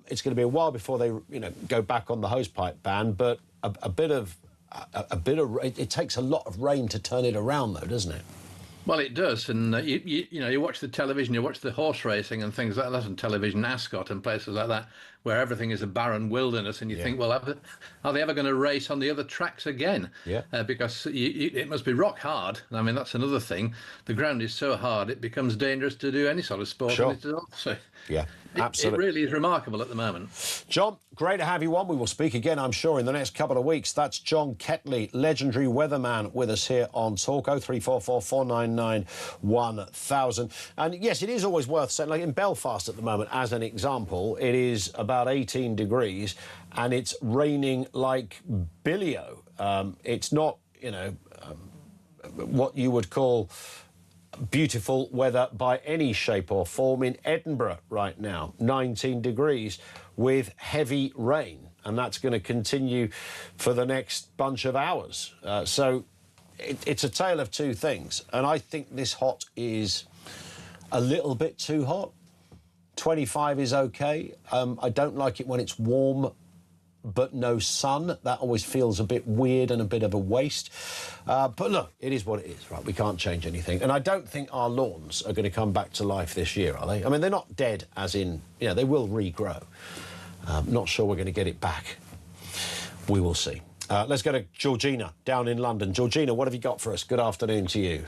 it's going to be a while before they, you know, go back on the hose pipe ban. But a bit of it takes a lot of rain to turn it around, though, doesn't it? Well, it does, and you know, you watch the television, you watch the horse racing and things like that on television, Ascot and places like that, where everything is a barren wilderness, and you think, well, are they ever going to race on the other tracks again? Yeah. Because it must be rock hard. I mean, that's another thing. The ground is so hard, it becomes dangerous to do any sort of sport. Sure. So yeah, absolutely. It really is remarkable at the moment. John, great to have you on. We will speak again, I'm sure, in the next couple of weeks. That's John Ketley, legendary weatherman, with us here on Talk. 0344 499 1000. And yes, it is always worth saying, like in Belfast at the moment, as an example, it is about 18 degrees and it's raining like billio. It's not, you know, what you would call beautiful weather by any shape or form. In Edinburgh right now, 19 degrees with heavy rain, and that's going to continue for the next bunch of hours. So it's a tale of two things, and I think this hot is a little bit too hot. 25 is okay. I don't like it when it's warm but no sun. That always feels a bit weird and a bit of a waste. But look, it is what it is, right? We can't change anything. And I don't think our lawns are going to come back to life this year, are they? I mean, they're not dead as in, you know, they will regrow. Not sure we're going to get it back. We will see. Let's go to Georgina down in London. Georgina, what have you got for us? Good afternoon to you.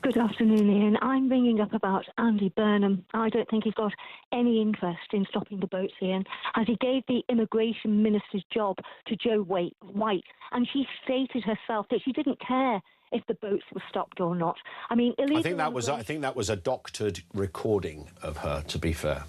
Good afternoon, Ian. I'm ringing up about Andy Burnham. I don't think he's got any interest in stopping the boats, Ian, as he gave the immigration minister's job to Jo White, and she stated herself that she didn't care if the boats were stopped or not. I mean, illegal I think that was a doctored recording of her, to be fair.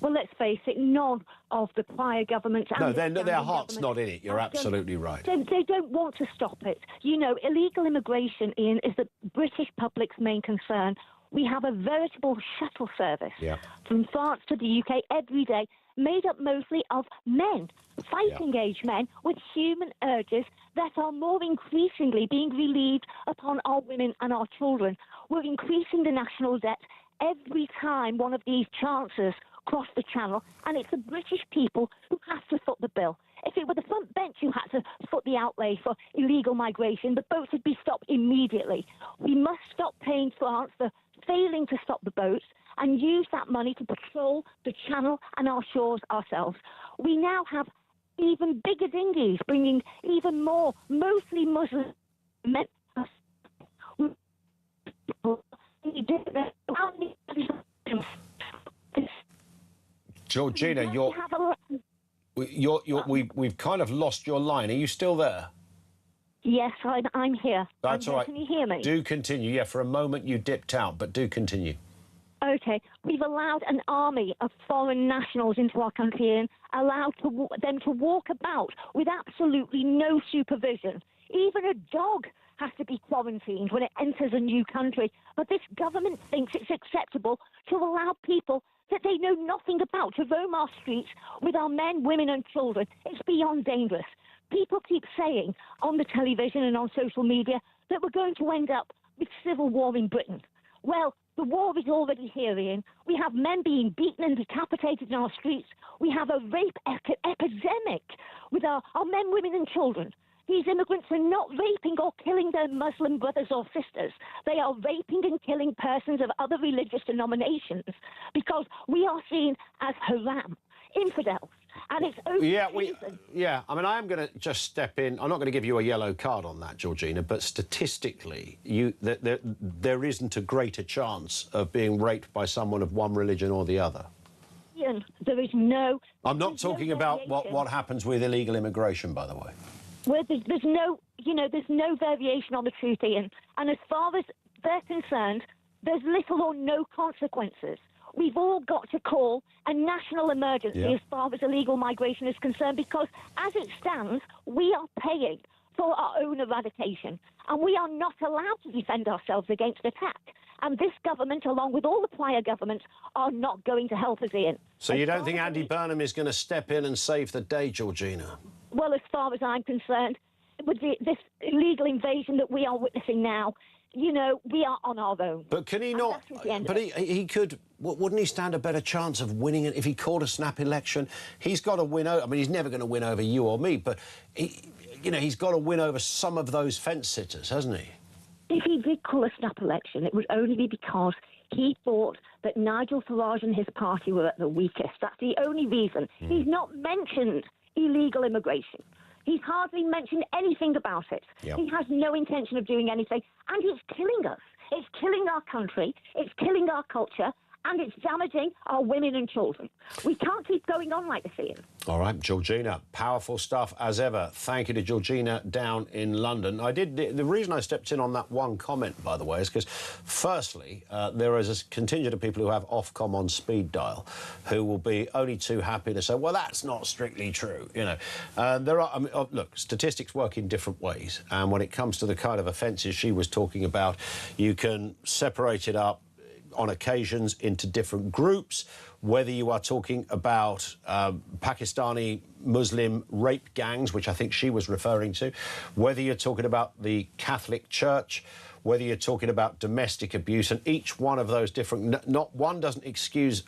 Well, let's face it, none of the prior governments... No, their heart's not in it. You're absolutely right. They don't want to stop it. You know, illegal immigration, Ian, is the British public's main concern. We have a veritable shuttle service from France to the UK every day, made up mostly of men, fighting-age men with human urges that are more increasingly being relieved upon our women and our children. We're increasing the national debt every time one of these chancellors cross the channel, and it's the British people who have to foot the bill. If it were the front bench who had to foot the outlay for illegal migration, the boats would be stopped immediately. We must stop paying France for failing to stop the boats and use that money to patrol the channel and our shores ourselves. We now have even bigger dinghies bringing even more, mostly Muslim men. Georgina, we've kind of lost your line. Are you still there? Yes, I'm here. That's all right. Can you hear me? Do continue. Yeah, for a moment you dipped out, but do continue. OK. We've allowed an army of foreign nationals into our country and allowed them to walk about with absolutely no supervision. Even a dog has to be quarantined when it enters a new country. But this government thinks it's acceptable to allow people that they know nothing about to roam our streets with our men, women and children. It's beyond dangerous. People keep saying on the television and on social media that we're going to end up with civil war in Britain. Well, the war is already here, Ian. We have men being beaten and decapitated in our streets. We have a rape epidemic with our men, women and children. These immigrants are not raping or killing their Muslim brothers or sisters. They are raping and killing persons of other religious denominations because we are seen as haram, infidels. And it's open Yeah, I mean, I am going to just step in. I'm not going to give you a yellow card on that, Georgina, but statistically, there isn't a greater chance of being raped by someone of one religion or the other. Ian, there is no... I'm not talking about what happens with illegal immigration, by the way. Well, there's no variation on the truth, Ian. And as far as they're concerned, there's little or no consequences. We've all got to call a national emergency as far as illegal migration is concerned, because as it stands, we are paying for our own eradication, and we are not allowed to defend ourselves against attack. And this government, along with all the prior governments, are not going to help us, Ian. So you don't think Andy Burnham is going to step in and save the day, Georgina? Well, as far as I'm concerned, with this illegal invasion that we are witnessing now, you know, we are on our own. But can he not? But he could. Wouldn't he stand a better chance of winning it if he called a snap election? He's got to win over. I mean, he's never going to win over you or me, but he's got to win over some of those fence sitters, hasn't he? If he did call a snap election, it would only be because he thought that Nigel Farage and his party were at the weakest. That's the only reason. He's not mentioned illegal immigration. He's hardly mentioned anything about it. Yep. He has no intention of doing anything, and it's killing us. It's killing our country, it's killing our culture, and it's damaging our women and children. We can't keep going on like this, Ian. All right, Georgina, powerful stuff as ever. Thank you to Georgina down in London. The reason I stepped in on that one comment, by the way, is because, firstly, there is a contingent of people who have Ofcom on speed dial who will be only too happy to say, well, that's not strictly true, you know. Look, statistics work in different ways, and when it comes to the kind of offences she was talking about, you can separate it up on occasions into different groups, whether you are talking about Pakistani Muslim rape gangs, which I think she was referring to, whether you're talking about the Catholic Church, whether you're talking about domestic abuse, and each one of those different... Not one doesn't excuse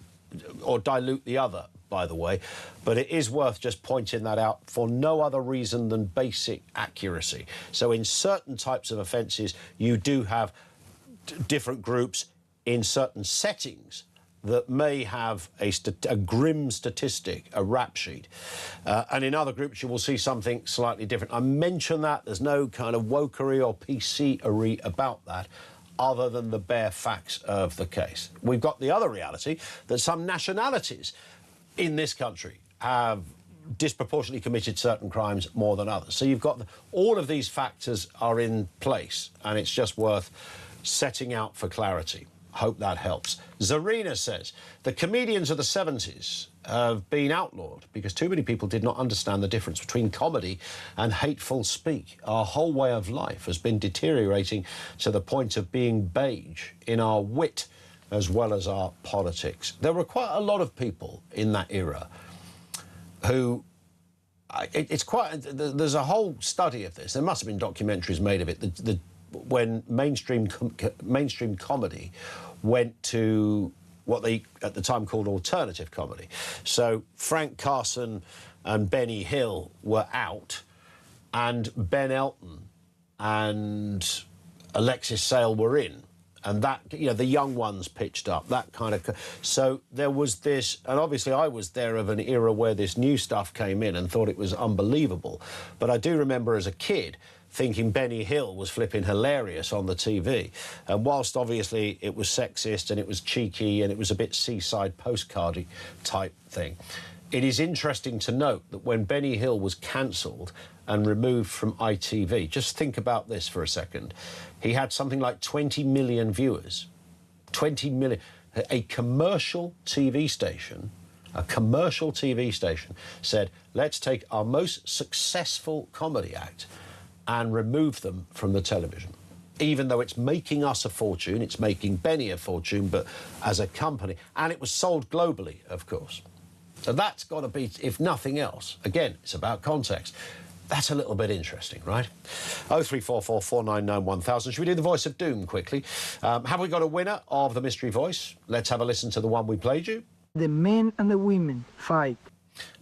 or dilute the other, by the way, but it is worth just pointing that out for no other reason than basic accuracy. So in certain types of offences, you do have different groups in certain settings, that may have a grim statistic, a rap sheet. And in other groups, you will see something slightly different. I mention that. There's no kind of wokery or PC-ery about that, other than the bare facts of the case. We've got the other reality that some nationalities in this country have disproportionately committed certain crimes more than others. So you've got all of these factors are in place, and it's just worth setting out for clarity. Hope that helps. Zarina says, the comedians of the 70s have been outlawed because too many people did not understand the difference between comedy and hateful speak. Our whole way of life has been deteriorating to the point of being beige in our wit as well as our politics. There were quite a lot of people in that era who... There's a whole study of this. There must have been documentaries made of it. When mainstream comedy went to what they at the time called alternative comedy. So Frank Carson and Benny Hill were out, and Ben Elton and Alexis Sale were in. And that, you know, the young ones pitched up, that kind of... So there was this, and obviously I was there of an era where this new stuff came in and thought it was unbelievable. But I do remember as a kid thinking Benny Hill was flipping hilarious on the TV. And whilst obviously it was sexist and it was cheeky and it was a bit seaside postcardy type thing, it is interesting to note that when Benny Hill was cancelled and removed from ITV, just think about this for a second, he had something like 20 million viewers. 20 million. A commercial TV station said, let's take our most successful comedy act and remove them from the television. Even though it's making us a fortune, it's making Benny a fortune, but as a company. And it was sold globally, of course. So that's got to be, if nothing else, again, it's about context. That's a little bit interesting, right? 0344 499 1000. Should we do the voice of doom quickly? Have we got a winner of the mystery voice? Let's have a listen to the one we played you. The men and the women fight.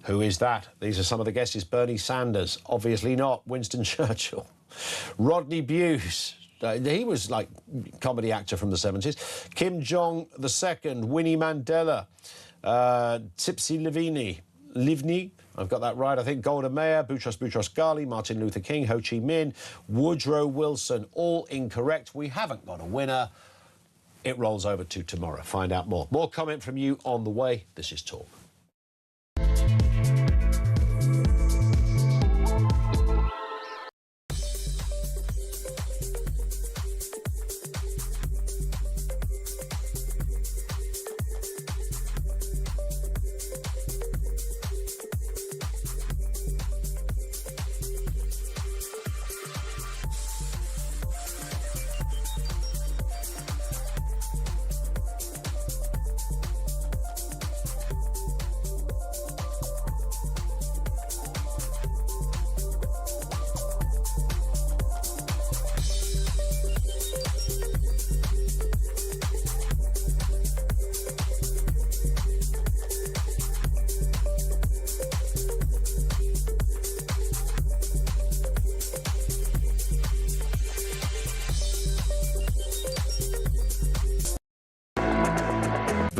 Who is that? These are some of the guesses. Bernie Sanders, obviously not. Winston Churchill. Rodney Bewes. He was like comedy actor from the 70s. Kim Jong II, Winnie Mandela, Tipsy Livni, I've got that right, I think. Golda Meir, Boutros Ghali, Martin Luther King, Ho Chi Minh, Woodrow Wilson. All incorrect. We haven't got a winner. It rolls over to tomorrow. Find out more. More comment from you on the way. This is Talk.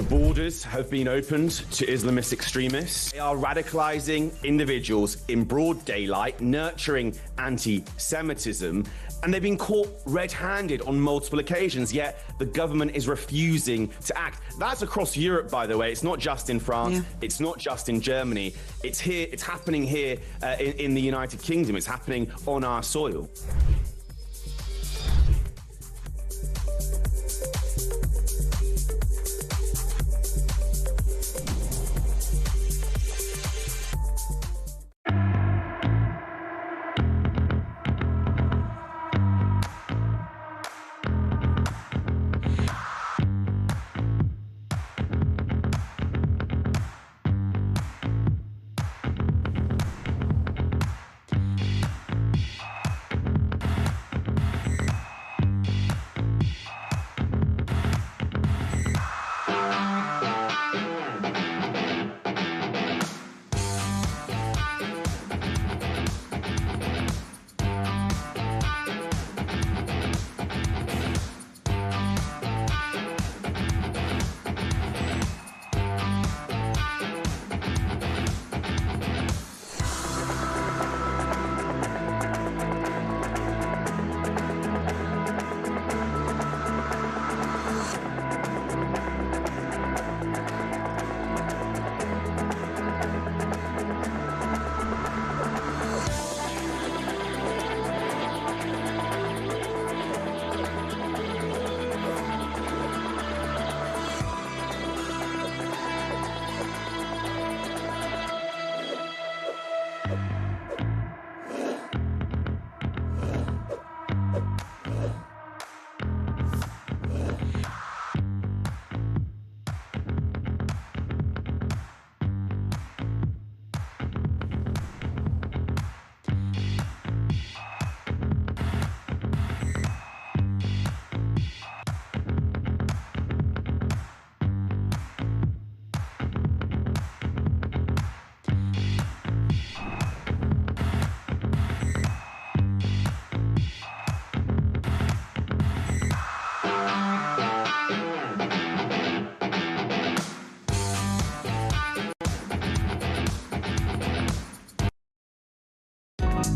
Borders have been opened to Islamist extremists. They are radicalising individuals in broad daylight, nurturing anti-Semitism, and they've been caught red-handed on multiple occasions, yet the government is refusing to act. That's across Europe, by the way. It's not just in France. It's not just in Germany. It's here. It's happening here in the United Kingdom. It's happening on our soil.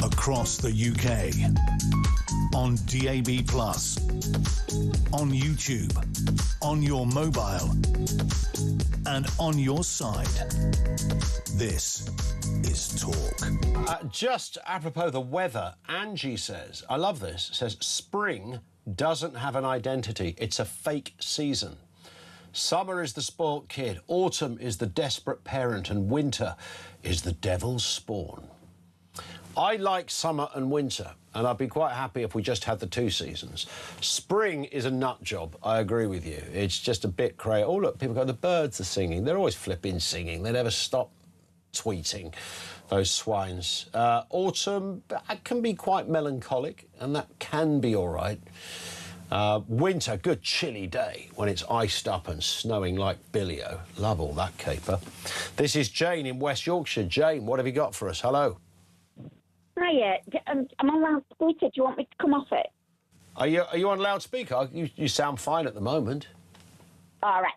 across the UK, on DAB+, on YouTube, on your mobile, and on your side. This is Talk. Just apropos the weather, Angie says, I love this, says, spring doesn't have an identity. It's a fake season. Summer is the spoilt kid, autumn is the desperate parent, and winter is the devil's spawn. I like summer and winter, and I'd be quite happy if we just had the two seasons. Spring is a nut job, I agree with you. It's just a bit crazy. Oh, look, people go, the birds are singing. They're always flipping singing. They never stop tweeting, those swines. Autumn can be quite melancholic, and that can be all right. Winter, good chilly day when it's iced up and snowing like Billy-O. Love all that caper. This is Jane in West Yorkshire. Jane, what have you got for us? Hello. Hiya, I'm on loudspeaker. Do you want me to come off it? Are you on loudspeaker? You sound fine at the moment. All right.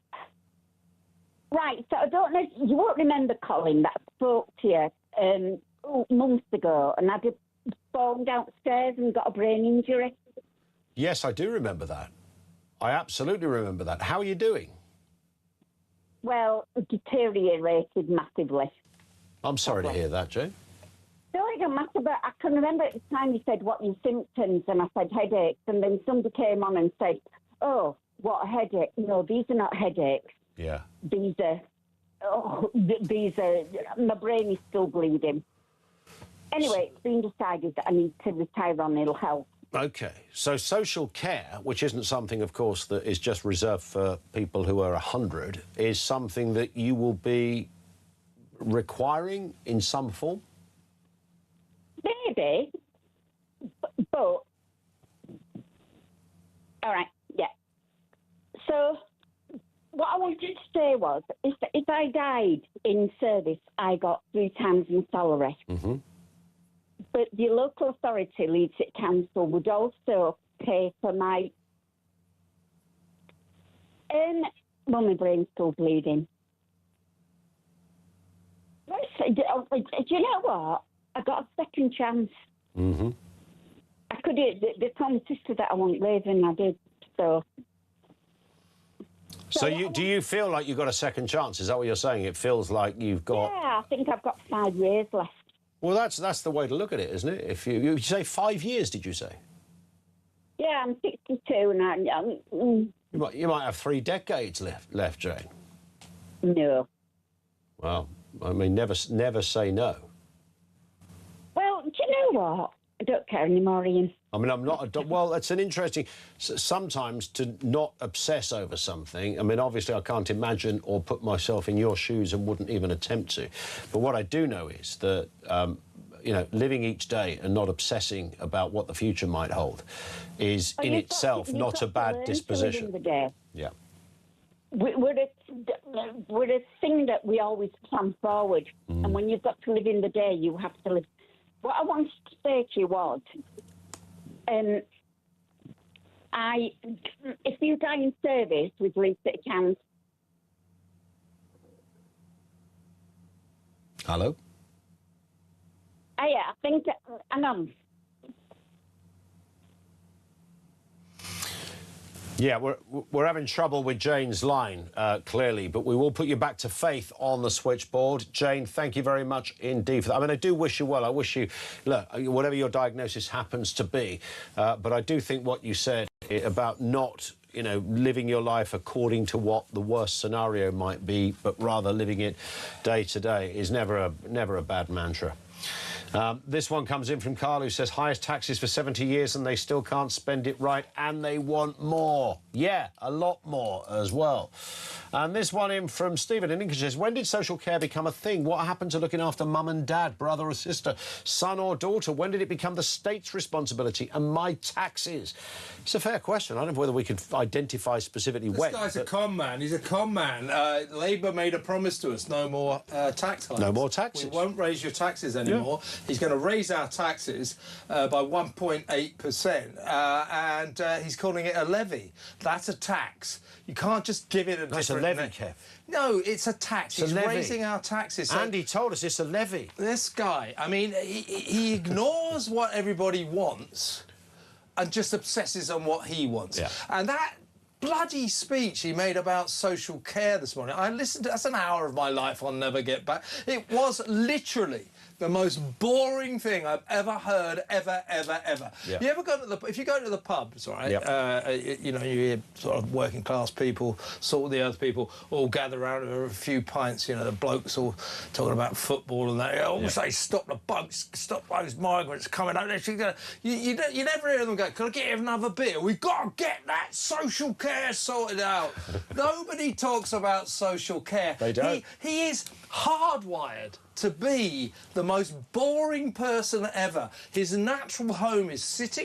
Right, so I don't know, you won't remember, Colin, that I spoke to you months ago, and I just fallen downstairs and got a brain injury. Yes, I do remember that. I absolutely remember that. How are you doing? Well, deteriorated massively. I'm sorry to hear that, Jane. No, it don't matter, but I can remember at the time you said, what are your symptoms? And I said, headaches. And then somebody came on and said, oh, what a headache. No, these are not headaches. Yeah. These are, my brain is still bleeding. Anyway, it's been decided that I need to retire on ill health. OK, so social care, which isn't something, of course, that is just reserved for people who are 100, is something that you will be requiring in some form? Maybe, but all right, yeah. So what I wanted to say was, if I died in service, I got 3 times my salary. Mm-hmm. But the local authority, Leeds City Council, would also pay for my... well, my brain's still bleeding. Do you know what? I got a second chance. Mm-hmm. I could. They told my sister that I won't live, and I did. So do you feel like you've got a second chance? Is that what you're saying? It feels like you've got... Yeah, I think I've got 5 years left. Well, that's the way to look at it, isn't it? If you say 5 years, did you say? Yeah, I'm 62 now. You might have 3 decades left, Jane. No. Well, I mean, never say no. Well, do you know what? I don't care anymore, Ian. I mean, I'm not... well, it's an interesting... Sometimes to not obsess over something... I mean, obviously, I can't imagine or put myself in your shoes and wouldn't even attempt to. But what I do know is that, you know, living each day and not obsessing about what the future might hold is in itself not a bad disposition. Yeah. We're a thing that we always plan forward. And when you've got to live in the day, you have to live... What I wanted to say to you was, if you die in service with Leeds City Council... Hello? Oh, yeah, I think... hang on. Yeah, we're having trouble with Jane's line, clearly, but we will put you back to Faith on the switchboard. Jane, thank you very much indeed for that. I mean, I do wish you well. I wish you, look, whatever your diagnosis happens to be, but I do think what you said about not, you know, living your life according to what the worst scenario might be, but rather living it day to day is never a bad mantra. This one comes in from Carl, who says, highest taxes for 70 years and they still can't spend it right and they want more. Yeah, a lot more as well. And this one in from Stephen in Lincolnshire says, when did social care become a thing? What happened to looking after mum and dad, brother or sister, son or daughter? When did it become the state's responsibility and my taxes? It's a fair question. I don't know whether we can identify specifically when. This guy's a con man. He's a con man. Labour made a promise to us, no more tax hikes. No more taxes. We won't raise your taxes anymore. Yeah. He's going to raise our taxes by 1.8%, and he's calling it a levy. That's a tax. You can't just give it a different... It's a levy, Kev. No, it's a tax. It's He's a levy. raising our taxes. So Andy told us it's a levy. this guy, I mean, he ignores what everybody wants and just obsesses on what he wants. Yeah. And that bloody speech he made about social care this morning, I listened to, that's an hour of my life I'll never get back. It was literally the most boring thing I've ever heard, ever. Yeah. You ever go to if you go to the pubs, right? Yep. You know, you hear sort of working class people, sort of the earth people, all gather around over a few pints. You know, the blokes all talking about football and that. They all say, "Stop the bugs, stop those migrants coming out." You never hear them go, "Can I get you another beer? We've got to get that social care sorted out." Nobody talks about social care. They don't. He is hardwired to be the most boring person ever. His natural home is sitting